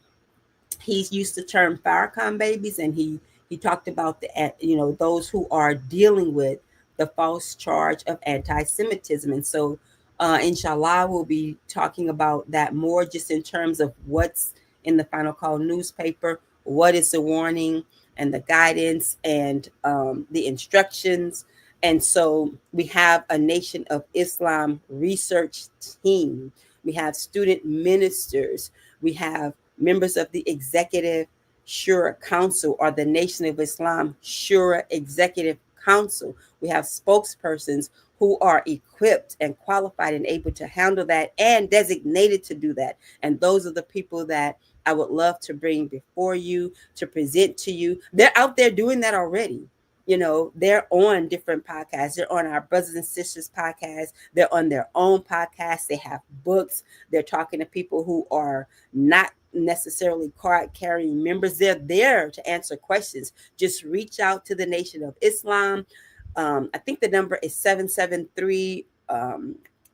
He's used the term Farrakhan babies, and he talked about the you know, those who are dealing with the false charge of anti-Semitism. And so, inshallah, we'll be talking about that more, just in terms of what's in the Final Call newspaper, what is the warning and the guidance and the instructions. And so we have a Nation of Islam research team. We have student ministers. We have members of the Executive Shura Council, or the Nation of Islam Shura Executive Council. We have spokespersons who are equipped and qualified and able to handle that and designated to do that. And those are the people that I would love to bring before you, to present to you. They're out there doing that already. You know, they're on different podcasts. They're on our Brothers and Sisters podcast. They're on their own podcast. They have books. They're talking to people who are not necessarily card carrying members. They're there to answer questions. Just reach out to the Nation of Islam. I think the number is 773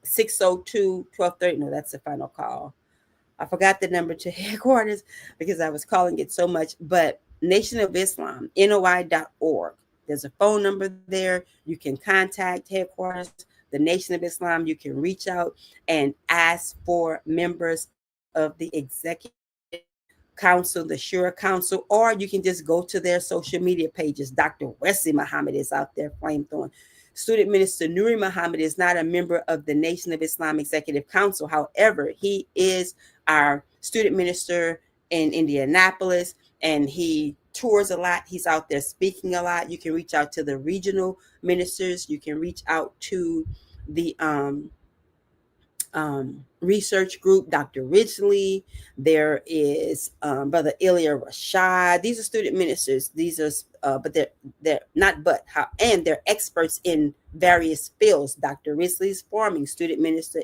602 1230. No, that's the final call. I forgot the number to headquarters because I was calling it so much. But Nation of Islam, NOI.org. There's a phone number there. You can contact headquarters, the Nation of Islam. You can reach out and ask for members of the Executive Council, the Shura Council, or you can just go to their social media pages. Dr. Wesley Muhammad is out there flamethrowing. Student Minister Nuri Muhammad is not a member of the Nation of Islam Executive Council. However, he is our student minister in Indianapolis, and he tours a lot. He's out there speaking a lot. You can reach out to the regional ministers. You can reach out to the research group, Dr. Ridgely. There is Brother Ilya Rashad. These are student ministers. These are, but they're not but how, and they're experts in various fields. Dr. Ridgely's farming. Student minister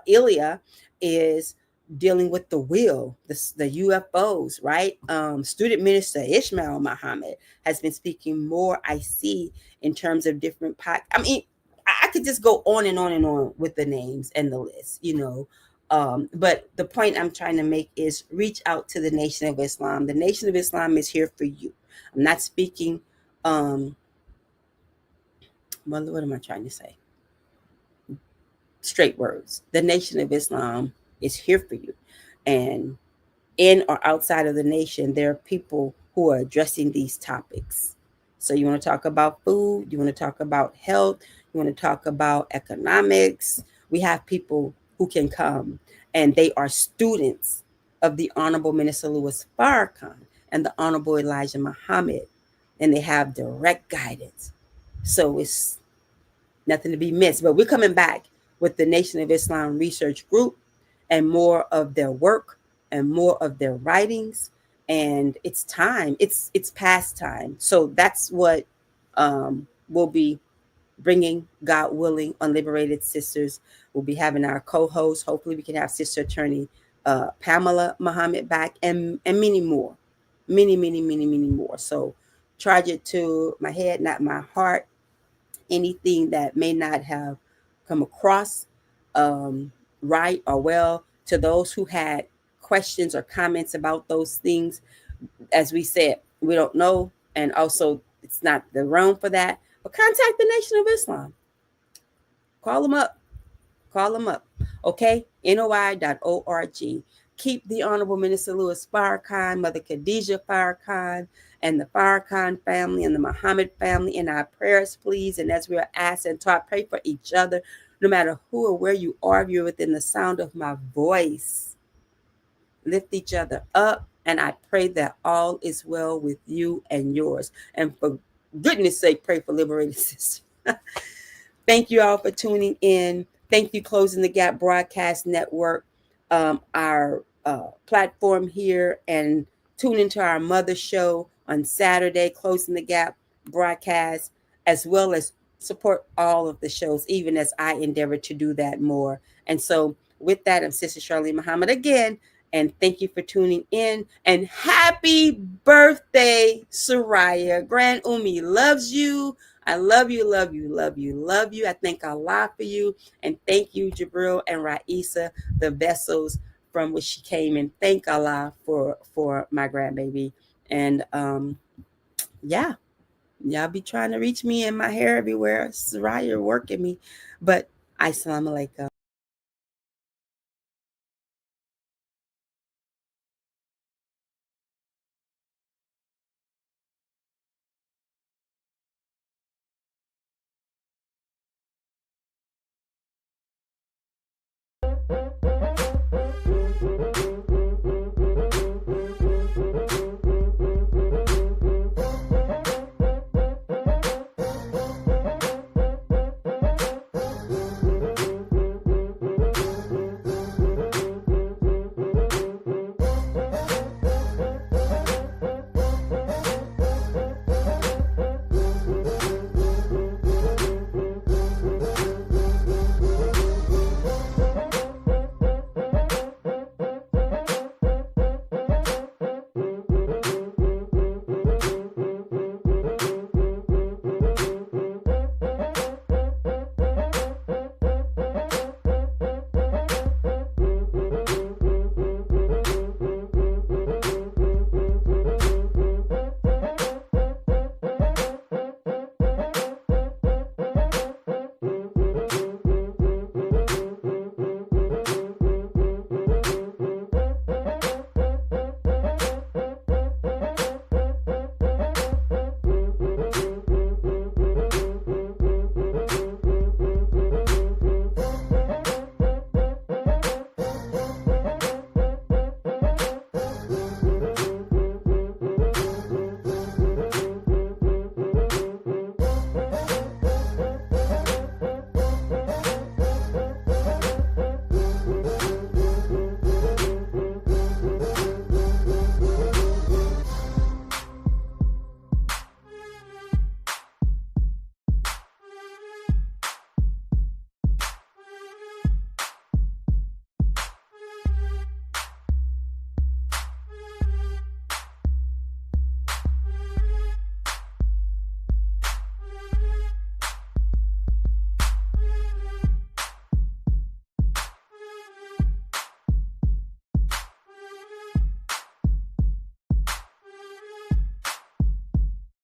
Ilya is dealing with the will, the UFOs, right? Student minister Ishmael Muhammad has been speaking more, I see, in terms of different I mean, I could just go on and on and on with the names and the list, you know. But the point I'm trying to make is reach out to the Nation of Islam. The Nation of Islam is here for you. I'm not speaking, what am I trying to say? straight words. The Nation of Islam is here for you. And in or outside of the nation, there are people who are addressing these topics. So, you want to talk about food, you want to talk about health, you want to talk about economics. We have people who can come, and they are students of the Honorable Minister Louis Farrakhan and the Honorable Elijah Muhammad, and they have direct guidance. So, it's nothing to be missed. But we're coming back with the Nation of Islam Research Group and more of their work and more of their writings. And it's time. It's past time. So that's what we'll be bringing, God willing, on Liberated Sisters. We'll be having our co-host. Hopefully, we can have Sister Attorney Pamela Muhammad back, and many more, many more. So charge it to my head, not my heart. Anything that may not have come across right or well, to those who had questions or comments about those things. As we said, we don't know, and also it's not the realm for that. But contact the Nation of Islam. Call them up. Call them up. Okay? NOI.org. Keep the Honorable Minister Louis Farrakhan, Mother Khadijah Farrakhan, and the Farrakhan family and the Muhammad family in our prayers, please. And as we are asked and taught, pray for each other, no matter who or where you are, if you're within the sound of my voice. Lift each other up, and I pray that all is well with you and yours. And for goodness sake, pray for Liberated Sisters. Thank you all for tuning in. Thank you, Closing the Gap Broadcast Network, our platform here, and tune into our mother show on Saturday, Closing the Gap broadcast, as well as support all of the shows, even as I endeavor to do that more. And so, with that, I'm Sister Charlene Muhammad again, and thank you for tuning in. And happy birthday, Soraya. Grand Umi loves you. I love you, love you, love you, love you. I thank Allah for you. And thank you, Jabril and Raisa, the vessels from which she came. And thank Allah for my grandbaby. And yeah, y'all be trying to reach me and my hair everywhere. Soraya working me. But Assalamu alaikum.